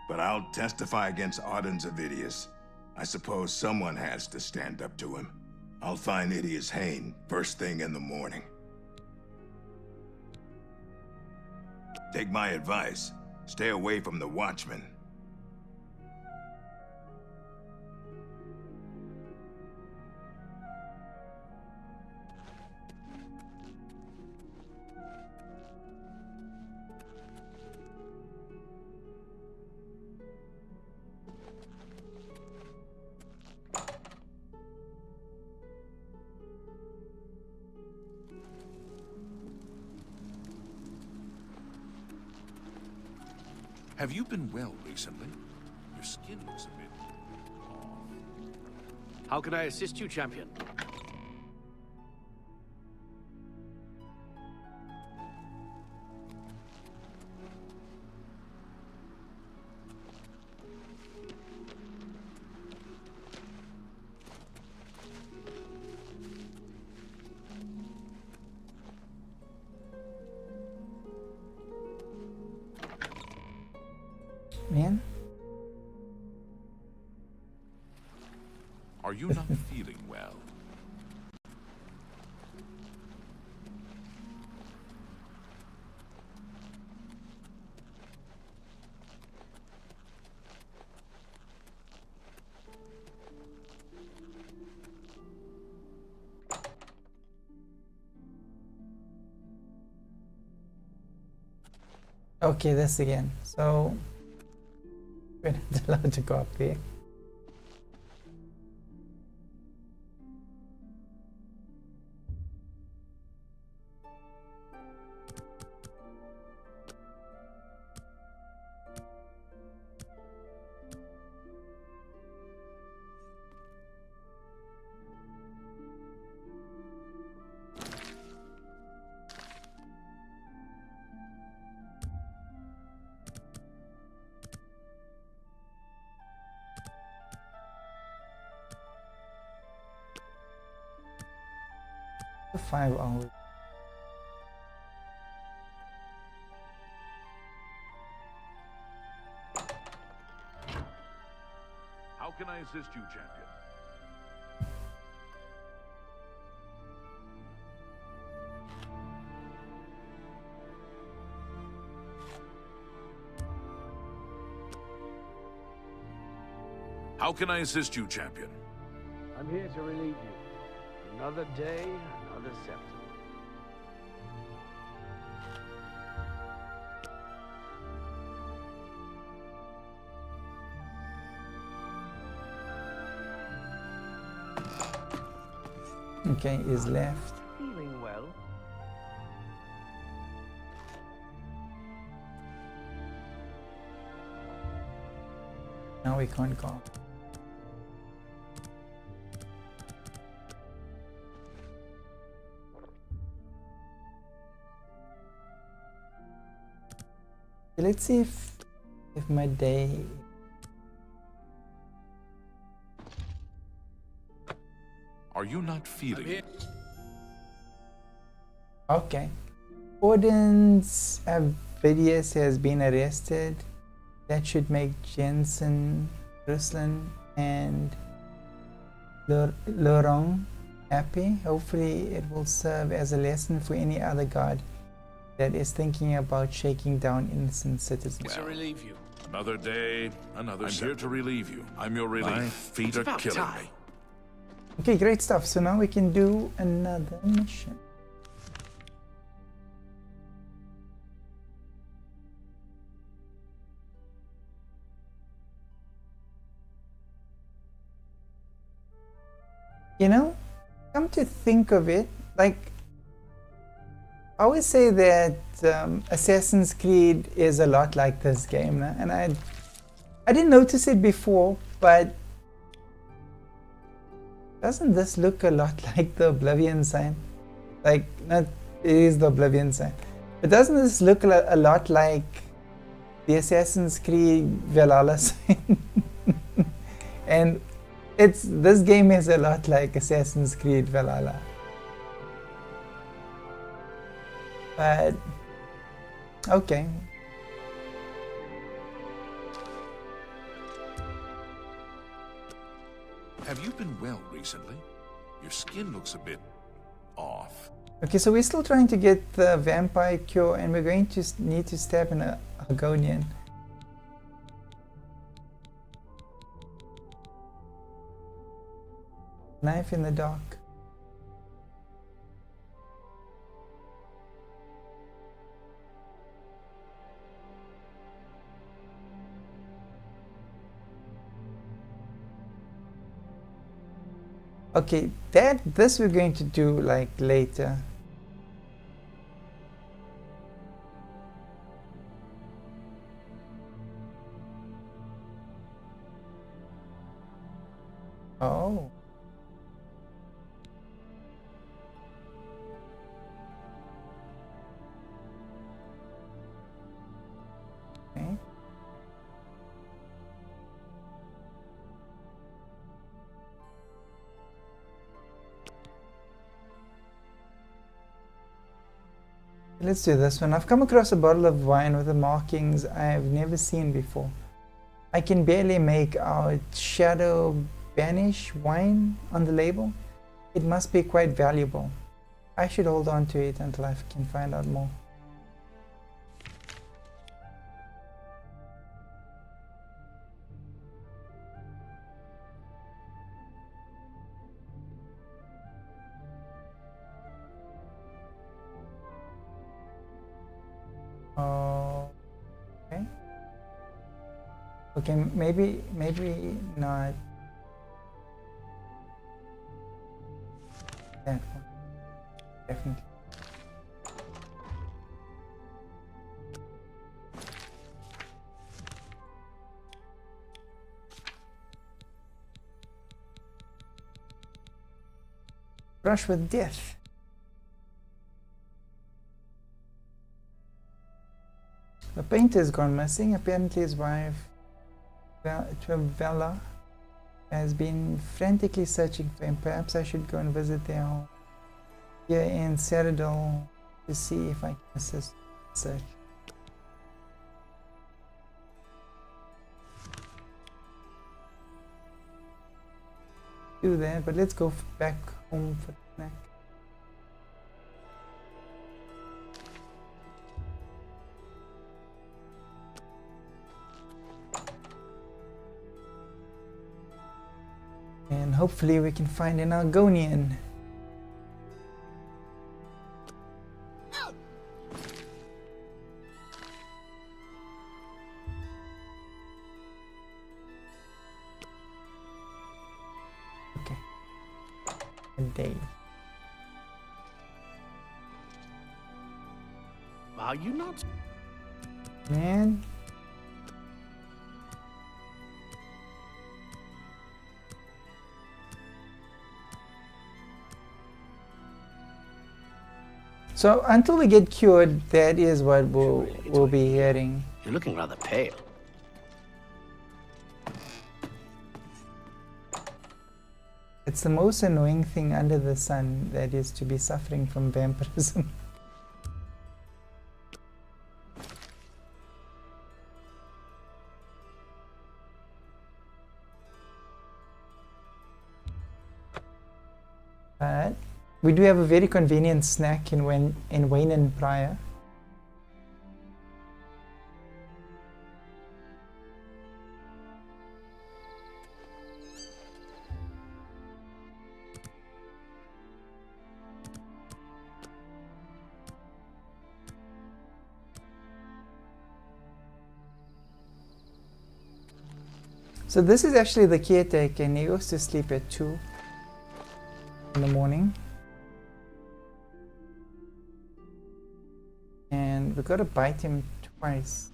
but I'll testify against Auden Zavidius. I suppose someone has to stand up to him. I'll find Idius Hain first thing in the morning. Take my advice. Stay away from the Watchmen. Have you been well recently? Your skin looks a bit off. How can I assist you, champion? Man. Are you not feeling well? Okay, this again. So we're not allowed to go up there. For 5 hours. How can I assist you, champion? How can I assist you, champion? I'm here to relieve you. Another day, another scepter. Okay, is left. Feeling well? Now we can't go. Let's see if my day. Are you not feeling? Okay. Auden's Avidius has been arrested. That should make Jensen, Ruslan, and Laurent happy. Hopefully it will serve as a lesson for any other guard that is thinking about shaking down innocent citizens. To relieve you. Another day, another. I'm here to relieve you. I'm your relief. My feet are killing me. Okay, great stuff. So now we can do another mission. You know, come to think of it, like, I always say that Assassin's Creed is a lot like this game, and I didn't notice it before, but doesn't this look a lot like the Oblivion sign? Like, not, it is the Oblivion sign, but doesn't this look a lot like the Assassin's Creed Valhalla sign? And this game is a lot like Assassin's Creed Valhalla. But okay. Have you been well recently? Your skin looks a bit off. Okay, so we're still trying to get the vampire cure, and we're going to need to stab an Argonian. Knife in the dark. Okay, this we're going to do like later. Oh. Okay. Let's do this one. I've come across a bottle of wine with the markings I've never seen before. I can barely make out Shadow Banish wine on the label. It must be quite valuable. I should hold on to it until I can find out more. Okay. Okay, maybe not that one. Definitely. Brush with death. The painter's gone missing. Apparently his wife, Vella, has been frantically searching for him. Perhaps I should go and visit their home here in Cyrodiil to see if I can assist in search. Do that, but let's go back home for the snack. And hopefully we can find an Argonian. Okay. A day. Are you not? Man. So until we get cured, that is what we'll be hearing. You're looking rather pale. It's the most annoying thing under the sun, that is to be suffering from vampirism. But we do have a very convenient snack in Wayne and Prior. So this is actually the caretaker, and he goes to sleep at 2. in the morning. And we gotta bite him twice.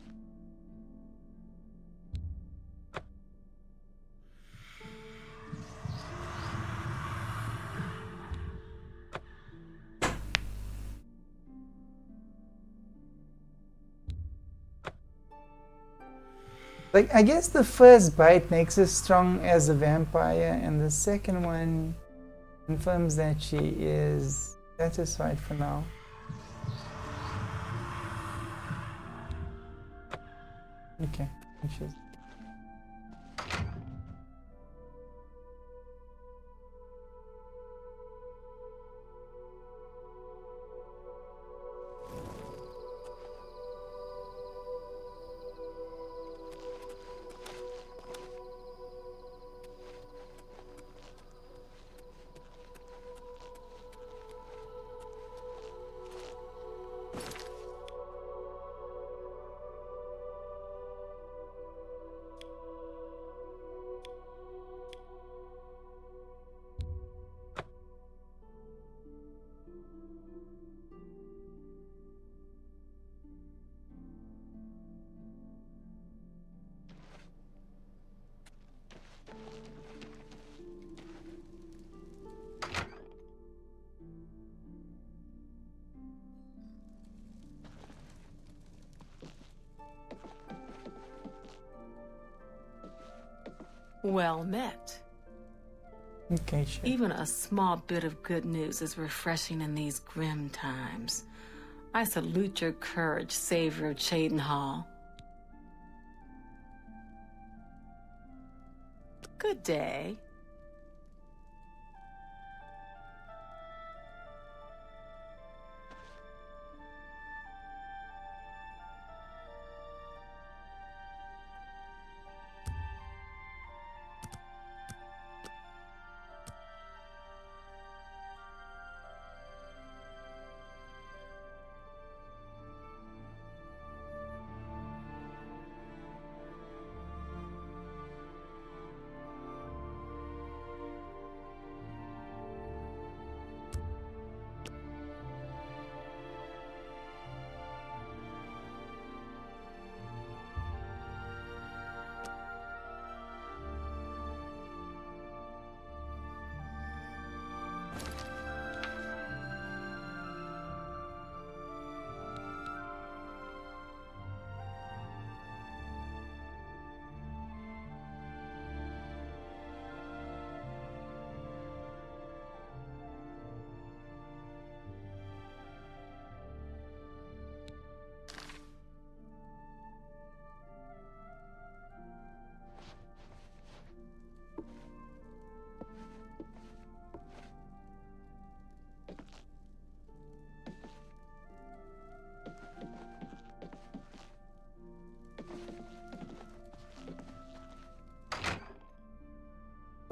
Like, I guess the first bite makes her strong as a vampire, and the second one confirms that she is satisfied for now. Okay, she's... Well met. Okay, sure. Even a small bit of good news is refreshing in these grim times. I salute your courage, savior of Cheydinhal. Good day.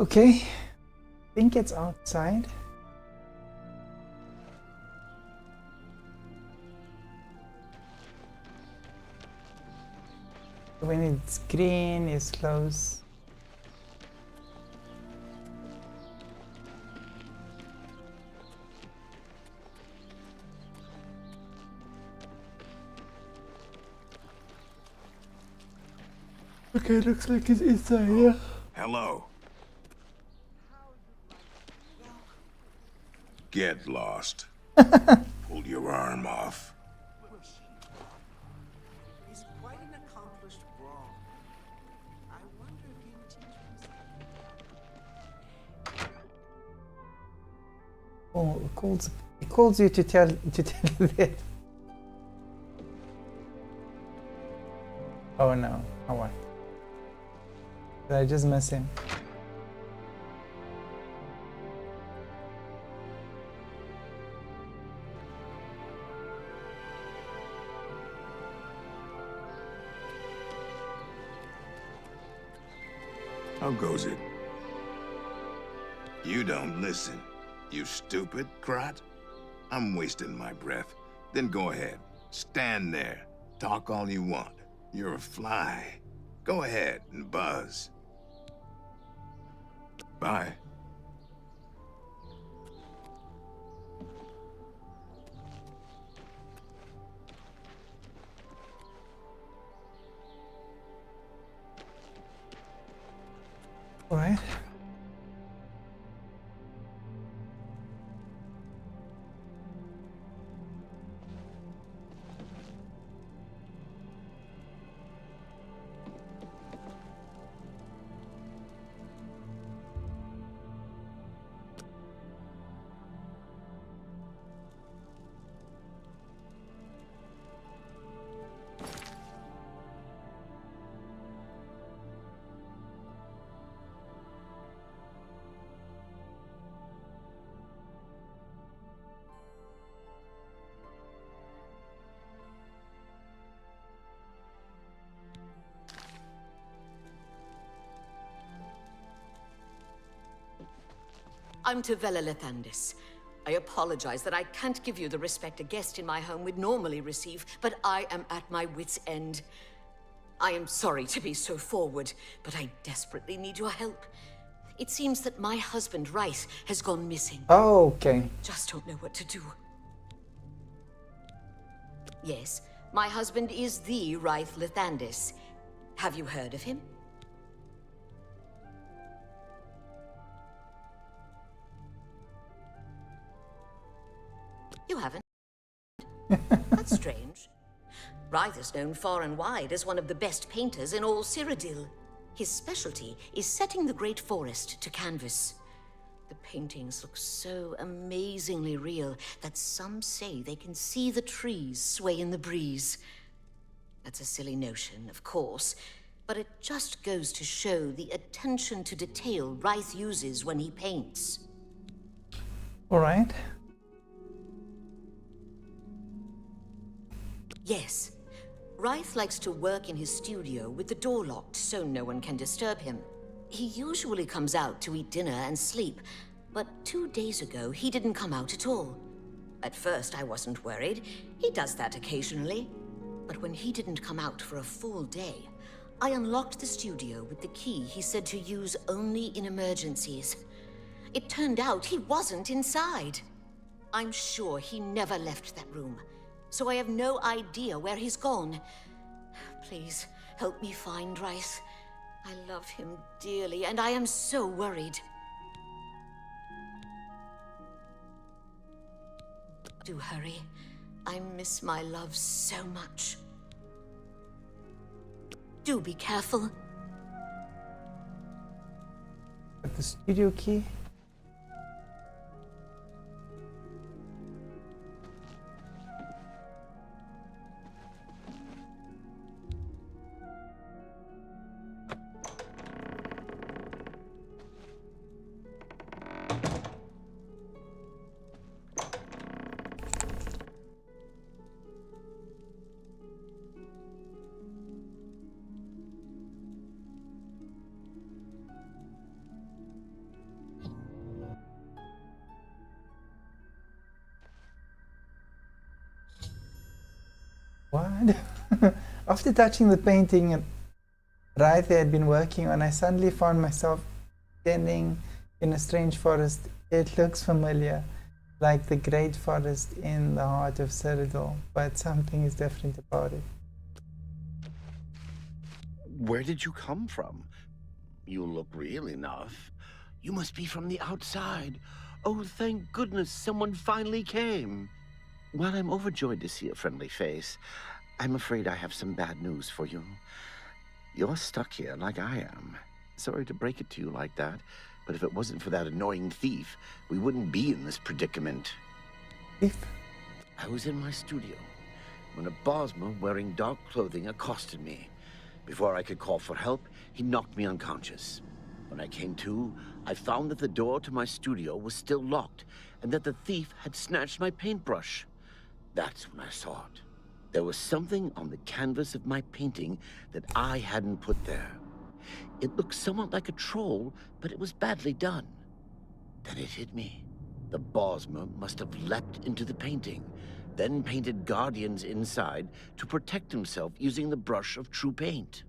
Okay, I think it's outside. When it's green, it's close. Okay, looks like it's inside, yeah. Hello. Get lost. Pull your arm off. He's quite an accomplished brawl. I wonder if he would teach me something. Oh, it calls you to tell you that. Oh no, oh what? Did I just miss him? How goes it? You don't listen, you stupid crot. I'm wasting my breath. Then go ahead. Stand there. Talk all you want. You're a fly. Go ahead and buzz. Bye. Alright. I'm Tavella Lethandis. I apologize that I can't give you the respect a guest in my home would normally receive, but I am at my wit's end. I am sorry to be so forward, but I desperately need your help. It seems that my husband, Rice, has gone missing. Oh, okay. Just don't know what to do. Yes, my husband is the Rice Lethandis. Have you heard of him? You haven't? That's strange. Rythe is known far and wide as one of the best painters in all Cyrodiil. His specialty is setting the great forest to canvas. The paintings look so amazingly real that some say they can see the trees sway in the breeze. That's a silly notion, of course, but it just goes to show the attention to detail Rythe uses when he paints. All right. Yes. Rythe likes to work in his studio with the door locked so no one can disturb him. He usually comes out to eat dinner and sleep, but 2 days ago he didn't come out at all. At first I wasn't worried. He does that occasionally. But when he didn't come out for a full day, I unlocked the studio with the key he said to use only in emergencies. It turned out he wasn't inside. I'm sure he never left that room. So I have no idea where he's gone. Please, help me find Rythe. I love him dearly, and I am so worried. Do hurry. I miss my love so much. Do be careful. Got the studio key. What? After touching the painting Rythe had been working on, I suddenly found myself standing in a strange forest. It looks familiar, like the great forest in the heart of Cyrodiil, but something is different about it. Where did you come from? You look real enough. You must be from the outside. Oh, thank goodness someone finally came. While I'm overjoyed to see a friendly face, I'm afraid I have some bad news for you. You're stuck here like I am. Sorry to break it to you like that, but if it wasn't for that annoying thief, we wouldn't be in this predicament. Thief? I was in my studio when a Bosmer wearing dark clothing accosted me. Before I could call for help, he knocked me unconscious. When I came to, I found that the door to my studio was still locked and that the thief had snatched my paintbrush. That's when I saw it. There was something on the canvas of my painting that I hadn't put there. It looked somewhat like a troll, but it was badly done. Then it hit me. The Bosmer must have leapt into the painting, then painted guardians inside to protect himself using the brush of true paint.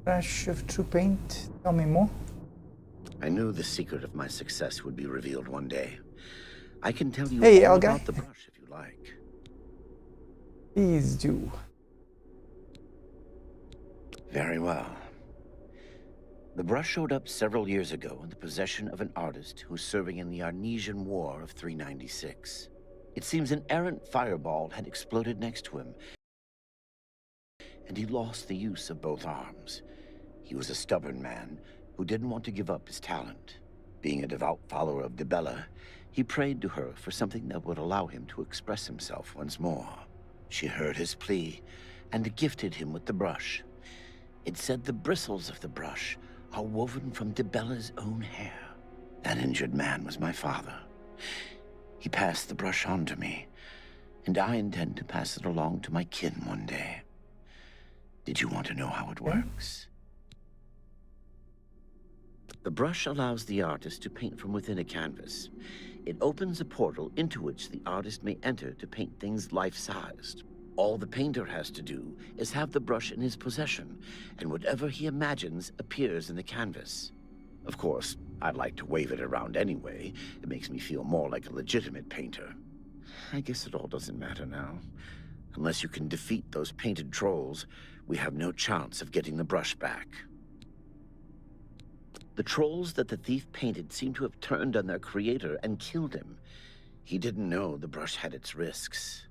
Brush of true paint? Tell me more. I knew the secret of my success would be revealed one day. I can tell you all about the brush if you like. Please do. Very well. The brush showed up several years ago in the possession of an artist who was serving in the Arnesian War of 396. It seems an errant fireball had exploded next to him, and he lost the use of both arms. He was a stubborn man who didn't want to give up his talent. Being a devout follower of Dibella, he prayed to her for something that would allow him to express himself once more. She heard his plea and gifted him with the brush. It said the bristles of the brush are woven from Dibella's own hair. That injured man was my father. He passed the brush on to me, and I intend to pass it along to my kin one day. Did you want to know how it works? The brush allows the artist to paint from within a canvas. It opens a portal into which the artist may enter to paint things life-sized. All the painter has to do is have the brush in his possession, and whatever he imagines appears in the canvas. Of course, I'd like to wave it around anyway. It makes me feel more like a legitimate painter. I guess it all doesn't matter now. Unless you can defeat those painted trolls, we have no chance of getting the brush back. The trolls that the thief painted seem to have turned on their creator and killed him. He didn't know the brush had its risks.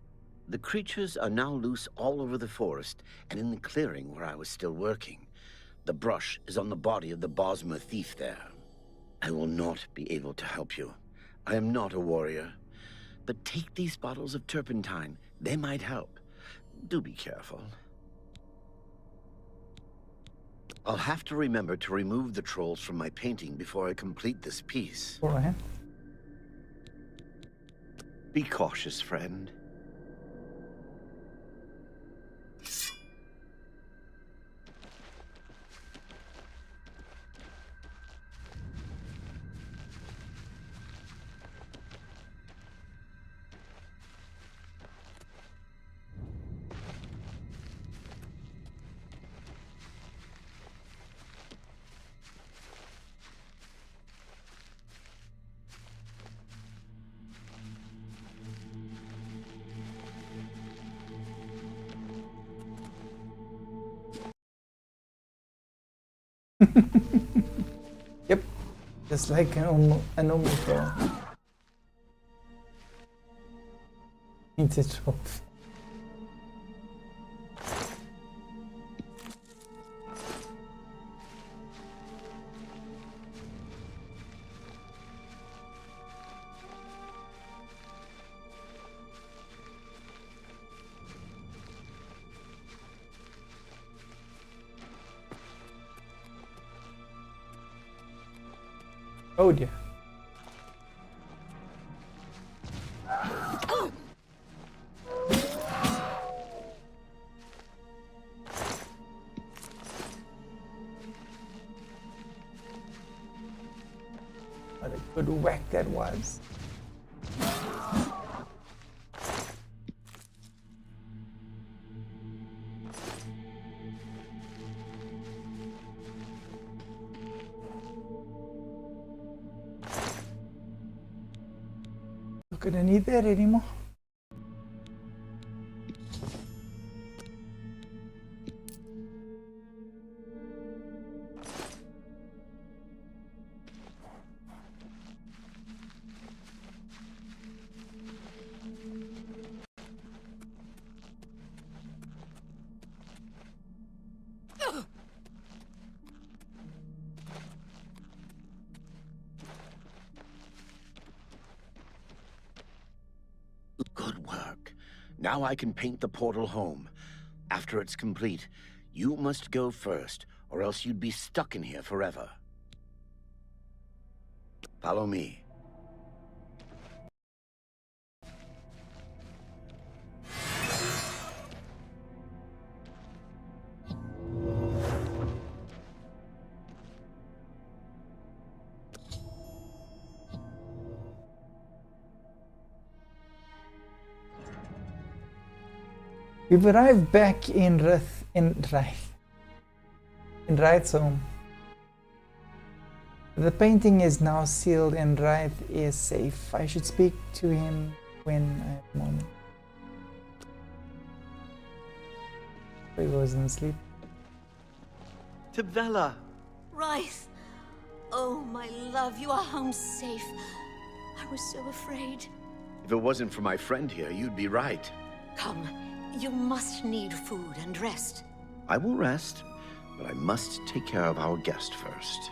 The creatures are now loose all over the forest and in the clearing where I was still working. The brush is on the body of the Bosma thief there. I will not be able to help you. I am not a warrior. But take these bottles of turpentine. They might help. Do be careful. I'll have to remember to remove the trolls from my painting before I complete this piece. All right. Be cautious, friend. Yep, just like a normal troll. It's a troll. Oh dear. What a good whack that was. Not gonna need that anymore. Good work. Now I can paint the portal home. After it's complete, you must go first, or else you'd be stuck in here forever. Follow me. We've arrived back in Wraith's home. The painting is now sealed and Wraith is safe. I should speak to him when I have a moment. He goes in sleep. Tibella, Rice! Oh, my love, you are home safe. I was so afraid. If it wasn't for my friend here, you'd be right. Come, you must need food and rest. I will rest, but I must take care of our guest first.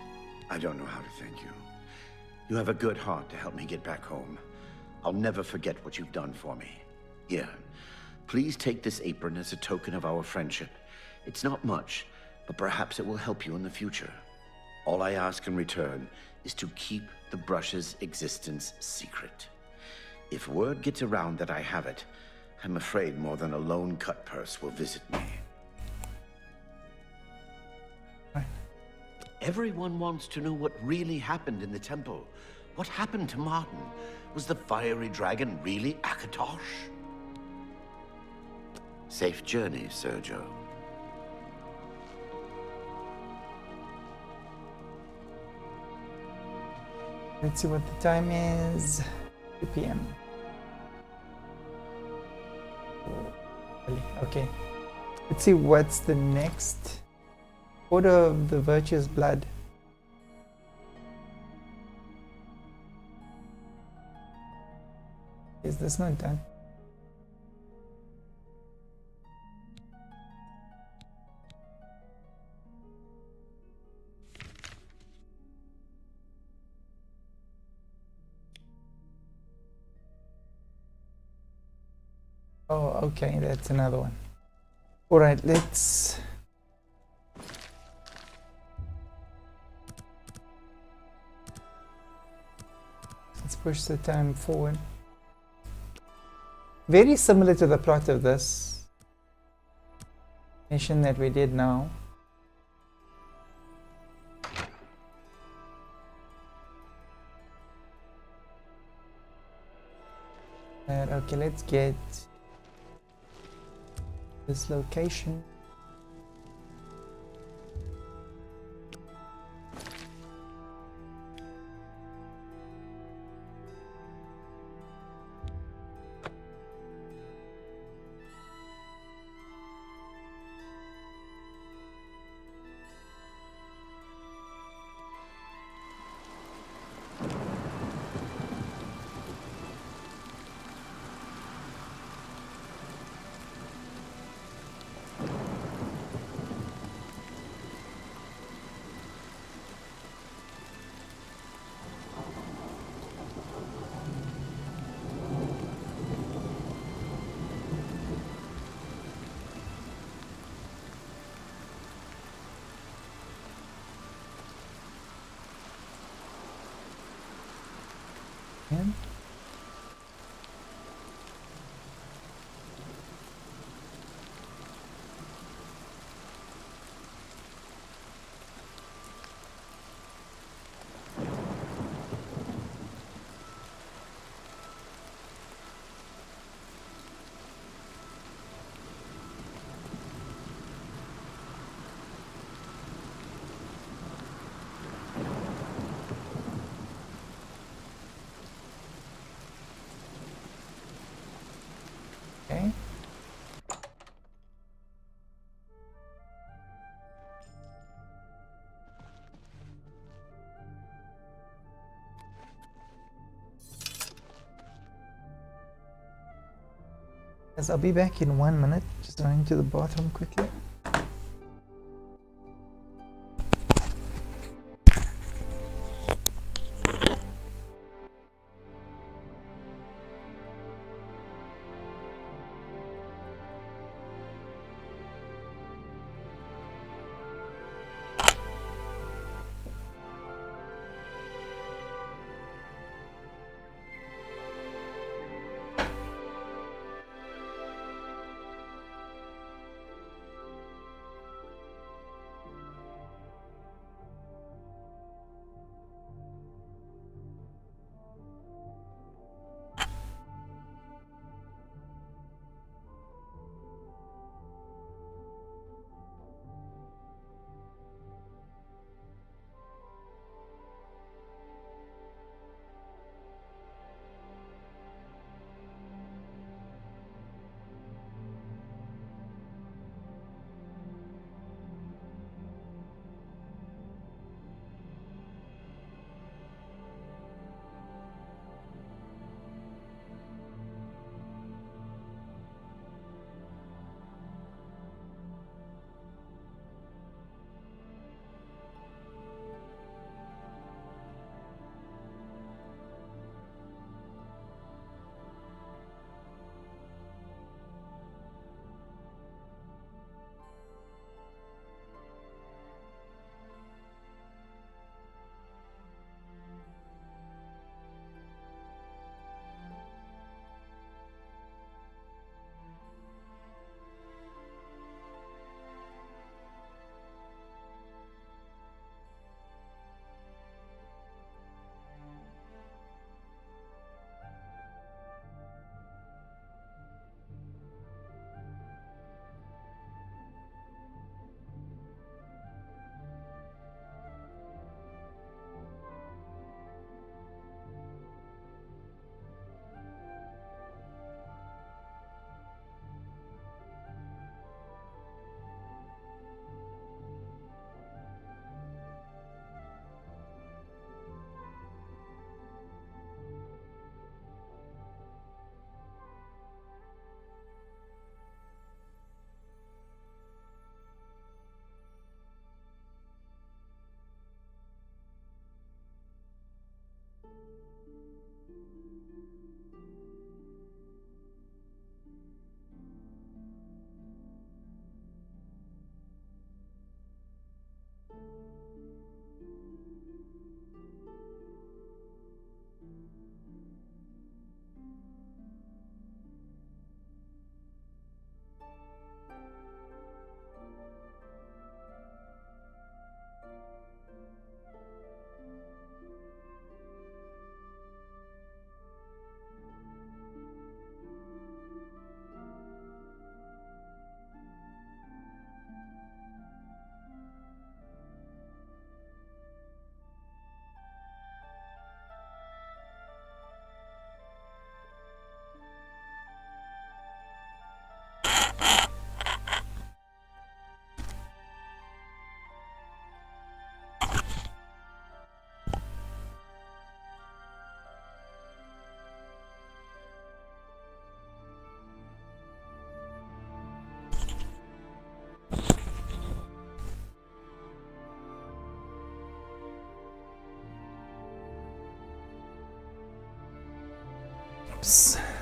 I don't know how to thank you. You have a good heart to help me get back home. I'll never forget what you've done for me. Here, please take this apron as a token of our friendship. It's not much, but perhaps it will help you in the future. All I ask in return is to keep the brush's existence secret. If word gets around that I have it, I'm afraid more than a lone cut purse will visit me. Everyone wants to know what really happened in the temple. What happened to Martin? Was the fiery dragon really Akatosh? Safe journey, Sergio. Let's see what the time is. 2 p.m. Okay. Let's see what's the next. Order of the Virtuous Blood. Is this not done? Oh, okay, that's another one. All right, let's push the time forward. Very similar to the plot of this mission that we did now. Okay, let's get this location. In. Okay. Yes, I'll be back in 1 minute. Just going to the bathroom quickly.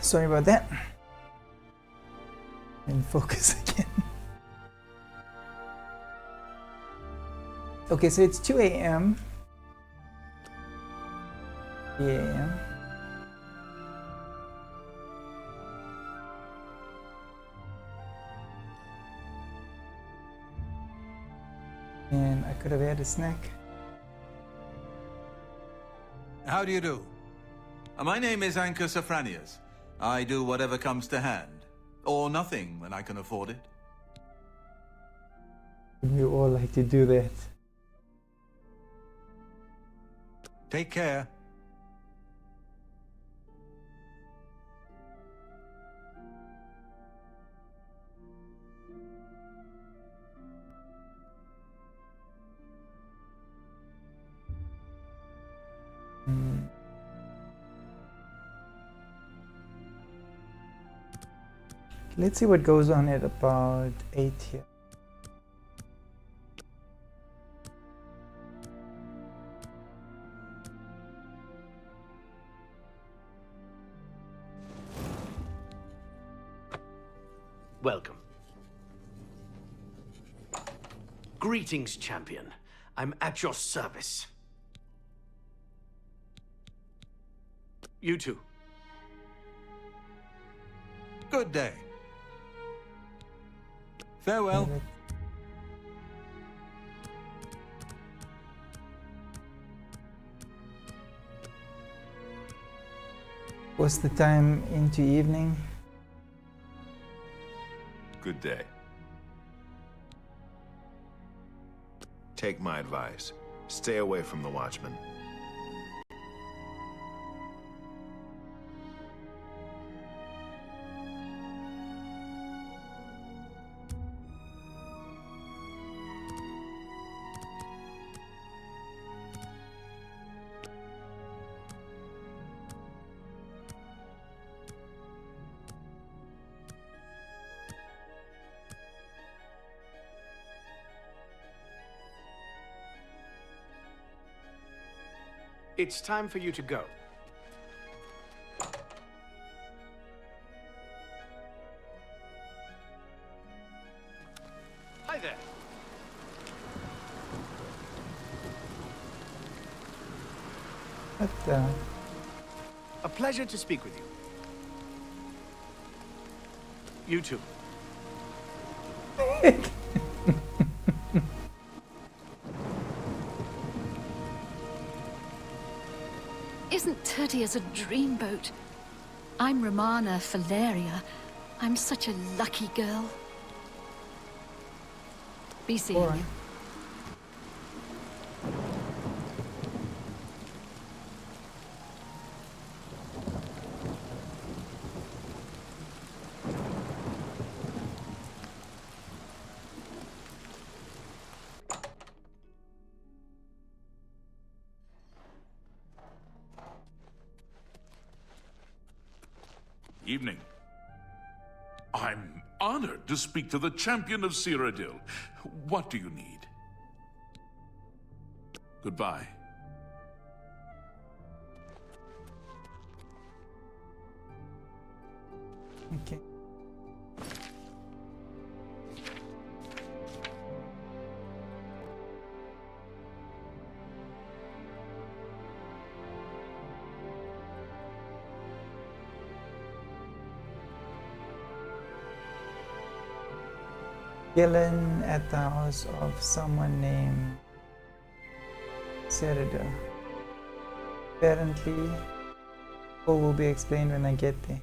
Sorry about that. And focus again. Okay, so it's 2 a.m. 3 a.m. And I could have had a snack. How do you do? My name is Anchor Safranius. I do whatever comes to hand. Or nothing when I can afford it. We all like to do that. Take care. Let's see what goes on at about 8 here. Welcome. Greetings, champion. I'm at your service. You too. Good day. Farewell. What's the time into evening? Good day. Take my advice. Stay away from the Watchmen. It's time for you to go. Hi there. What the? A pleasure to speak with you. You too. Isn't Tertius a dreamboat? I'm Romana Valeria. I'm such a lucky girl. Be seeing you. Evening. I'm honored to speak to the champion of Cyrodiil. What do you need? Goodbye. Okay. Gillen at the house of someone named Serida. Apparently, all will be explained when I get there.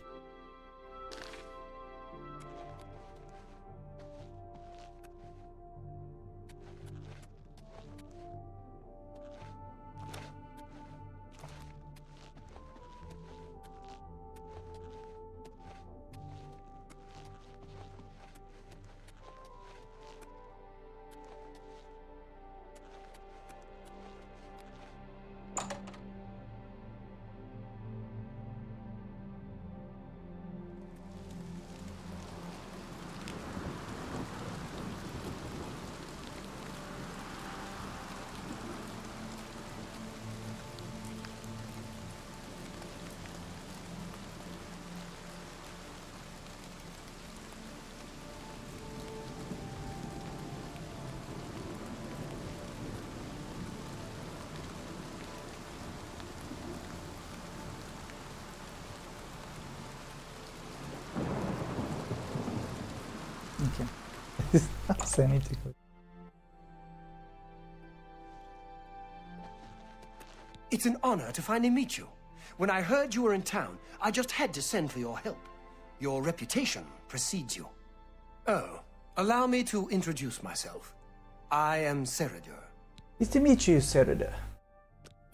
Sanity code. It's an honor to finally meet you. When I heard you were in town, I just had to send for your help. Your reputation precedes you. Oh, allow me to introduce myself. I am Ceridur. Nice to meet you, Ceridur.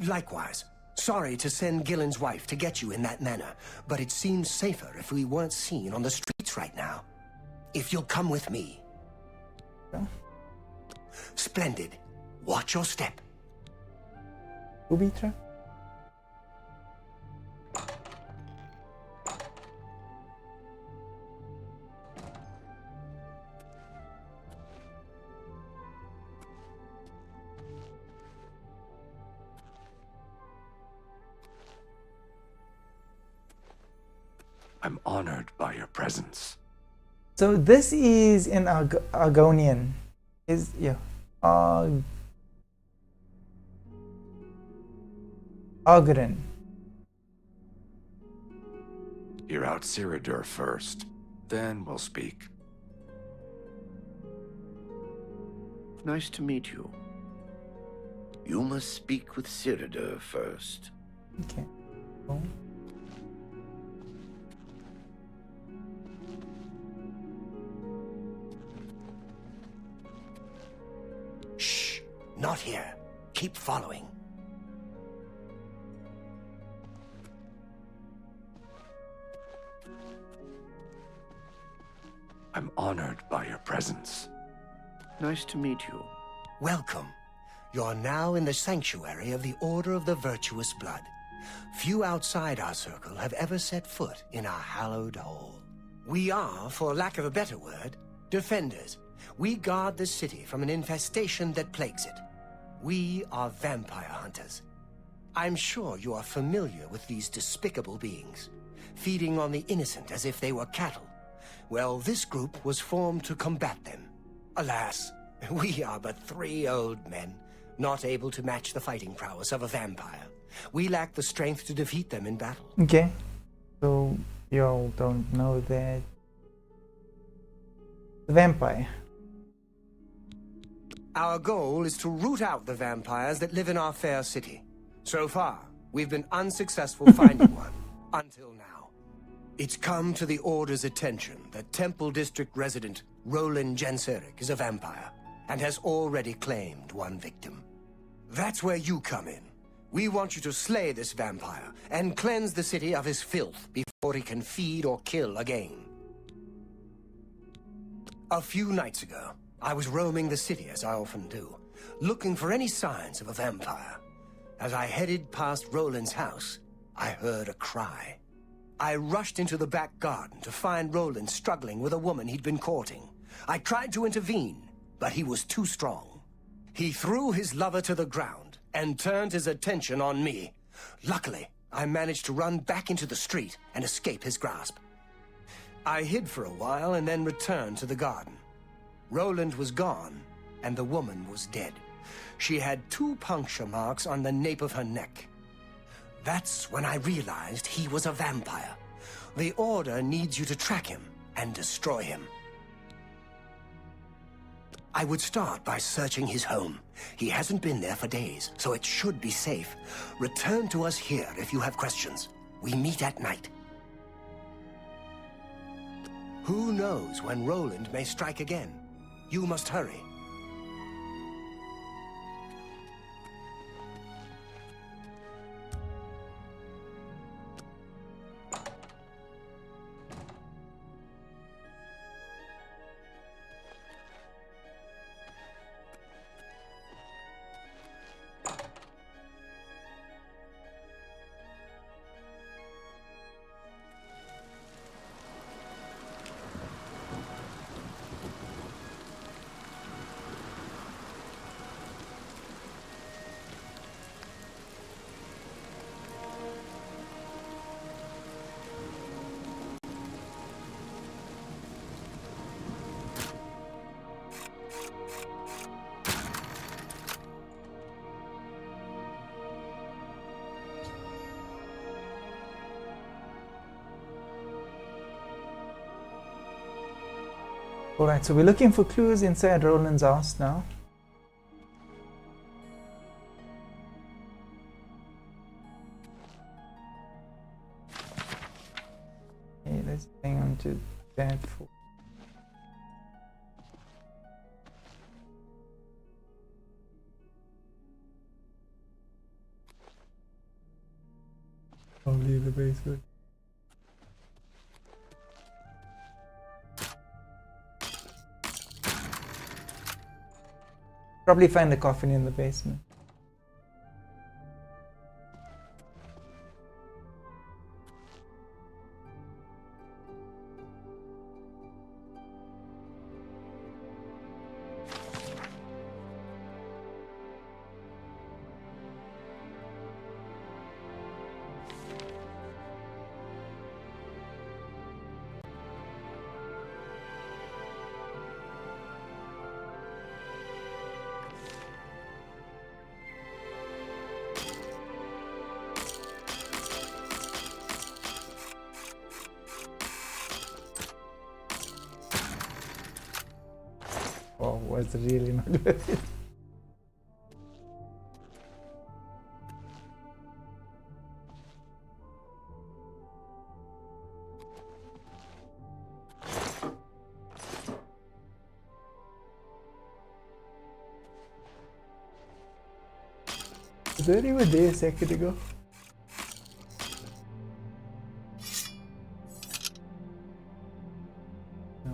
Likewise. Sorry to send Gillen's wife to get you in that manner, but it seems safer if we weren't seen on the streets right now. If you'll come with me. Yeah. Splendid. Watch your step. Ubitra? I'm honored by your presence. So this is in Argonian. Is yeah. Argorin. Hear out Ceridur first, then we'll speak. Nice to meet you. You must speak with Ceridur first. Okay. Cool. Shh! Not here. Keep following. I'm honored by your presence. Nice to meet you. Welcome. You're now in the sanctuary of the Order of the Virtuous Blood. Few outside our circle have ever set foot in our hallowed hall. We are, for lack of a better word, defenders. We guard the city from an infestation that plagues it. We are vampire hunters. I'm sure you are familiar with these despicable beings, feeding on the innocent as if they were cattle. Well, this group was formed to combat them. Alas, we are but 3 old men, not able to match the fighting prowess of a vampire. We lack the strength to defeat them in battle. Okay. So, y'all don't know that. The vampire. Our goal is to root out the vampires that live in our fair city. So far, we've been unsuccessful finding one, until now. It's come to the Order's attention that Temple District resident Roland Genseric is a vampire, and has already claimed one victim. That's where you come in. We want you to slay this vampire, and cleanse the city of his filth before he can feed or kill again. A few nights ago, I was roaming the city as I often do, looking for any signs of a vampire. As I headed past Roland's house, I heard a cry. I rushed into the back garden to find Roland struggling with a woman he'd been courting. I tried to intervene, but he was too strong. He threw his lover to the ground and turned his attention on me. Luckily, I managed to run back into the street and escape his grasp. I hid for a while and then returned to the garden. Roland was gone, and the woman was dead. She had 2 puncture marks on the nape of her neck. That's when I realized he was a vampire. The Order needs you to track him and destroy him. I would start by searching his home. He hasn't been there for days, so it should be safe. Return to us here if you have questions. We meet at night. Who knows when Roland may strike again? You must hurry. Alright, so we're looking for clues inside Roland's house now. Okay, let's hang on to that for... I'll leave the basement. Probably find the coffin in the basement. Oh, was really not worth it. Was there even there a second ago? No.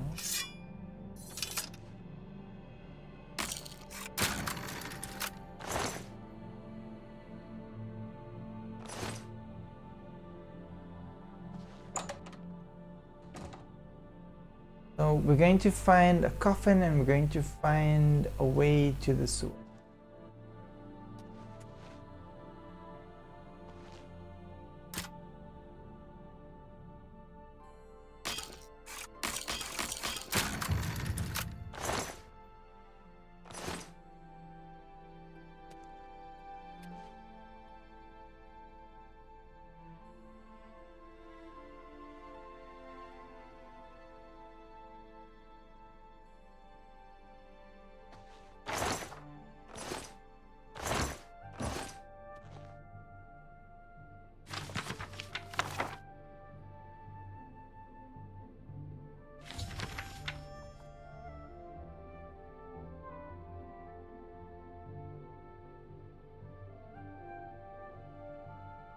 So we're going to find a coffin and we're going to find a way to the sewer.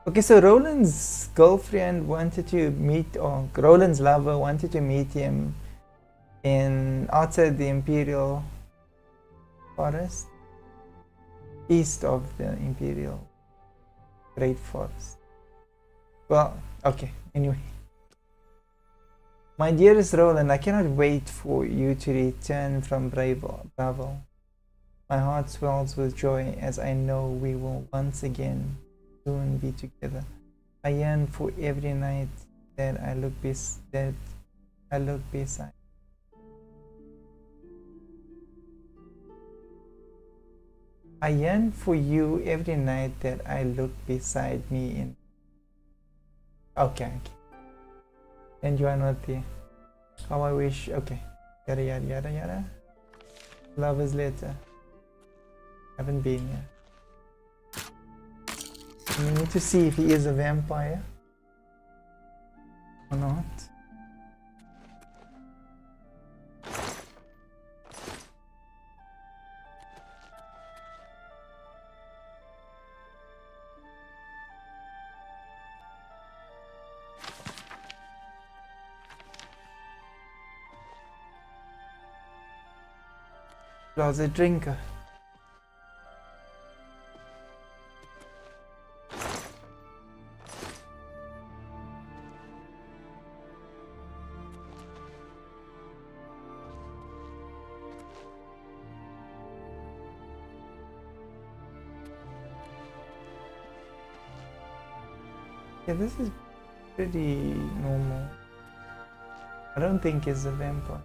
Okay, so Roland's girlfriend wanted to meet, or Roland's lover wanted to meet him in outside the Imperial Forest, east of the Imperial Great Forest. Well, okay, anyway. My dearest Roland, I cannot wait for you to return from Bravo. My heart swells with joy as I know we will once again soon be together. I yearn for every night that I look beside. I yearn for you every night that I look beside me in. Okay. And you are not there. How I wish. Okay. Yada yada yada yada. Lovers letter. Haven't been here. We need to see if he is a vampire or not. Closet drinker. Yeah, this is pretty normal. I don't think he's a vampire.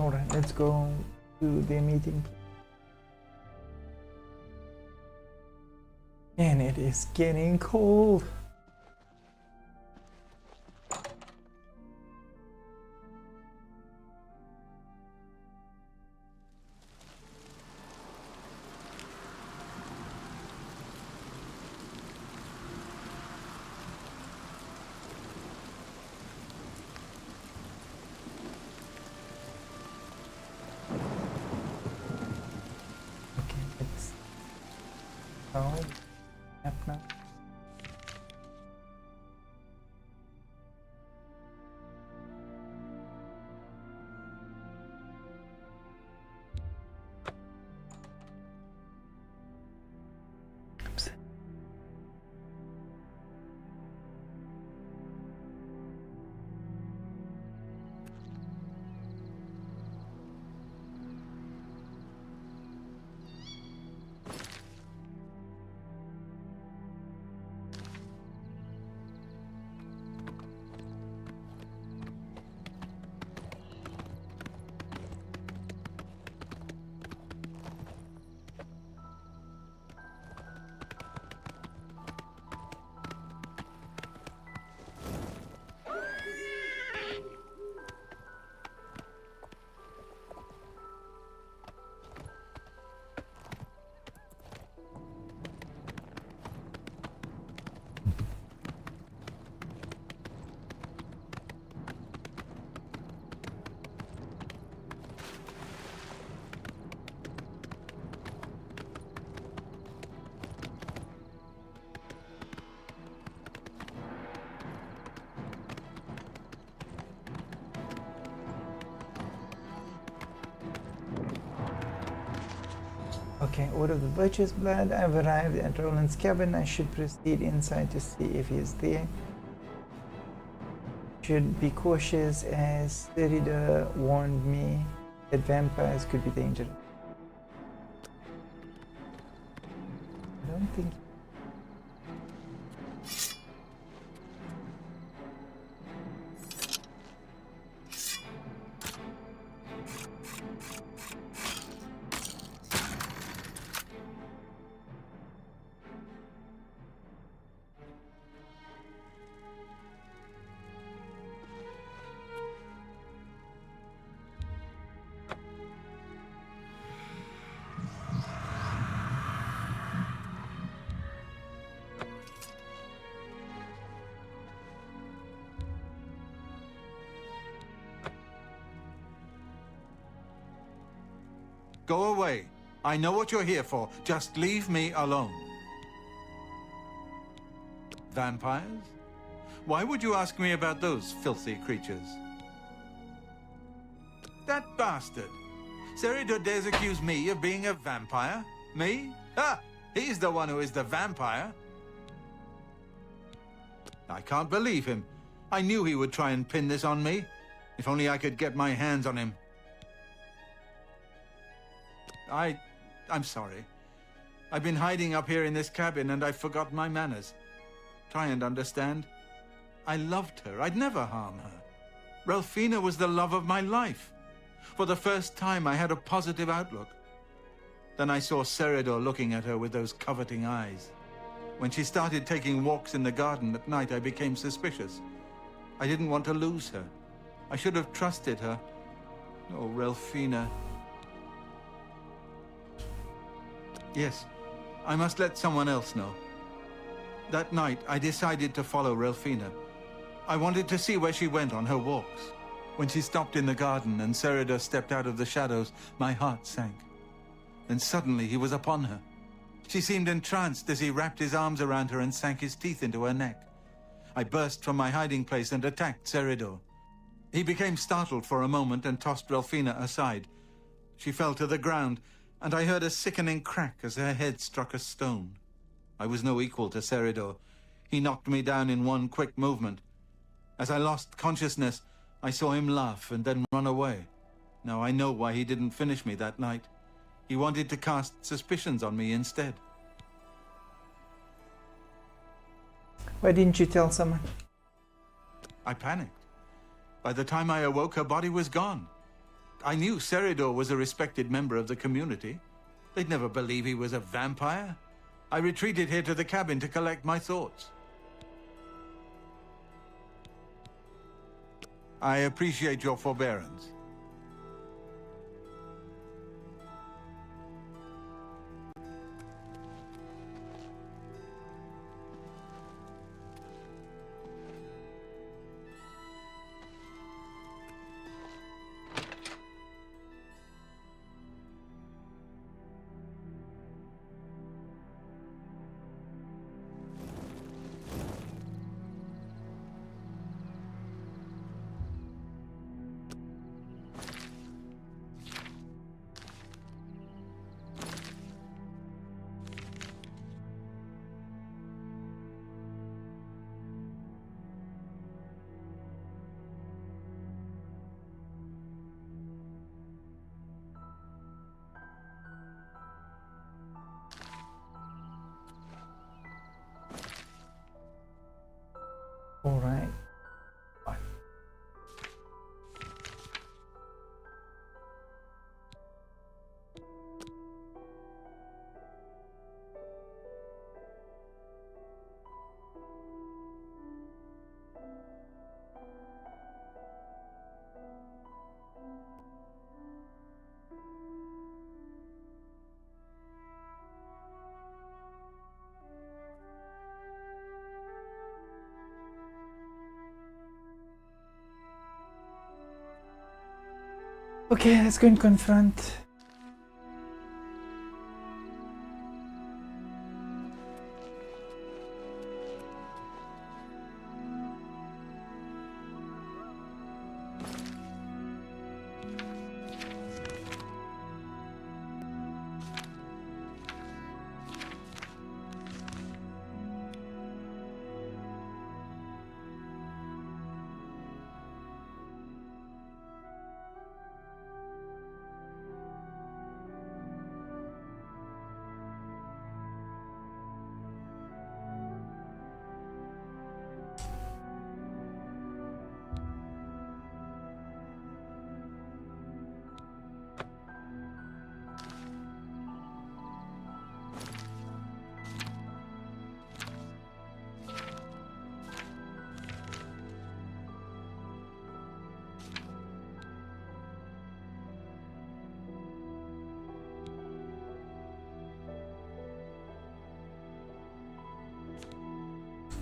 Alright, let's go to the meeting place. And it is getting cold. Oh, map now. Oops. Okay, Order of the Virtuous Blood. I've arrived at Roland's cabin. I should proceed inside to see if he's there. Should be cautious as Serida warned me that vampires could be dangerous. I don't think... Go away. I know what you're here for. Just leave me alone. Vampires? Why would you ask me about those filthy creatures? That bastard! Serida dares accuse me of being a vampire? Me? Ah! He's the one who is the vampire. I can't believe him. I knew he would try and pin this on me. If only I could get my hands on him. I'm sorry. I've been hiding up here in this cabin and I forgot my manners. Try and understand. I loved her. I'd never harm her. Ralphina was the love of my life. For the first time, I had a positive outlook. Then I saw Seridor looking at her with those coveting eyes. When she started taking walks in the garden at night, I became suspicious. I didn't want to lose her. I should have trusted her. Oh, Ralphina. Yes, I must let someone else know. That night, I decided to follow Ralphina. I wanted to see where she went on her walks. When she stopped in the garden and Serida stepped out of the shadows, my heart sank. Then suddenly he was upon her. She seemed entranced as he wrapped his arms around her and sank his teeth into her neck. I burst from my hiding place and attacked Seridor. He became startled for a moment and tossed Ralphina aside. She fell to the ground, and I heard a sickening crack as her head struck a stone. I was no equal to Seridor. He knocked me down in one quick movement. As I lost consciousness, I saw him laugh and then run away. Now I know why he didn't finish me that night. He wanted to cast suspicions on me instead. Why didn't you tell someone? I panicked. By the time I awoke, her body was gone. I knew Seridor was a respected member of the community. They'd never believe he was a vampire. I retreated here to the cabin to collect my thoughts. I appreciate your forbearance. All right. Okay, let's go and confront.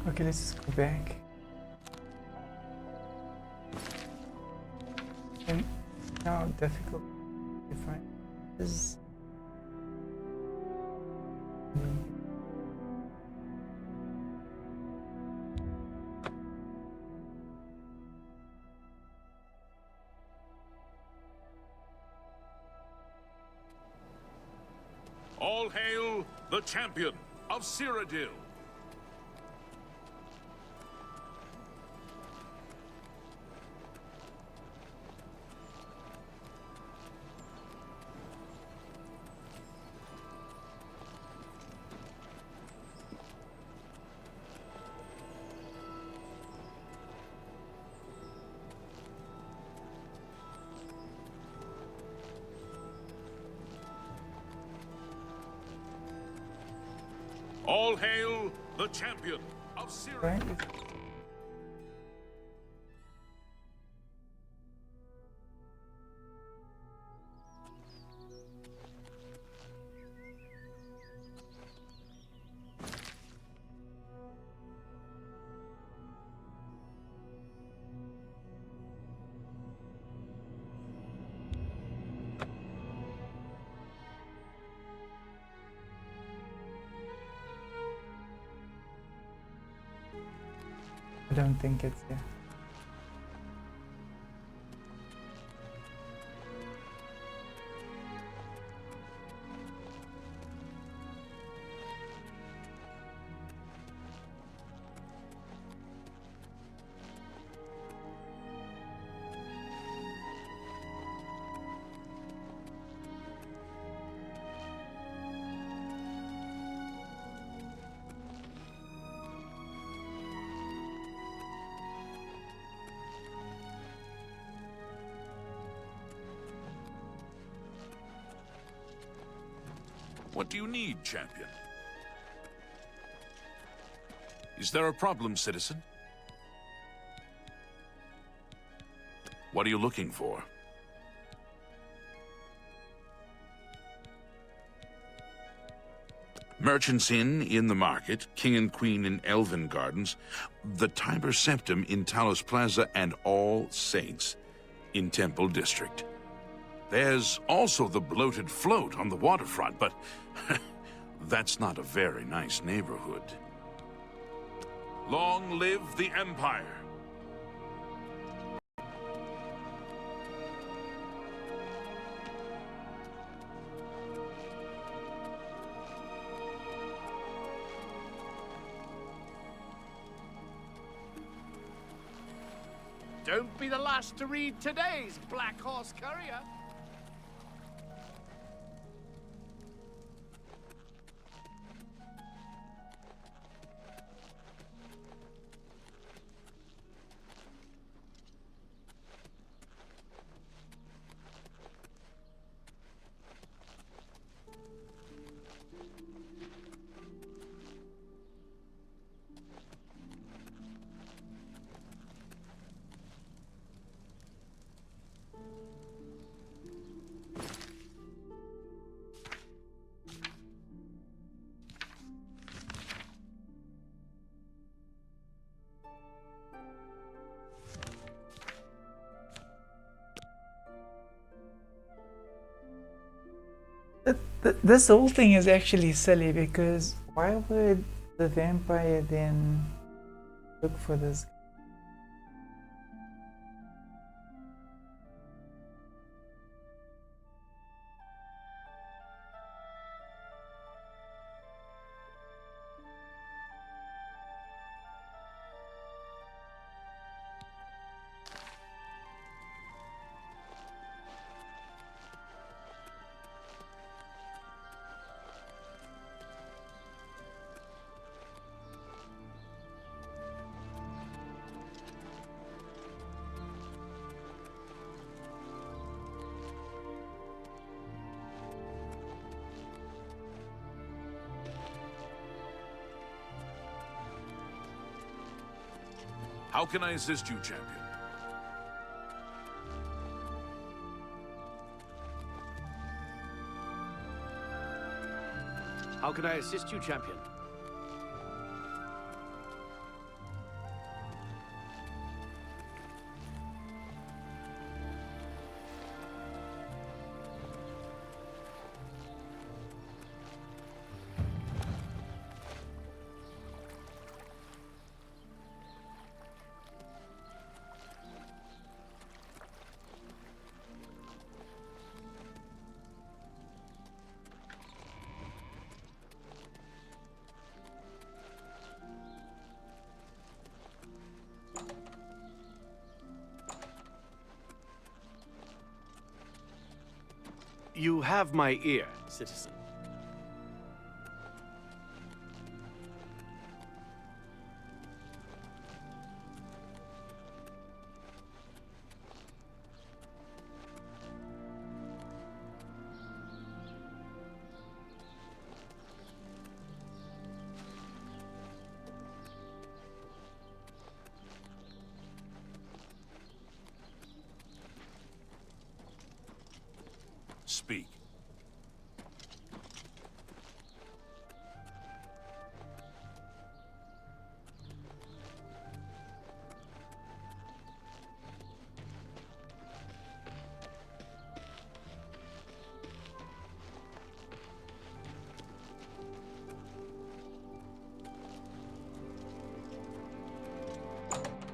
Okay, let's just go back. And now difficult to find this. All hail the champion of Cyrodiil. All hail the champion of Cyrodiil. Right. I don't think it's there. What do you need, champion? Is there a problem, citizen? What are you looking for? Merchants Inn in the market, King and Queen in Elven Gardens, the Tiber Septum in Talos Plaza, and All Saints in Temple District. There's also the Bloated Float on the waterfront, but that's not a very nice neighborhood. Long live the Empire! Don't be the last to read today's Black Horse Courier. This whole thing is actually silly, because why would the vampire then look for this? How can I assist you, champion? How can I assist you, champion? You have my ear, citizen. Speak.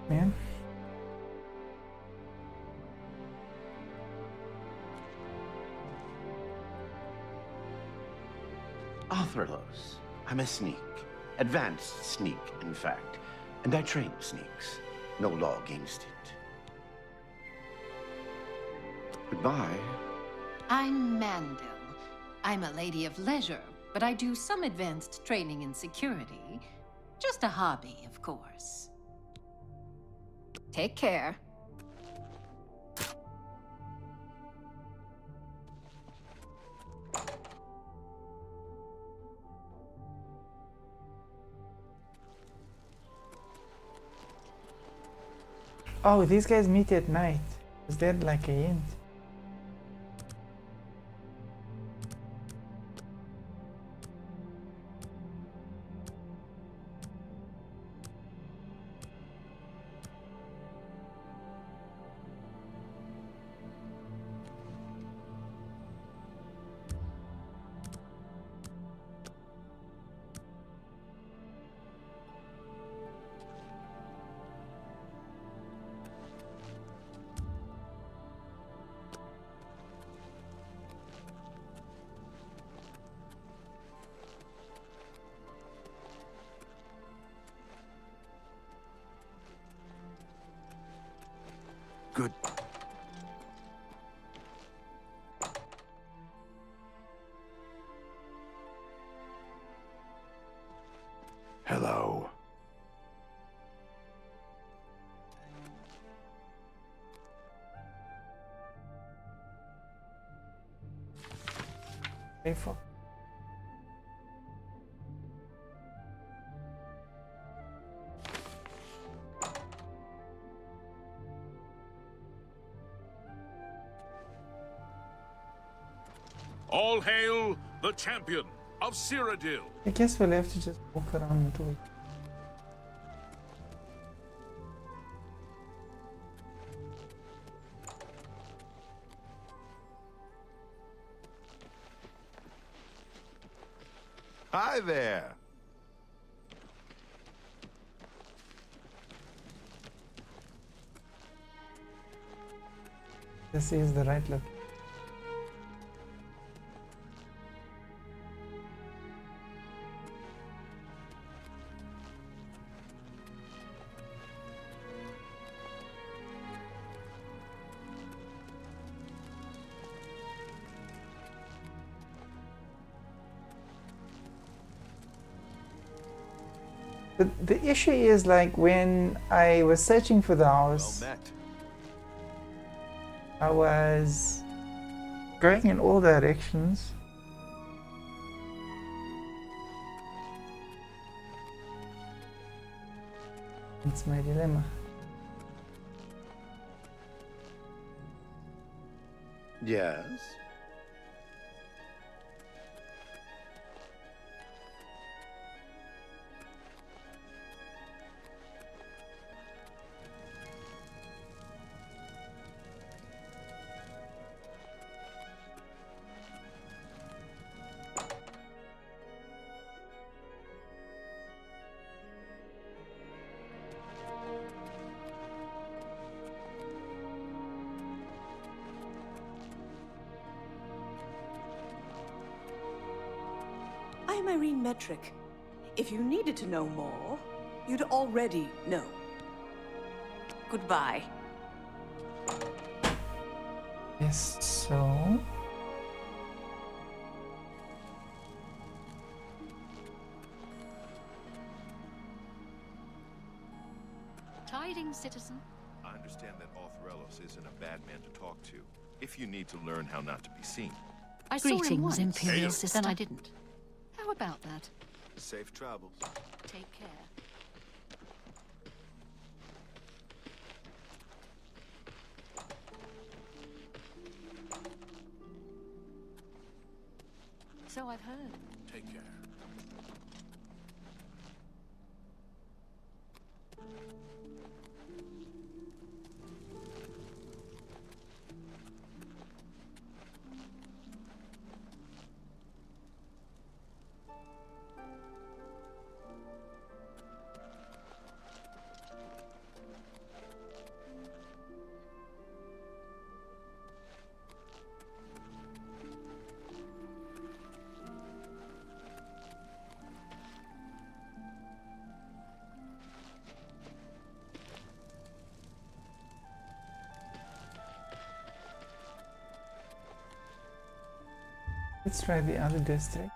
Man. Arthurlos. I'm a sneak. Advanced sneak, in fact. And I train sneaks. No law against it. Goodbye. I'm Mandel. I'm a lady of leisure, but I do some advanced training in security. Just a hobby, of course. Take care. Oh, these guys meet at night. Is that like a hint? Good. Hello. Faithful. All hail the champion of Cyrodiil. I guess we'll have to just walk around until we... Hi there. This is the right look. The issue is, like, when I was searching for the house, I was going in all directions. It's my dilemma. Yes? I'm Irene Metric. If you needed to know more, you'd already know. Goodbye. Yes, so... Tidings, citizen. I understand that Orthorelos isn't a bad man to talk to, if you need to learn how not to be seen. I saw him Greetings, once, Imperial sister. then I didn't. How about that? Safe travels. Take care. So I've heard. Take care. Let's try the other district.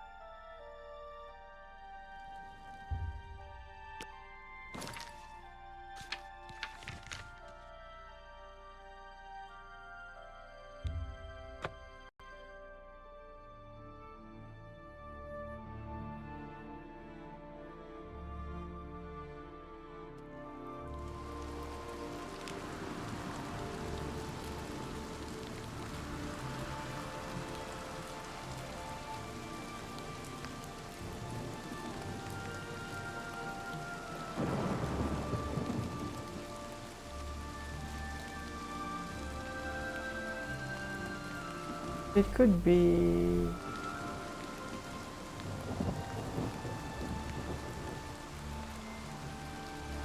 It could be...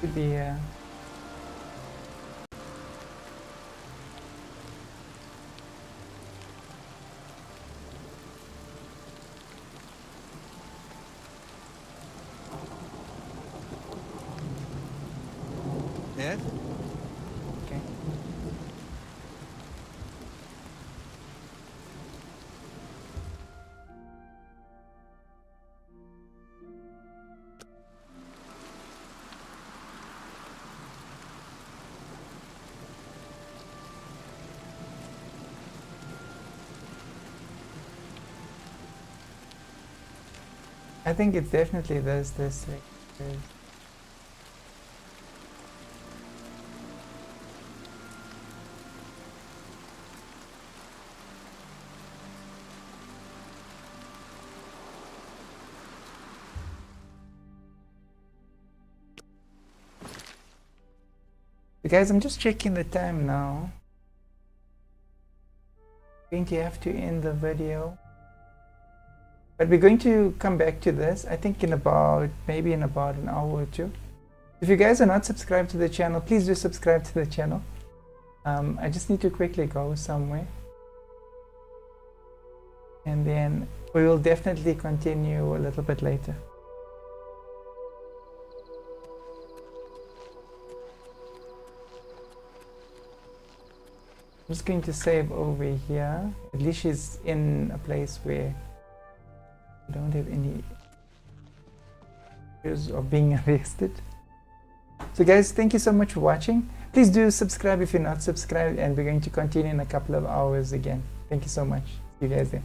Could be Ed? Okay. I think it's definitely this way. Guys, I'm just checking the time now. I'm going to have to end the video. But we're going to come back to this, I think maybe in about an hour or two. If you guys are not subscribed to the channel, please do subscribe to the channel. I just need to quickly go somewhere. And then we will definitely continue a little bit later. I'm just going to save over here. At least she's in a place where I don't have any fears of being arrested. So guys, thank you so much for watching. Please do subscribe if you're not subscribed, and we're going to continue in a couple of hours again. Thank you so much. See you guys there.